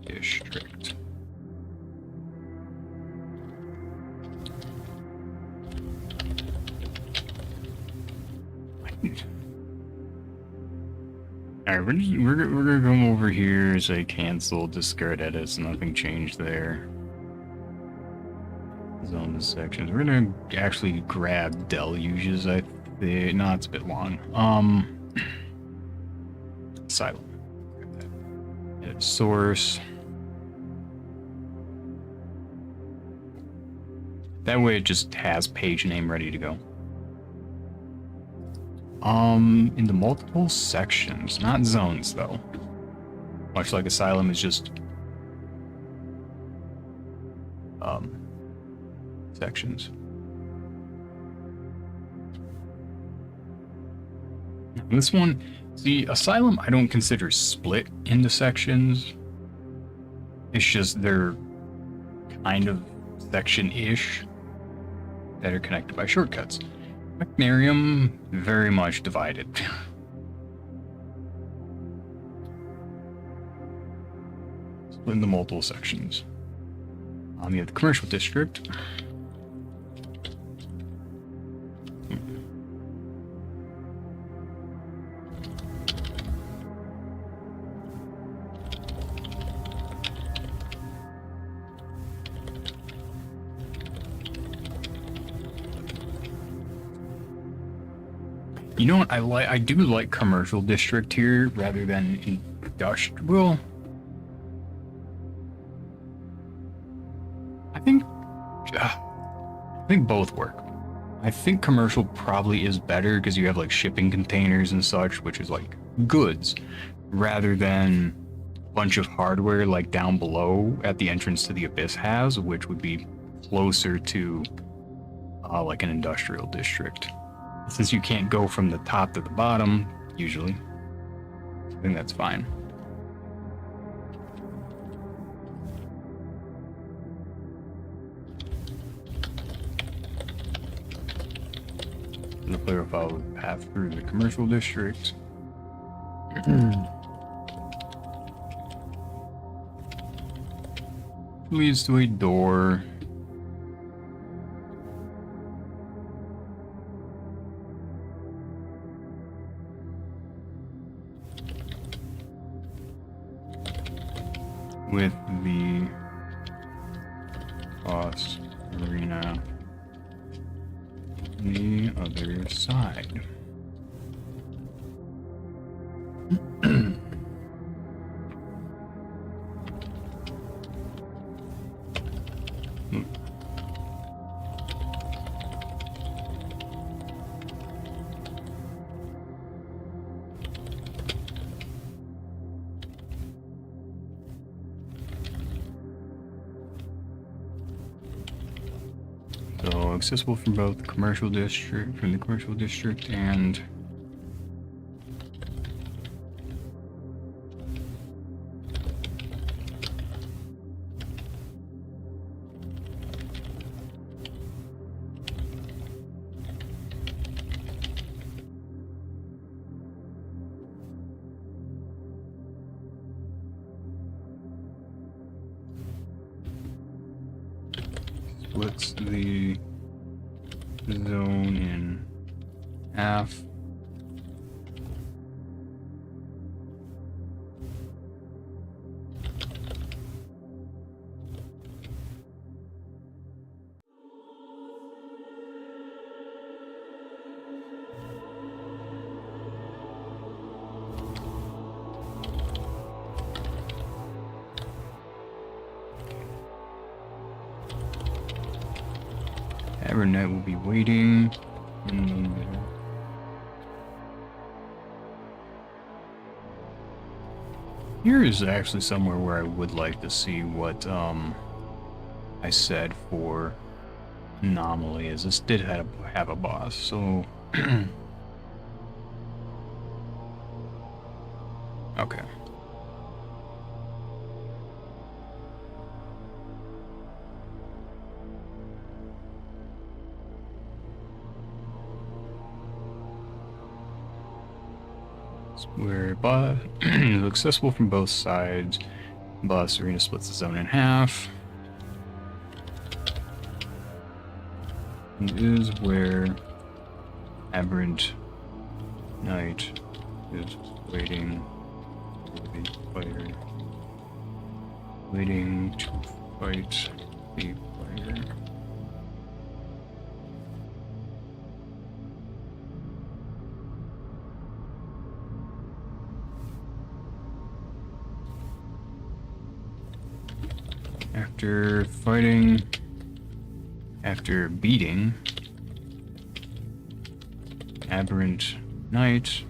district. Alright, we're gonna come over here, say cancel, discard edits, nothing changed there. Zone sections. We're gonna actually grab deluges, I think. No, it's a bit long. Asylum. Edit source. That way it just has page name ready to go. In the multiple sections, not zones though. Much like Asylum is just sections. This one, see, Asylum I don't consider split into sections. It's just they're kind of section-ish that are connected by shortcuts. Mechnarium, very much divided. Split into multiple sections. You have the commercial district. You know what I do like commercial district here rather than industrial. I think both work. I think commercial probably is better because you have like shipping containers and such, which is like goods, rather than a bunch of hardware like down below at the entrance to the abyss has, which would be closer to like an industrial district. Since you can't go from the top to the bottom, usually, I think that's fine. The player will follow the path through the commercial district. Leads to a door. With the boss arena the other side. So accessible from both the commercial district, and splits the zone in half. Knight will be waiting in the middle. Here is actually somewhere where I would like to see what I said for anomaly, as this did have a boss, so okay. Where boss is accessible from both sides. Boss arena splits the zone in half. And is where Aberrant Knight is waiting for the fighter. Waiting to fight the fighter. After beating Aberrant Knight,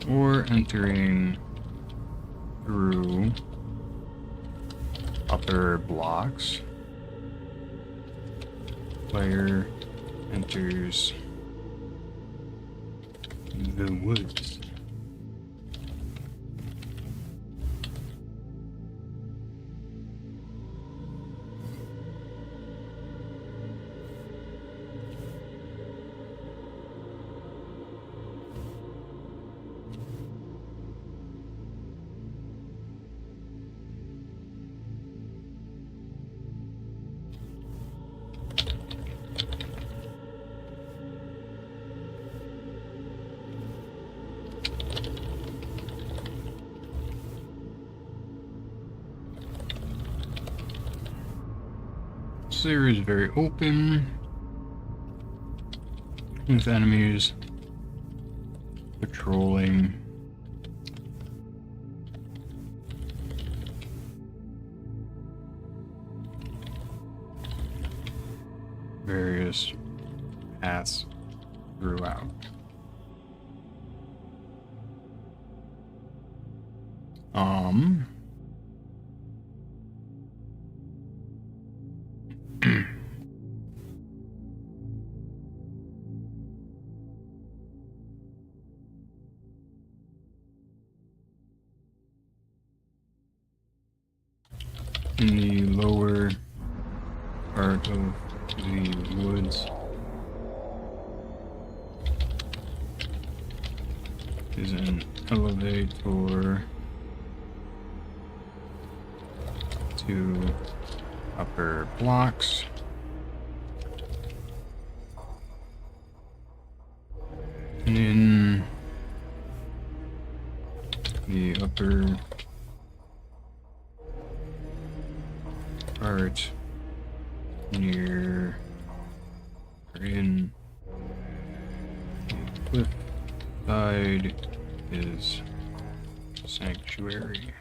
or entering through upper blocks, player enters the woods. This area is very open, with enemies patrolling. Various paths throughout. In the lower part of the woods is an elevator to upper blocks. And in the upper part near We're in the cliff side is sanctuary.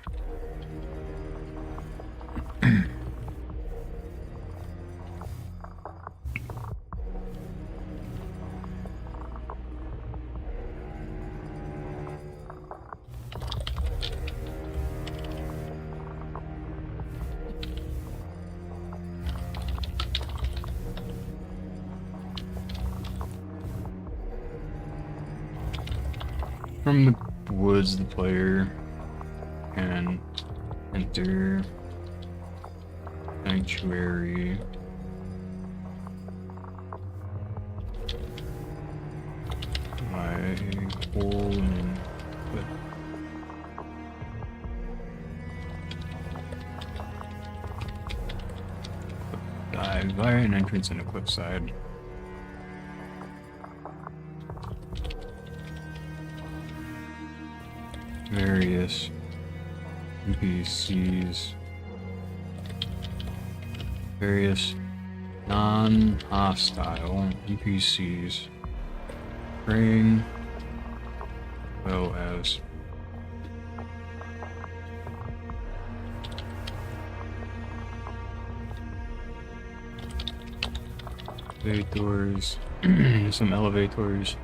From the woods, the player can enter sanctuary by hole in cliff. Via an entrance in a cliffside. Various NPCs, various non-hostile NPCs, praying, well as elevators, some elevators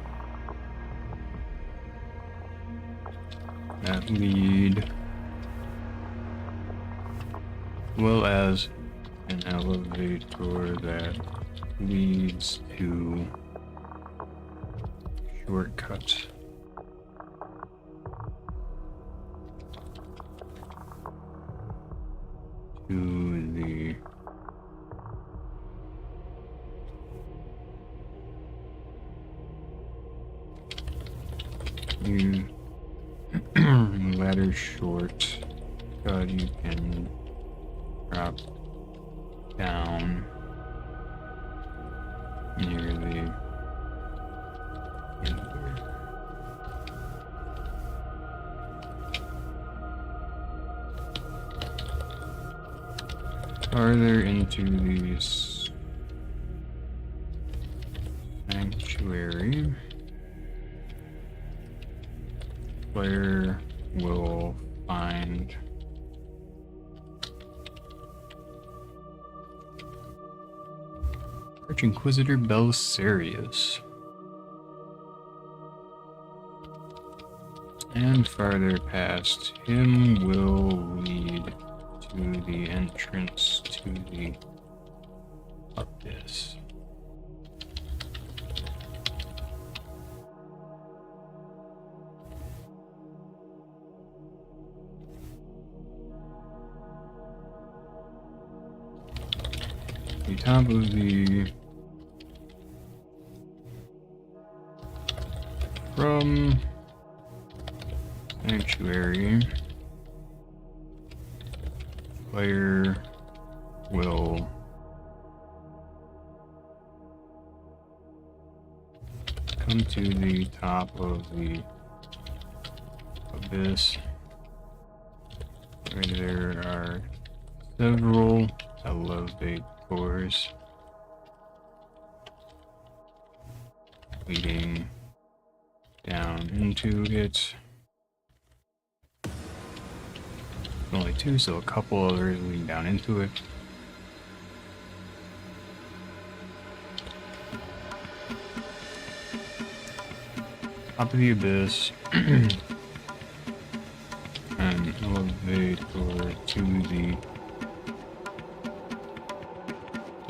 that lead, well as an elevator that leads to shortcuts. To the new ladder short. God, you can drop down near the end there. Farther into the sanctuary, player will find Arch-Inquisitor Belisarius. And farther past him will lead to the entrance to the abyss. The top of the from sanctuary, player will come to the top of the abyss, where there are several elevators leading down into it. Only two, so a couple others leading down into it. Top of the abyss. An elevator to the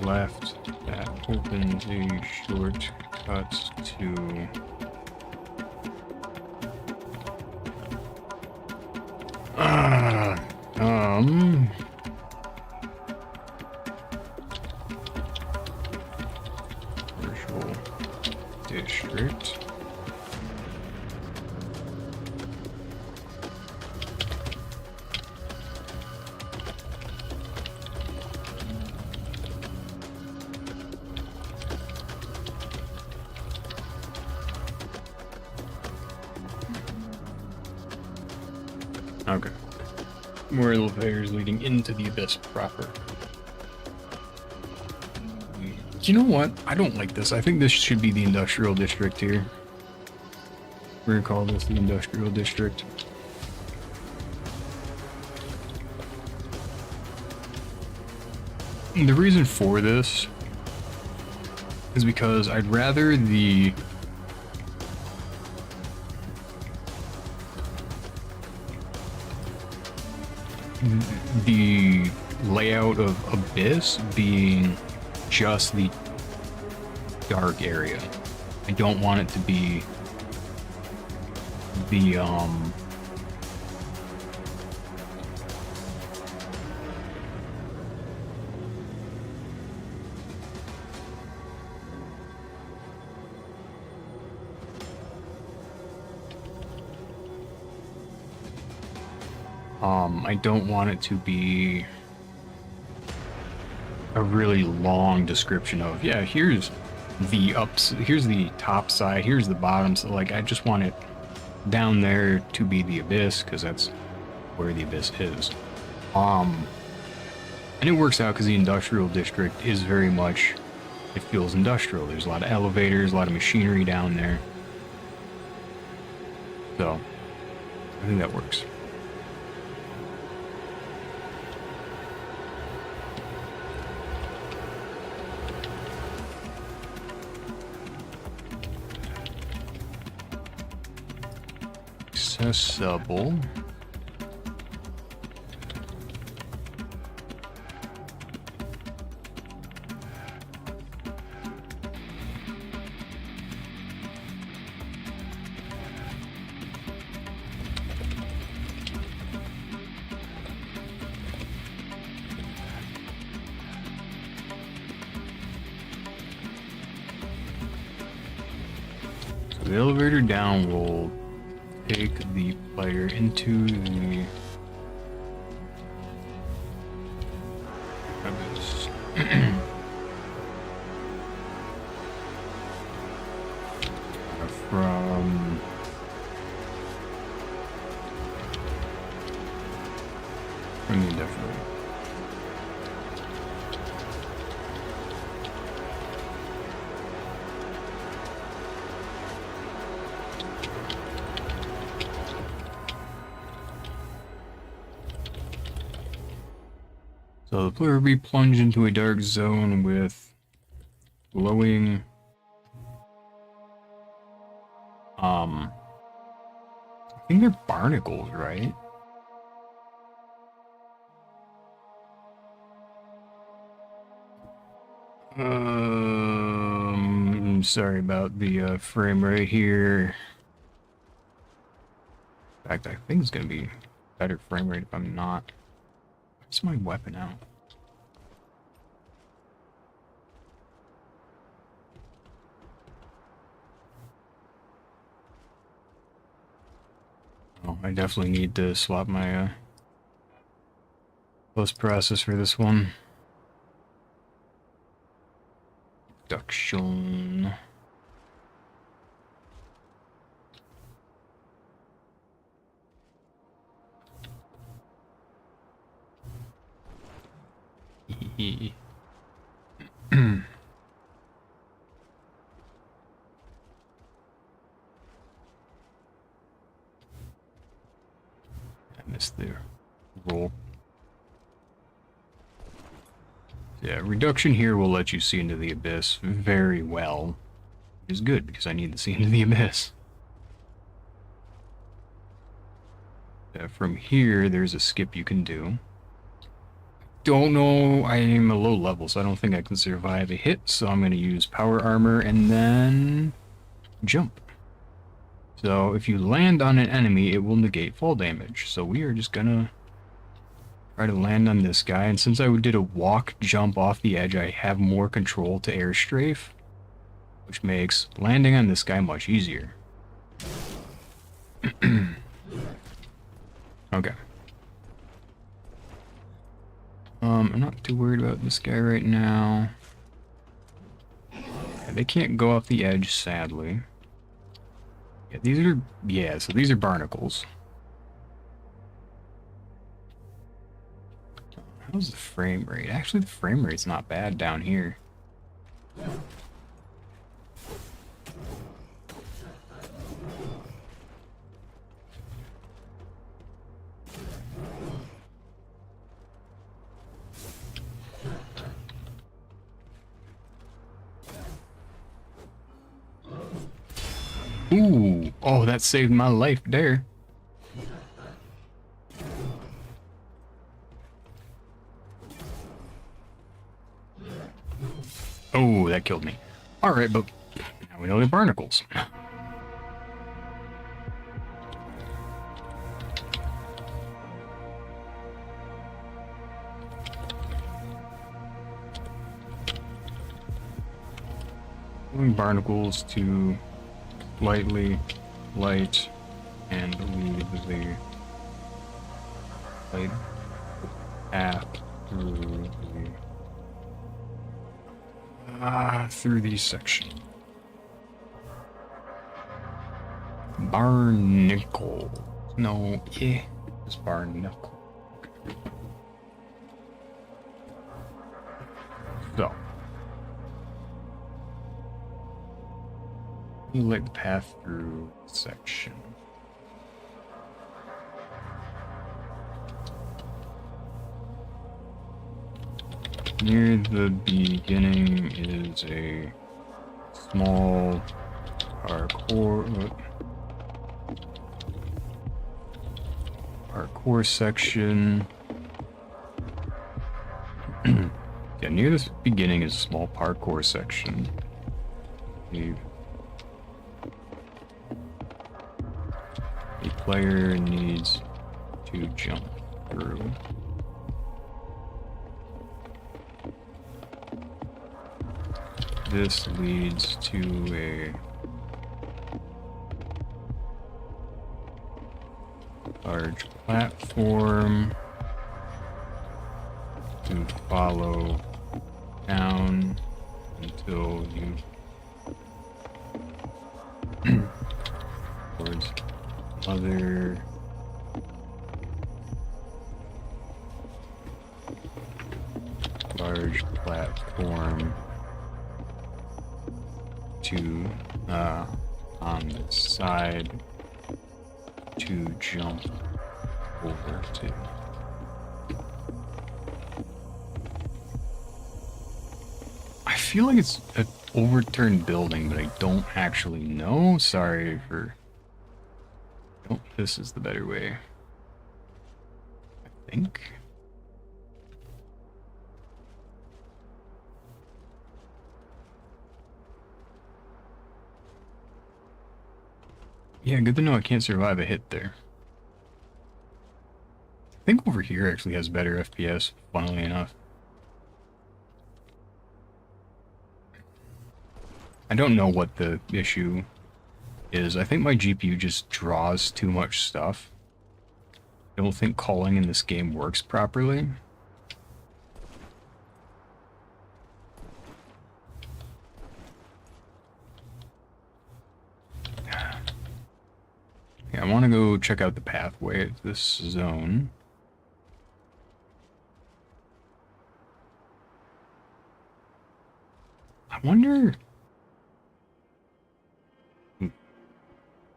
left that opens a shortcut to virtual district. Okay. More elevators leading into the abyss proper. You know what? I don't like this. I think this should be the industrial district here. We're gonna call this the industrial district. And the reason for this is because I'd rather the layout of Abyss being just the dark area. I don't want it to be the I don't want it to be a really long description of, yeah, here's the here's the top side, here's the bottom. So like, I just want it down there to be the Abyss, because that's where the Abyss is. And it works out because the industrial district is very much, it feels industrial. There's a lot of elevators, a lot of machinery down there. So I think that works. Accessible. So the elevator down will take the player into the Abyss. From the definitely. So the player will be plunged into a dark zone with glowing I think they're barnacles, right? Sorry about the frame rate here. In fact, I think it's gonna be better frame rate if I'm not. Where's my weapon out? Oh, I definitely need to swap my post-process for this one. Production. I missed the roll. Yeah, reduction here will let you see into the Abyss very well, which is good because I need to see into the Abyss. From here, there's a skip you can do. Don't know, I am a low level, so I don't think I can survive a hit, so I'm going to use power armor and then jump. So if you land on an enemy, it will negate fall damage. So we are just gonna try to land on this guy, and since I did a walk jump off the edge, I have more control to air strafe, which makes landing on this guy much easier. Okay. I'm not too worried about this guy right now. Yeah, they can't go off the edge, sadly. Yeah, these are, yeah, so these are barnacles. How's the frame rate? Actually, the frame rate's not bad down here. Ooh, oh, that saved my life there. Oh, that killed me. Alright, but now we know they're barnacles. Moving barnacles to lightly light and lead the light path through these sections. Barnacle. No, yeah, it's barnacle. So. You light the path through section. Near the beginning is a small parkour section. Yeah, near this beginning is a small parkour section. The player needs to jump through. This leads to a large platform to follow down until you towards other large platform to on the side to jump over to. I feel like it's an overturned building, but I don't actually know. Sorry for... Oh, this is the better way. I think. Yeah, good to know I can't survive a hit there. I think over here actually has better FPS, funnily enough. I don't know what the issue is. I think my GPU just draws too much stuff. I don't think calling in this game works properly. Yeah, I want to go check out the pathway of this zone. I wonder...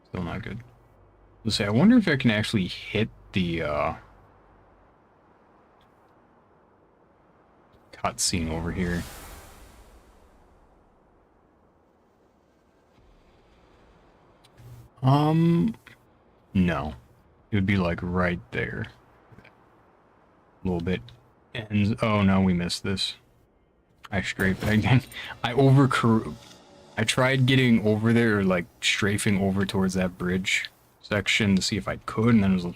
Still not good. Let's say, I wonder if I can actually hit the, cutscene over here. No. It would be like right there. A little bit. And, oh no, we missed this. I strafed again. I tried getting over there, like strafing over towards that bridge section to see if I could, and then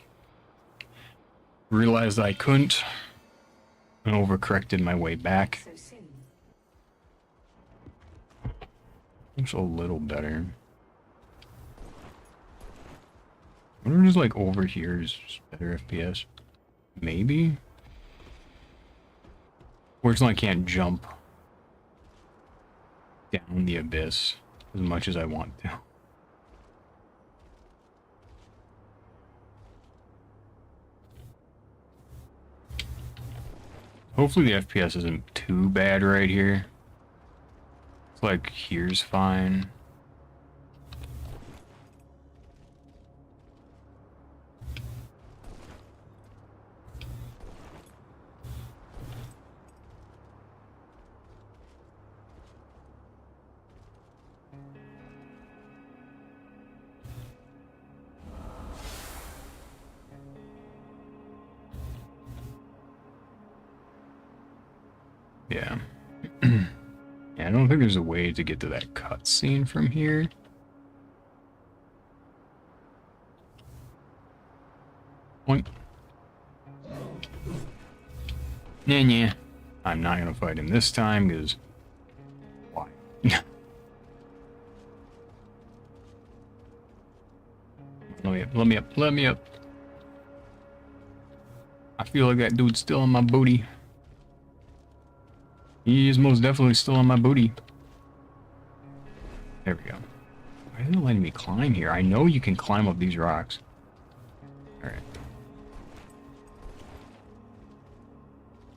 realized I couldn't, and overcorrected my way back. So soon. It's a little better. I wonder if just like over here is better FPS. Maybe? Fortunately, I can't jump down the abyss as much as I want to. Hopefully the FPS isn't too bad right here. It's like here's fine. Yeah. Yeah, I don't think there's a way to get to that cutscene from here. Point. Nah. I'm not gonna fight him this time, because... Why? Let me up. I feel like that dude's still on my booty. He is most definitely still on my booty. There we go. Why isn't it letting me climb here? I know you can climb up these rocks. Alright.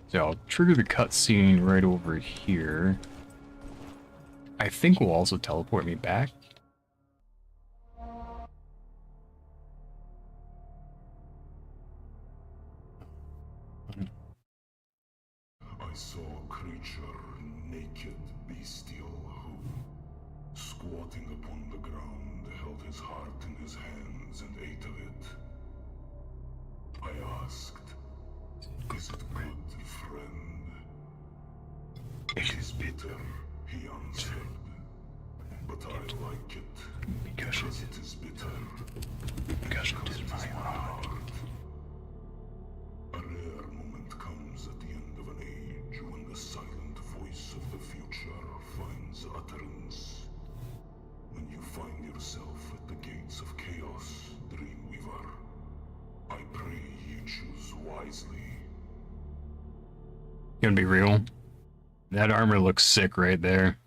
So I'll trigger the cutscene right over here. I think will also teleport me back. I saw a creature, naked, bestial, who, squatting upon the ground, held his heart in his hands and ate of it. I asked, "Is it good, friend?" "It is bitter," he answered. "But I like it, because it is bitter. Because it is my heart. A rare moment comes at the end of an age when the silent voice of the future finds utterance. When you find yourself at the gates of chaos, Dreamweaver, I pray you choose wisely. Gonna be real. That armor looks sick right there.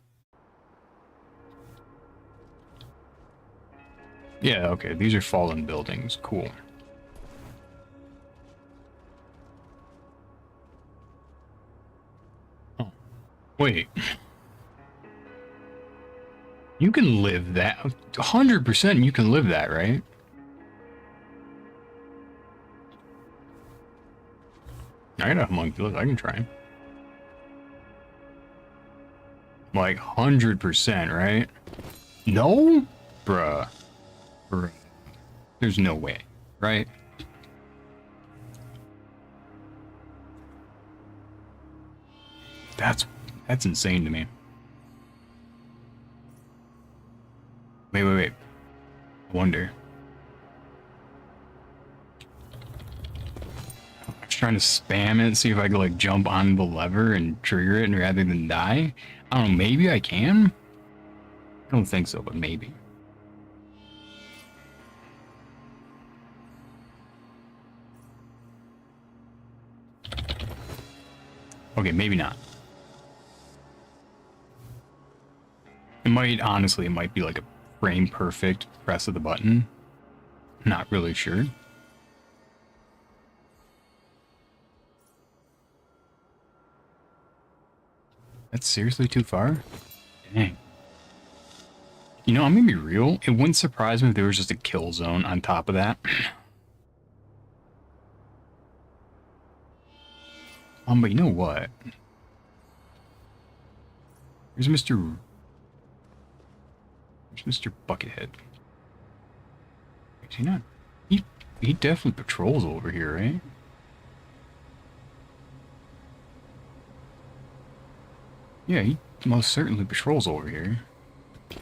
Yeah, okay, these are fallen buildings. Cool. Oh, wait. You can live that. 100% you can live that, right? I got a homunculus. I can try. Like 100%, right? No? Bruh. There's no way, right? That's insane to me. Wait. I wonder. I was trying to spam it, see if I could like jump on the lever and trigger it rather than die. I don't know, maybe I can? I don't think so, but maybe. Okay, maybe not. It might, honestly, it might be like a frame perfect press of the button. Not really sure. That's seriously too far? Dang. You know, I'm gonna be real. It wouldn't surprise me if there was just a kill zone on top of that. But you know what? Here's Mr. Buckethead. Is he not? He definitely patrols over here, right? Yeah, he most certainly patrols over here. I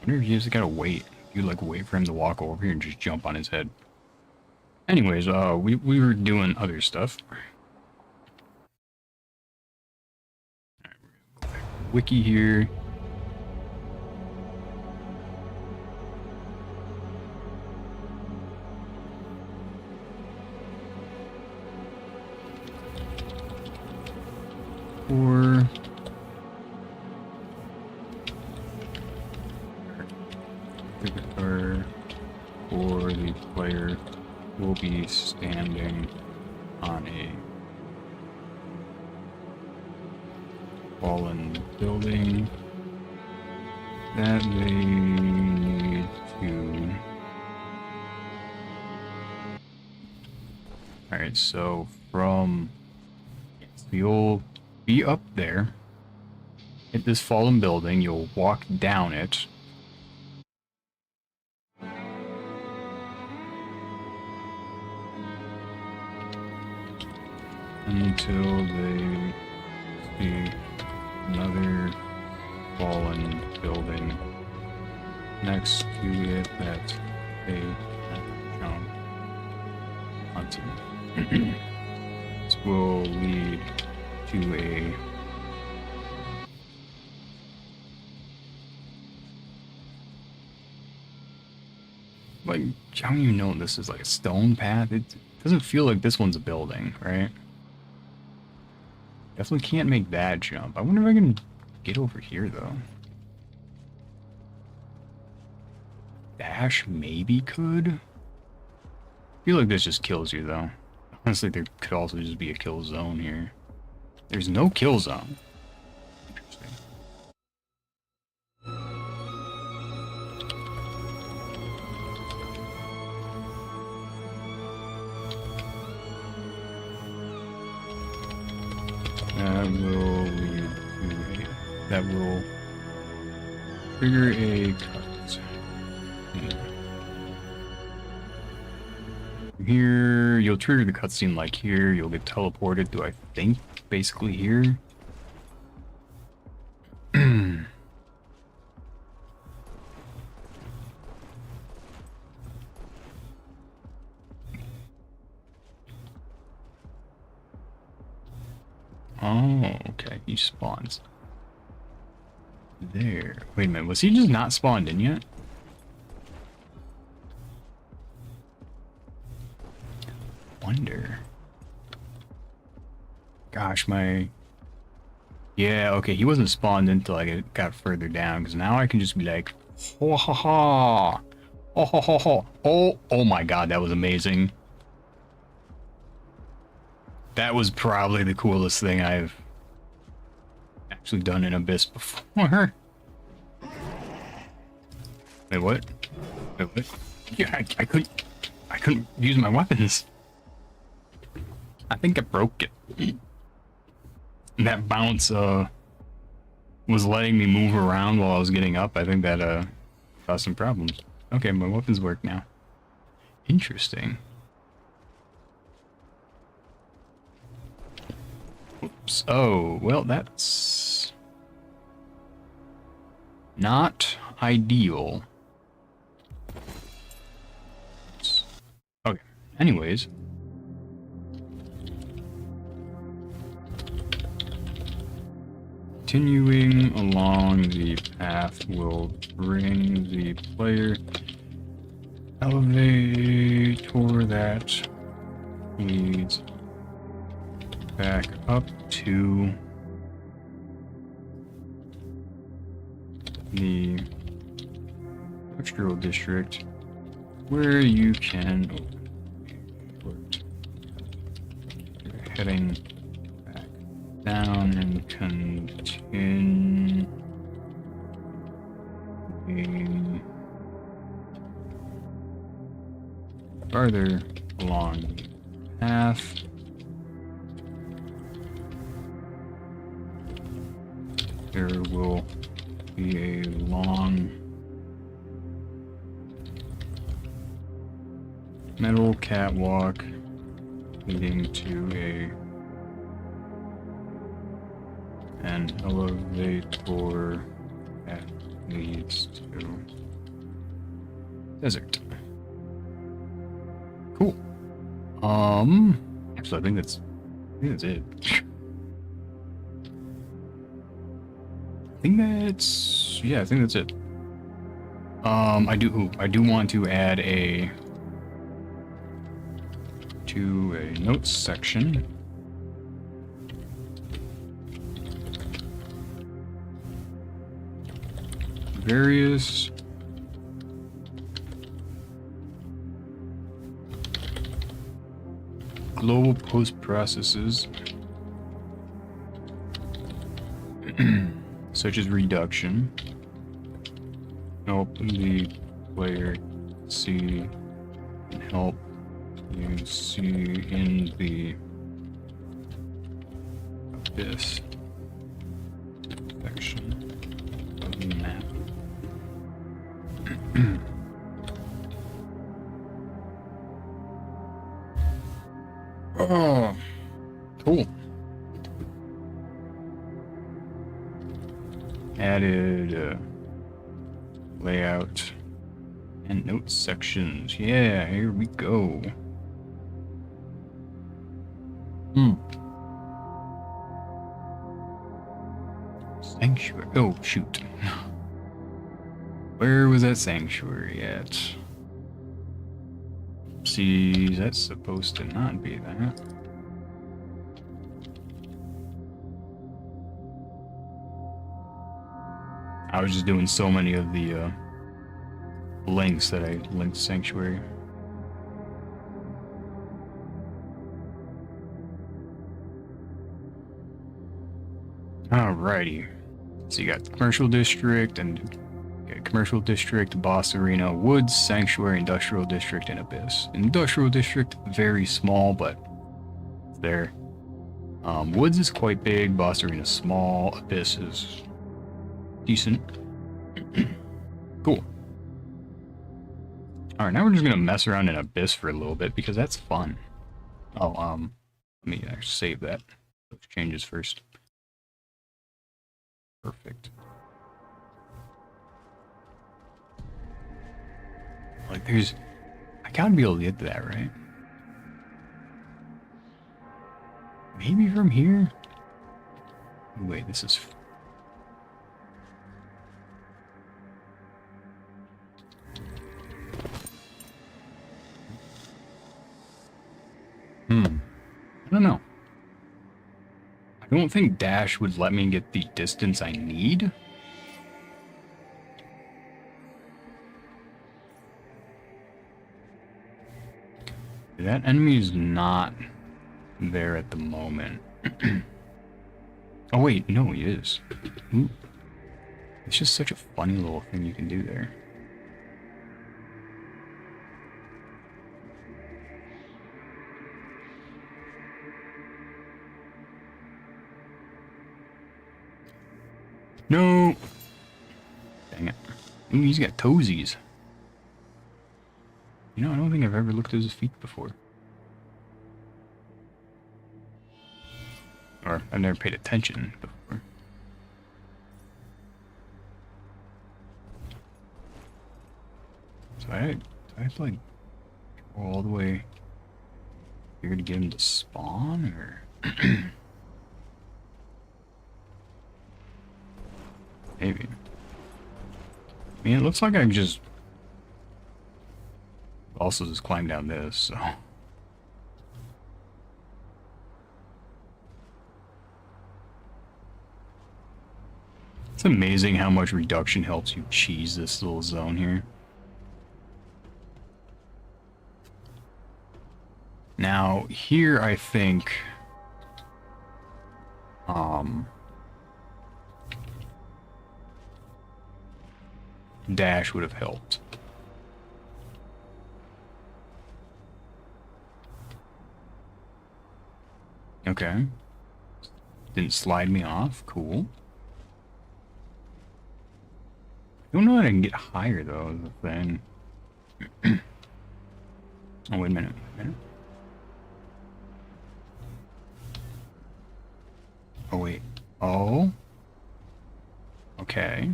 wonder if you just gotta wait. You like wait for him to walk over here and just jump on his head. Anyways, we were doing other stuff. Wiki here. Or the player will be standing on a fallen building that they need to... Alright, so you'll be up there at this fallen building, you'll walk down it. Until they see another fallen building next to it that's a jump onto. This will lead to a like, I don't even know if this is like a stone path. It doesn't feel like this one's a building, right? Definitely can't make that jump. I wonder if I can get over here, though. Dash maybe could? I feel like this just kills you, though. Honestly, there could also just be a kill zone here. There's no kill zone. Interesting. That will trigger a cut. Here, you'll trigger the cutscene like here. You'll get teleported to, I think, basically here. Oh, okay. He spawns there. Wait a minute. Was he just not spawned in yet? Wonder. Gosh, my... Yeah, okay. He wasn't spawned until I got further down, because now I can just be like, ho ha ha. Oh ho ho ho. Oh my god, that was amazing. That was probably the coolest thing I've actually done in Abyss before. Wait, what? Wait, what? Yeah, I couldn't use my weapons. I think I broke it. That bounce was letting me move around while I was getting up. I think that caused some problems. Okay, my weapons work now. Interesting. Oops. Oh, well, that's not ideal. Okay. Anyways. Continuing along the path will bring the player elevator that leads back up to the industrial district where you can you're heading back down and continue farther along the path. There will be a long metal catwalk leading to an elevator that leads to desert. Cool. Actually, I think that's it. I think that's it. I do want to add to a notes section. Various global post processes such as reduction help the player see and help you see in the abyss section of the map. Oh, cool. added layout and notes sections. Yeah, here we go. Sanctuary. Oh, shoot. Where was that sanctuary at? See, that's supposed to not be that. I was just doing so many of the links that I linked sanctuary. Alrighty. So you got commercial district and commercial district, boss arena, woods, sanctuary, industrial district, and abyss. Industrial district, very small, but it's there. Woods is quite big, boss arena is small, abyss is decent. Cool. Alright, now we're just gonna mess around in abyss for a little bit because that's fun. Oh, let me actually save that. Those changes first. Perfect. Like, I gotta be able to get to that, right? Maybe from here? Wait, this is... I don't know. I don't think dash would let me get the distance I need. That enemy is not there at the moment. Oh wait, no, he is. Ooh. It's just such a funny little thing you can do there. No! Dang it. Ooh, he's got toesies. You know, I don't think I've ever looked at his feet before. Or, I've never paid attention before. So I have to, like, go all the way here to get him to spawn, or... Maybe. I mean, it looks like I can just... also just climb down this, so... It's amazing how much reduction helps you cheese this little zone here. Now, here I think... dash would have helped. Okay. Didn't slide me off. Cool. I don't know that I can get higher, though, is the thing. Oh, wait a minute. Oh, wait. Oh? Okay.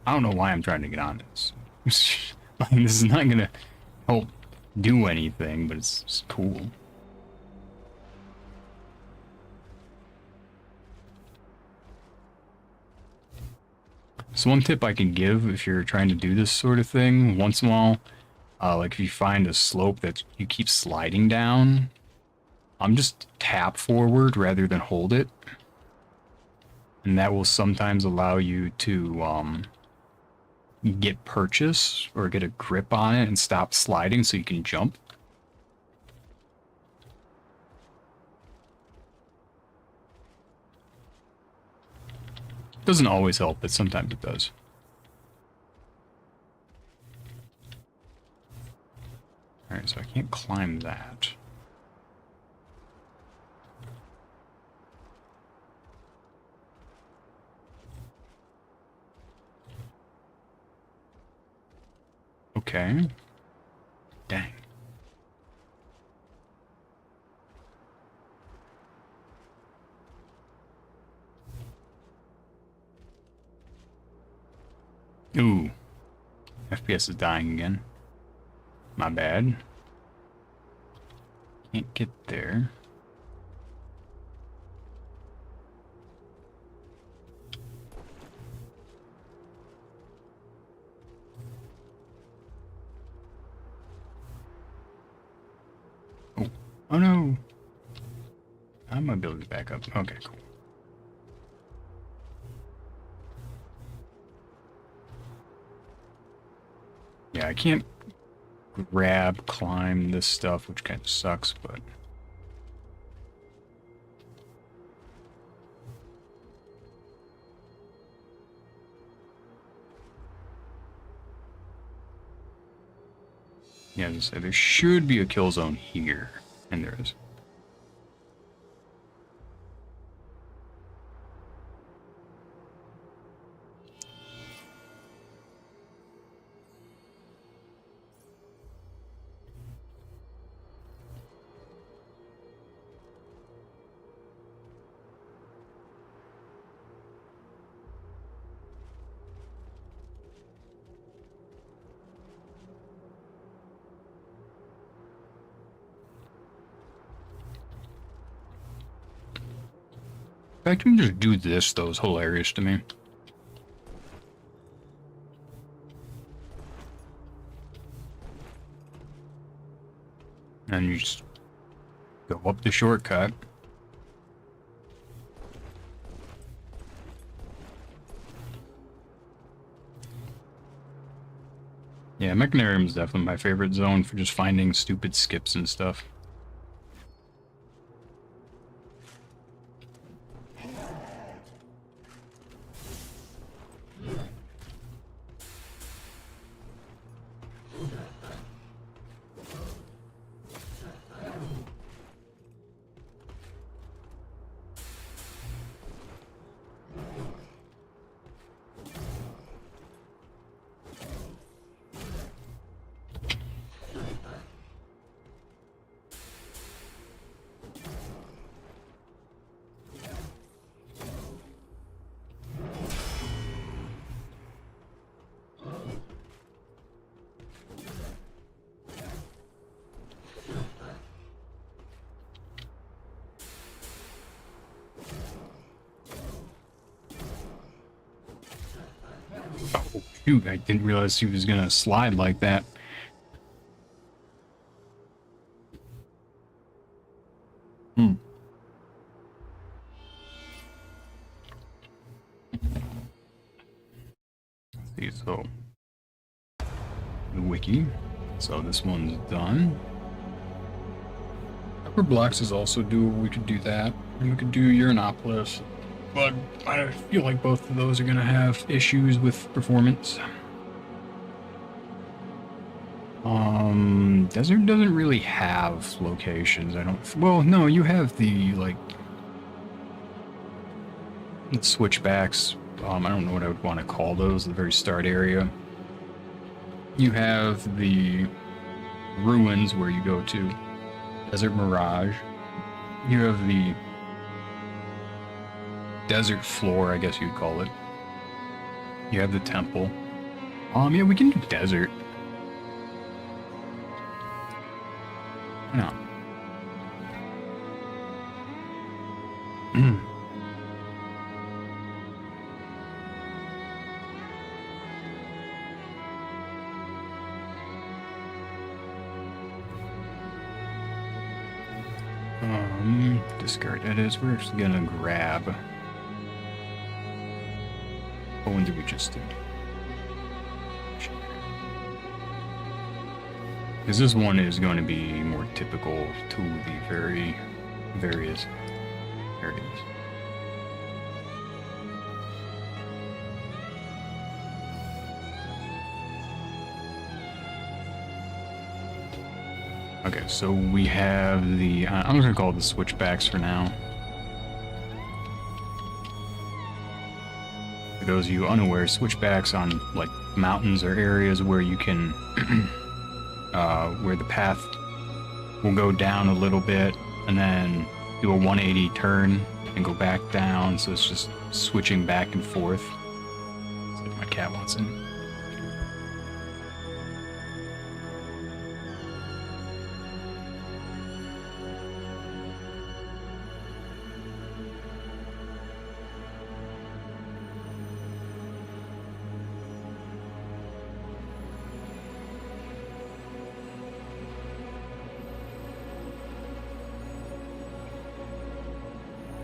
I don't know why I'm trying to get on this. Like, this is not gonna help do anything, but it's cool. So one tip I can give if you're trying to do this sort of thing, once in a while, like if you find a slope that you keep sliding down, just tap forward rather than hold it. And that will sometimes allow you to get purchase or get a grip on it and stop sliding so you can jump. Doesn't always help, but sometimes it does. Alright, so I can't climb that. Okay. Dang. Ooh. FPS is dying again. My bad. Can't get there. Oh. Oh no. I might be able to back up. Okay, cool. Yeah, I can't climb this stuff, which kind of sucks, but... Yeah, as I say, there should be a kill zone here, and there is. In fact, you can just do this, though, is hilarious to me. And you just go up the shortcut. Yeah, Mechanarium is definitely my favorite zone for just finding stupid skips and stuff. Oh, shoot, I didn't realize he was gonna slide like that. Let's see, so the wiki. So this one's done. Upper blocks is also doable. We could do that. And we could do Uranopolis. But I feel like both of those are going to have issues with performance. Desert doesn't really have locations. I don't... Well, no, you have the, like... switchbacks. I don't know what I would want to call those, the very start area. You have the ruins where you go to. Desert Mirage. You have the desert floor, I guess you'd call it. You have the temple. Yeah, we can do desert. Why not? Discard edits. We're actually gonna grab. What one did we just do? Because this one is going to be more typical to the very various areas. Okay, so we have the, I'm just gonna call it the switchbacks for now. For those of you unaware, switchbacks on like mountains or areas where you can, where the path will go down a little bit and then do a 180 turn and go back down. So it's just switching back and forth. It's like my cat wants in.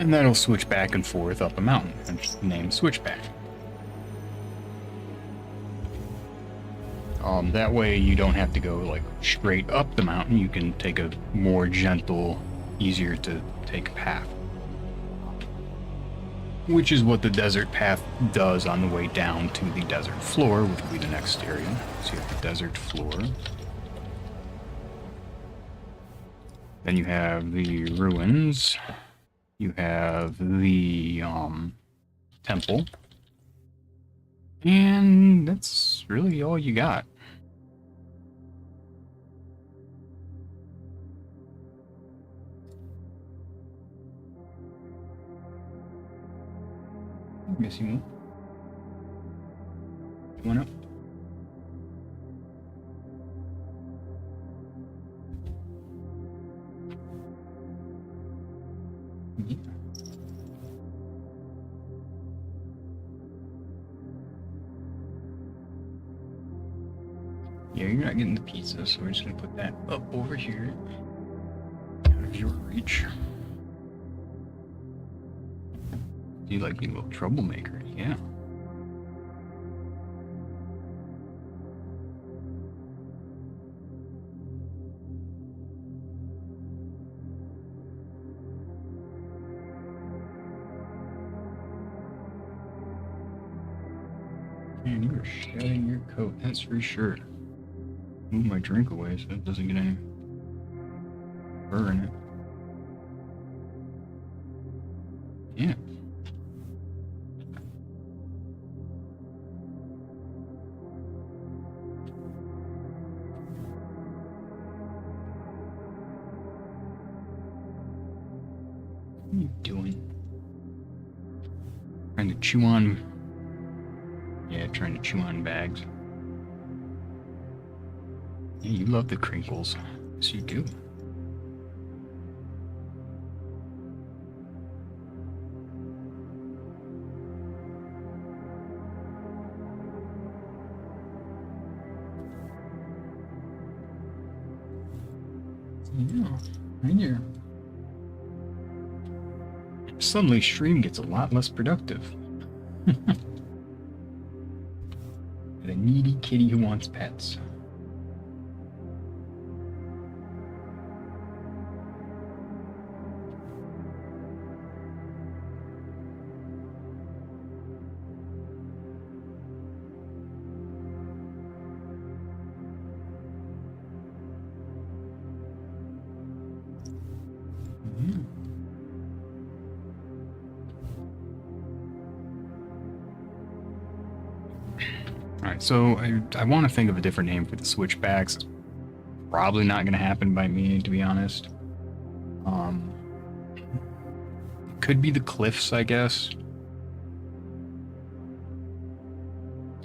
And that'll switch back and forth up a mountain, and just name switchback. That way you don't have to go like straight up the mountain. You can take a more gentle, easier to take path. Which is what the desert path does on the way down to the desert floor, which will be the next area. So you have the desert floor. Then you have the ruins. You have the temple. And that's really all you got. Missing one up. Yeah. Yeah, you're not getting the pizza, so we're just gonna put that up over here. Out of your reach. You like being a little troublemaker, yeah. Man, you are shedding your coat, that's for sure. Move my drink away so it doesn't get any fur in it. Yeah. What are you doing? Trying to chew on... Yeah, trying to chew on bags. Yeah, you love the crinkles. Yes, you do. Yeah, right here. Suddenly, stream gets a lot less productive. The needy kitty who wants pets. Alright, so I want to think of a different name for the switchbacks. Probably not going to happen by me, to be honest. Could be the cliffs, I guess.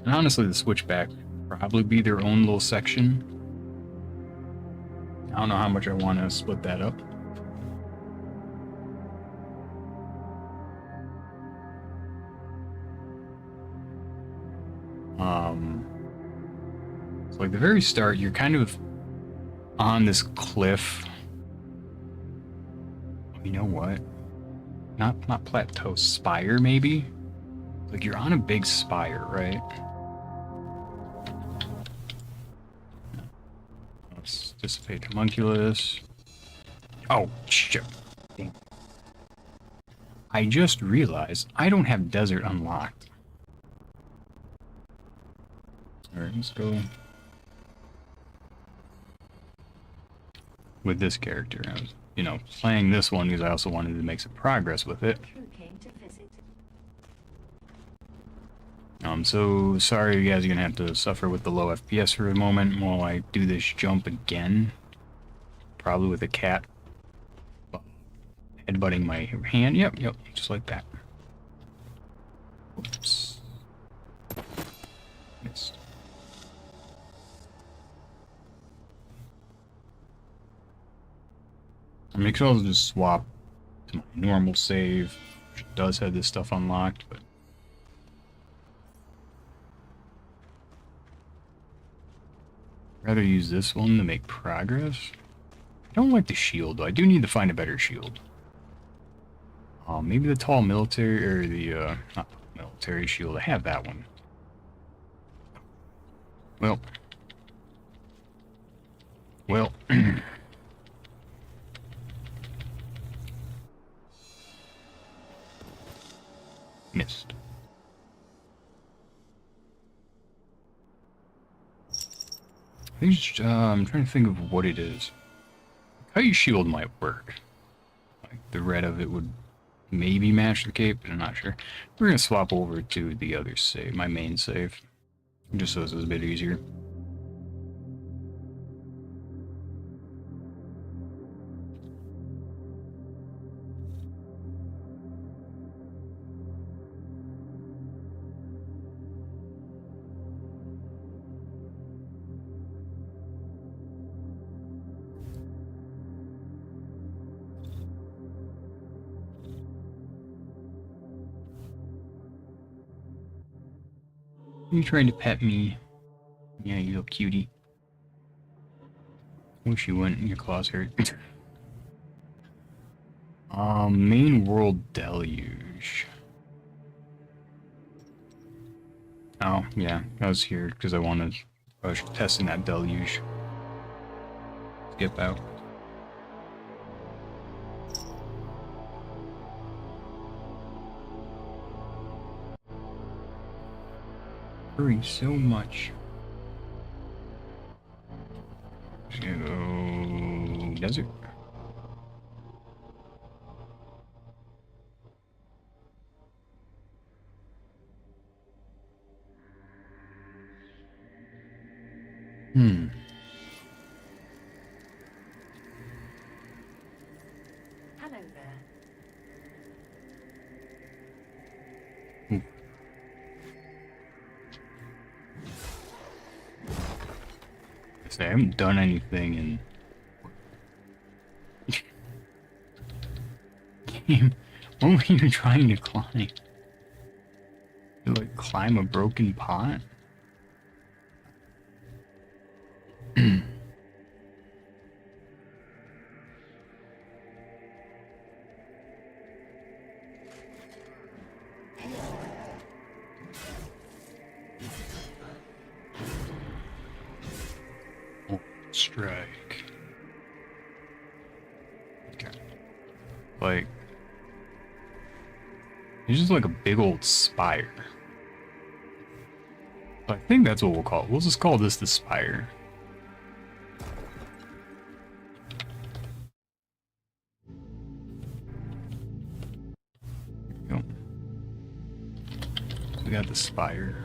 And honestly, the switchback would probably be their own little section. I don't know how much I want to split that up. So like the very start, you're kind of on this cliff. You know what? Not plateau, spire maybe? Like you're on a big spire, right? Let's dissipate homunculus. Oh, shit. I just realized I don't have desert unlocked. Alright, let's go with this character. I was, you know, playing this one because I also wanted to make some progress with it. So sorry you guys are gonna have to suffer with the low FPS for a moment while I do this jump again. Probably with a cat headbutting my hand. Yep, just like that. Whoops. Missed. I mean, I could also just swap to my normal save, which does have this stuff unlocked, but I'd rather use this one to make progress. I don't like the shield, though. I do need to find a better shield. Maybe the tall military, or the, not military shield. I have that one. Well. Well. Missed. I think it's, I'm trying to think of what it is. Kite shield might work. Like, the red of it would maybe match the cape, but I'm not sure. We're gonna swap over to the other save, my main save. Just so this is a bit easier. You trying to pet me? Yeah, you little cutie. Wish you wouldn't. Your claws hurt. Main world deluge. Oh, yeah. I was here because I was testing that deluge. Skip out. Hurry so much. Just gonna go desert. Hello there. Ooh. I haven't done anything in game. What were you trying to climb? You like climb a broken pot? Oh, strike. Okay. Like, it's just like a big old spire. I think that's what we'll call it. We'll just call this the spire. There we go. We got the spire.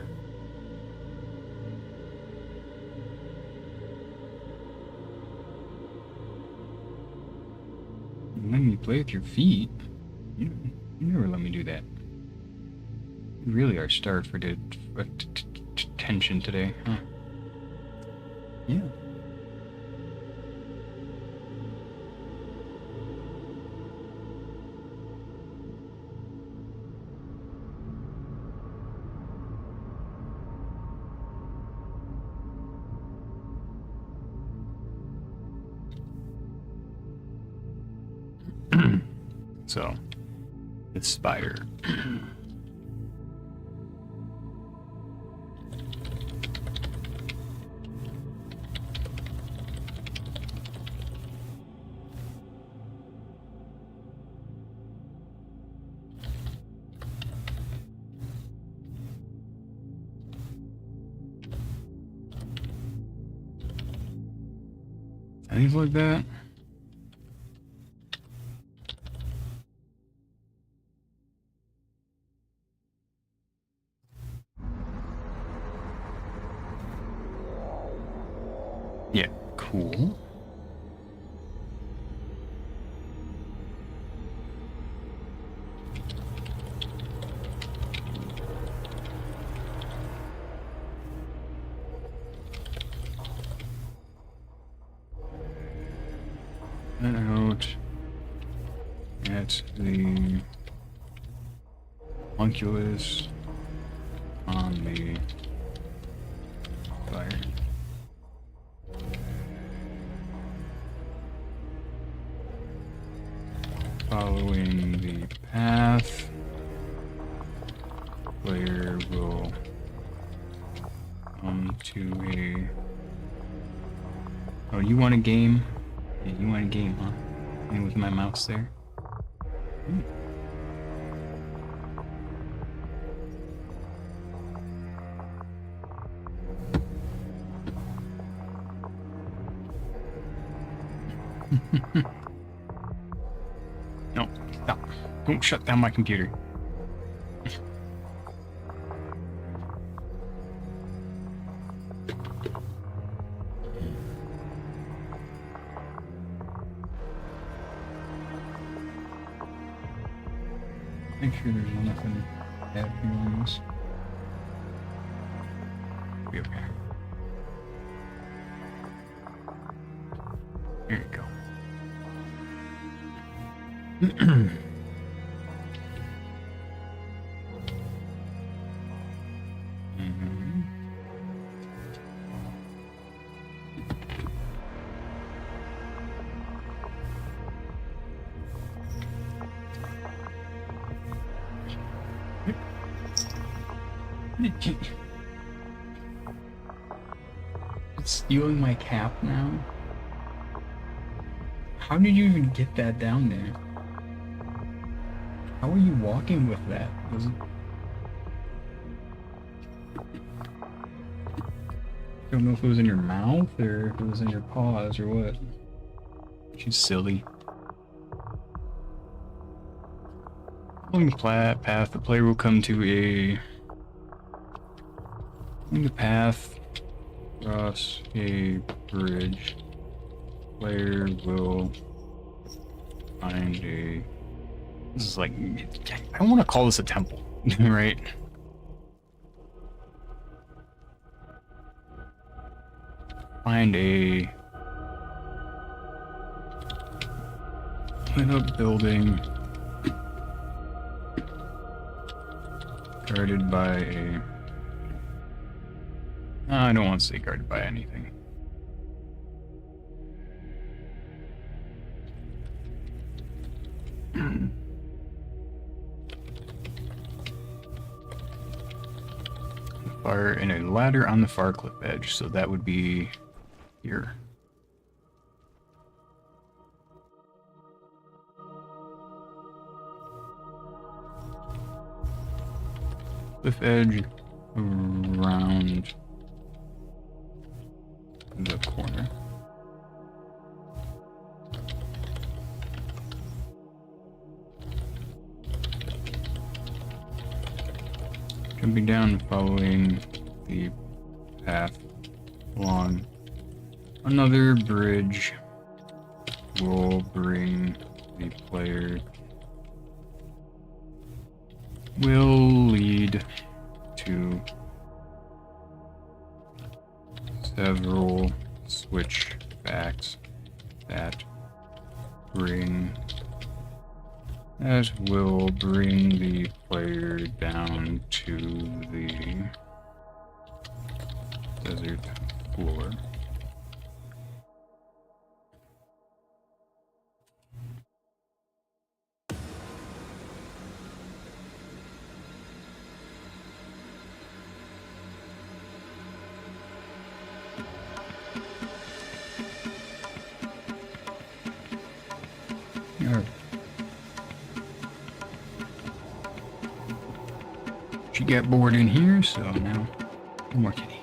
Let me play with your feet. You never let me do that. You really are starved for attention today, huh? Yeah. So, it's spire. Things like that. Yeah, cool. Out at the homunculus on the fire. Following the path, player will come to a... Oh, you want a game? Yeah, you want a game, huh? And with my mouse there. Ooh. No, stop. Don't shut down my computer. Make sure there's nothing bad here on this. Be okay. Here you go. Mhm. It's stealing my cap now? How did you even get that down there? How are you walking with that? Was it... I don't know if it was in your mouth or if it was in your paws or what. She's silly. Following the path, the player will come to a... In the path, cross a bridge. Player will find a... This is like... I don't want to call this a temple, right? Find a... lit up building guarded by a... I don't want to say guarded by anything. Fire in a ladder on the far cliff edge, so that would be here. Cliff edge around the corner. Jumping down, following the path along another bridge will bring the player, will lead to several switchbacks that will bring the player down to the desert floor. Alright. She got bored in here, so now no more kitty.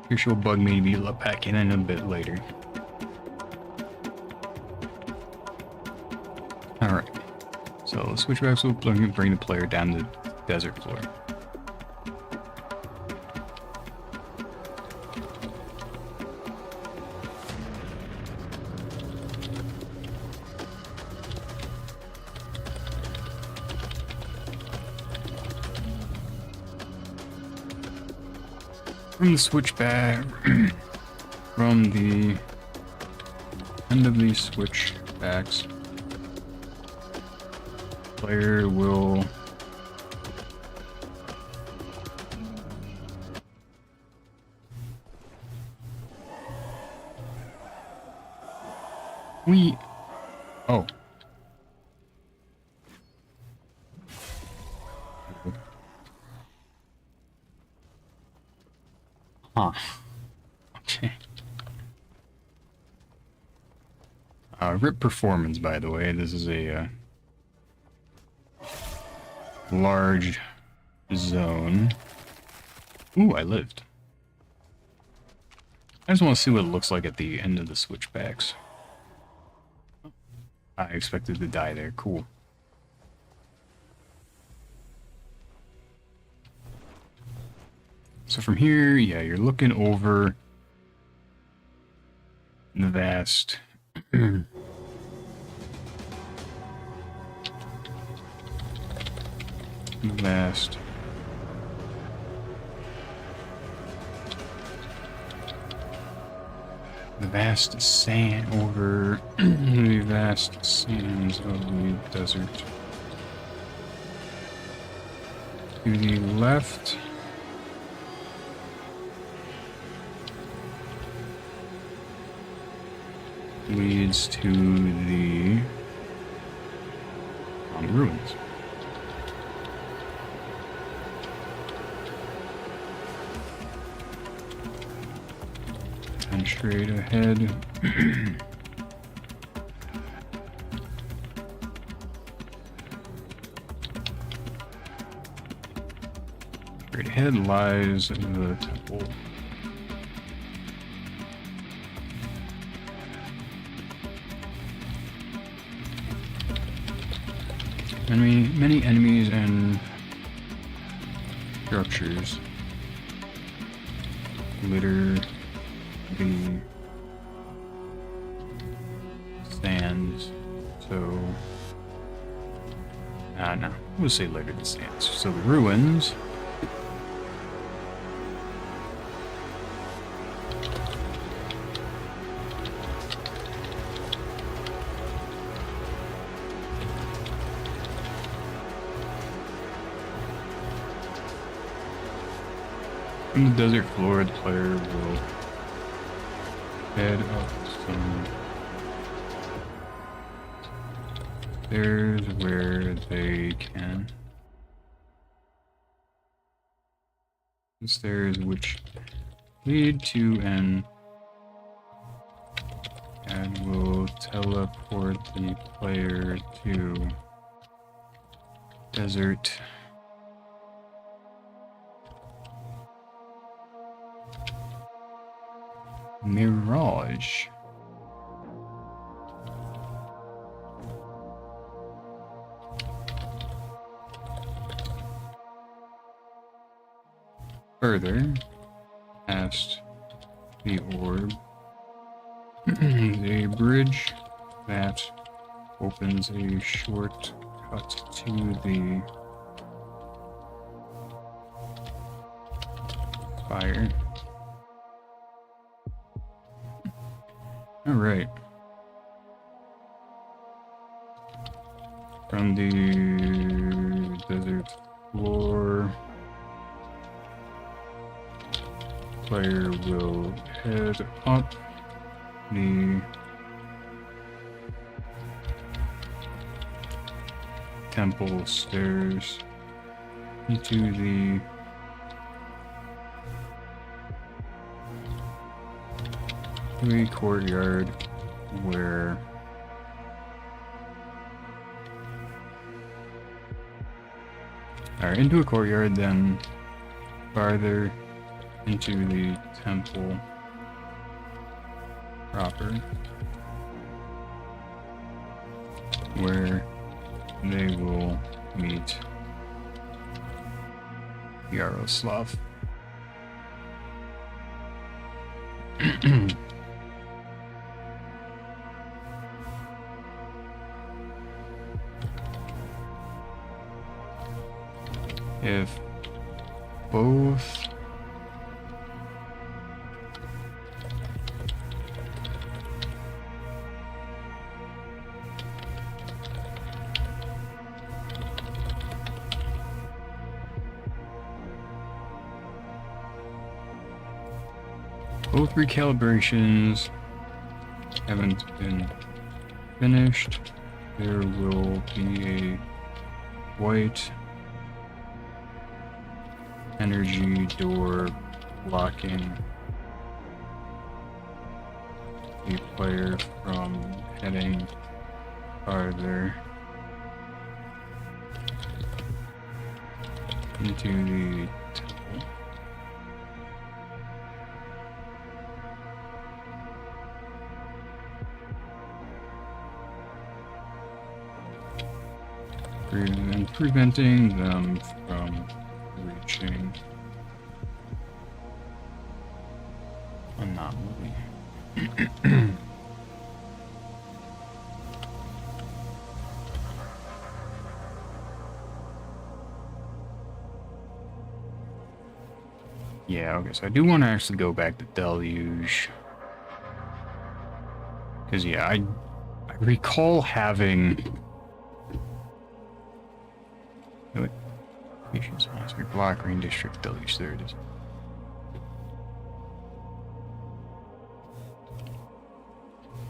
Here she'll bug me to be let back in a bit later. Alright. So the switchbacks will bring the player down the desert floor. From the switchback, from the end of these switchbacks, player will Oh. Huh. Okay. RIP performance, by the way. This is a large zone. Ooh, I lived. I just want to see what it looks like at the end of the switchbacks. I expected to die there. Cool. So from here, yeah, you're looking over the vast the vast sand over the vast sands of the desert. To the left, leads to the ruins. And straight ahead. Straight ahead lies the temple. Many enemies and structures litter the sands, so no, we'll say litter the sands. So the ruins from the desert floor, the player will head up some stairs where they can. Stairs which lead to and will teleport the player to desert Mirage. Further, past the orb, a bridge that opens a shortcut to the fire. Alright. From the desert floor, player will head up the temple stairs into the courtyard where into a courtyard, then farther into the temple proper, where they will meet Yaroslav. If both recalibrations haven't been finished, there will be a white energy door blocking the player from heading farther into the temple. And preventing them from reaching anomaly. Yeah, okay, so I do want to actually go back to Deluge. Because, yeah, I recall having... Wait, Patience Monastery, Block Green District, Deluge, there it is.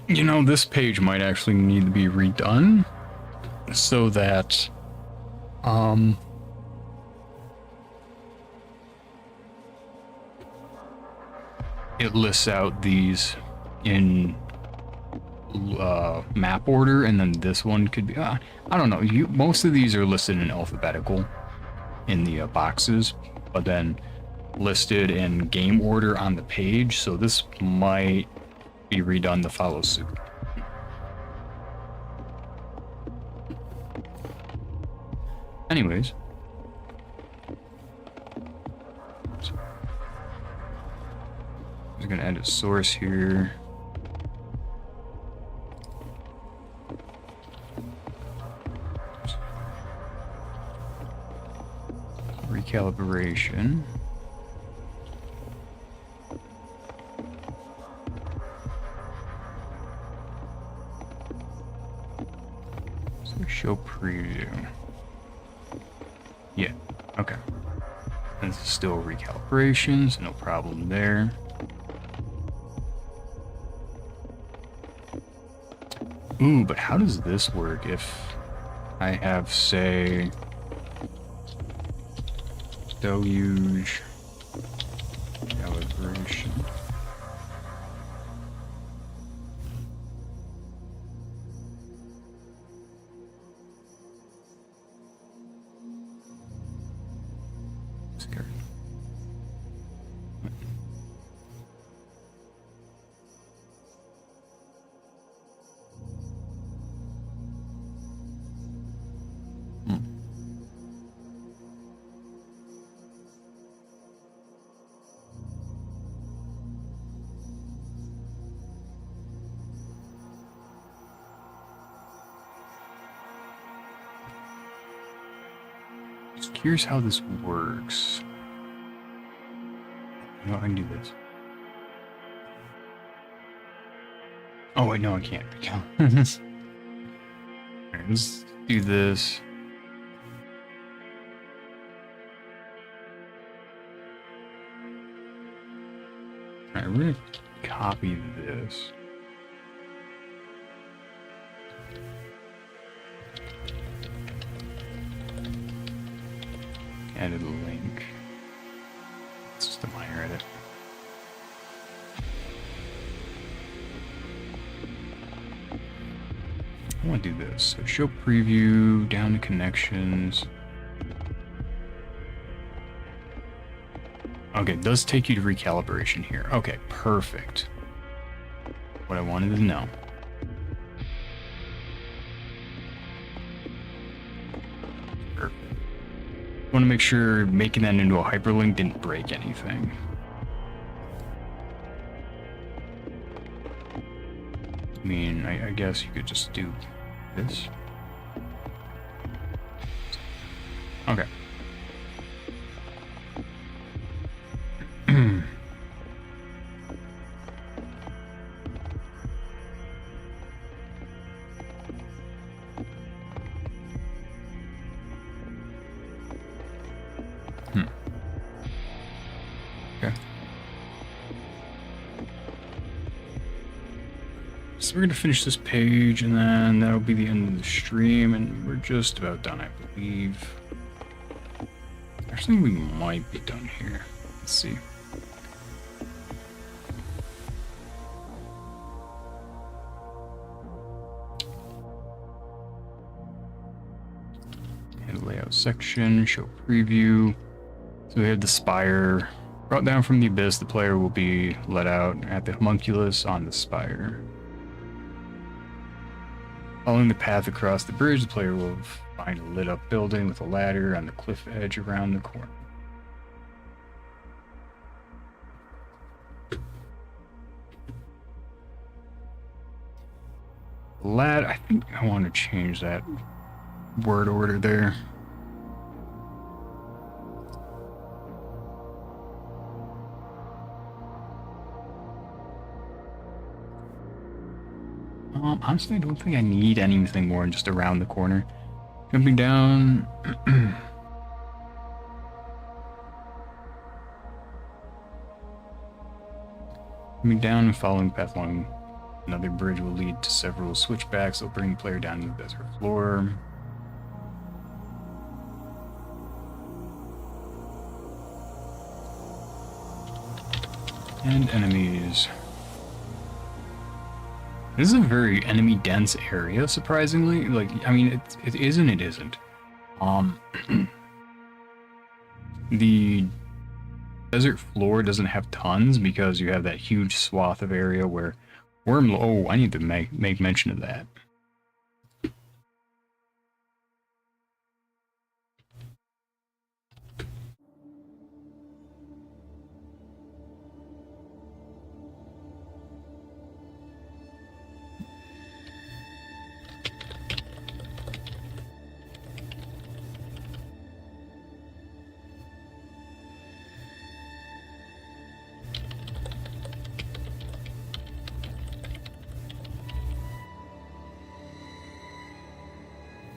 You know, this page might actually need to be redone so that, it lists out these in map order, and then this one could be, I don't know, most of these are listed in alphabetical in the boxes, but then listed in game order on the page, so this might be redone to follow suit. Anyways. I'm gonna add a source here. Recalibration. So show preview. Yeah, okay. This is still recalibration, so no problem there. Ooh, but how does this work if I have, say, Deluge calibration? Scared. Just curious how this works. You know, I can do this. Oh wait, no, I can't. Alright, let's do this. Alright, we're gonna copy this. Added a link. It's just a minor edit. I want to do this. So show preview, down to connections. Okay, it does take you to recalibration here. Okay, perfect. What I wanted to know. Perfect. I want to make sure making that into a hyperlink didn't break anything. I mean, I guess you could just do this. Okay. So we're gonna finish this page, and then that'll be the end of the stream, and we're just about done, I believe. Actually, we might be done here. Let's see. And layout section, show preview. So we have the spire. Brought down from the abyss, the player will be let out at the homunculus on the spire. Following the path across the bridge, the player will find a lit up building with a ladder on the cliff edge around the corner. I think I want to change that word order there. Honestly, I don't think I need anything more than just around the corner. Jumping down. Jumping down and following the path along another bridge will lead to several switchbacks that will bring the player down to the desert floor. And enemies. This is a very enemy dense area, surprisingly. Like, I mean, it is and it isn't. The desert floor doesn't have tons because you have that huge swath of area where oh, I need to make mention of that.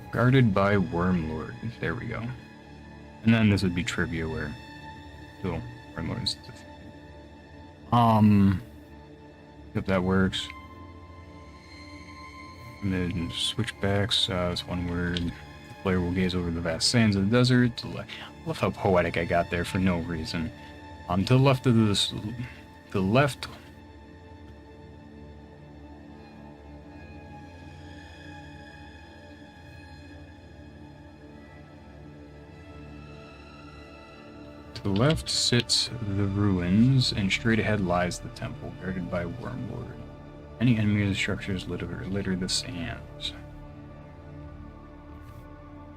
Guarded by Wormlord. There we go. And then this would be trivia where Wormlord is. If that works. And then switchbacks. That's one word. The player will gaze over the vast sands of the desert. I love how poetic I got there for no reason. To the left of this, the left. To the left sits the ruins, and straight ahead lies the temple, guarded by Wormlord. Any enemy of the structures litter the sands.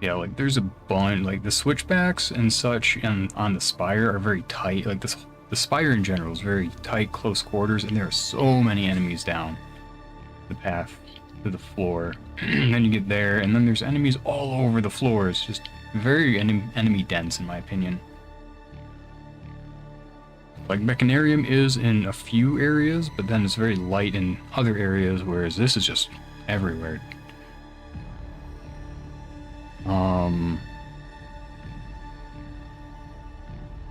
Yeah, like there's a bunch, like the switchbacks and such, and on the spire are very tight. Like the spire in general is very tight, close quarters, and there are so many enemies down the path to the floor. And then you get there, and then there's enemies all over the floor. It's just very enemy dense, in my opinion. Like Mechanarium is in a few areas, but then it's very light in other areas, whereas this is just everywhere.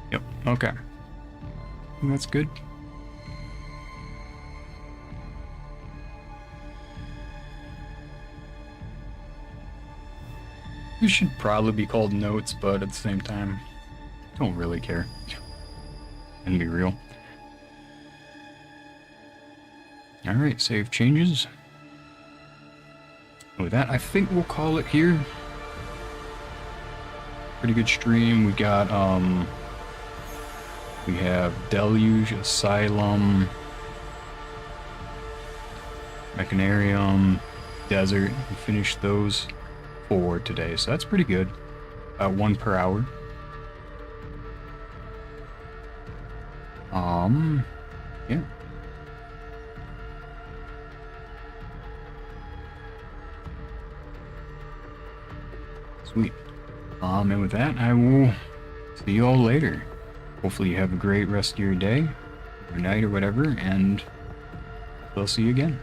Yep, okay. I think that's good. This should probably be called notes, but at the same time, don't really care. And be real. Alright, save changes. With that, I think we'll call it here. Pretty good stream. We got, we have Deluge, Asylum, Mechanarium, Desert. We finished those 4 today, so that's pretty good. About 1 per hour. Yeah. Sweet. And with that, I will see you all later. Hopefully you have a great rest of your day, or night, or whatever, and we'll see you again.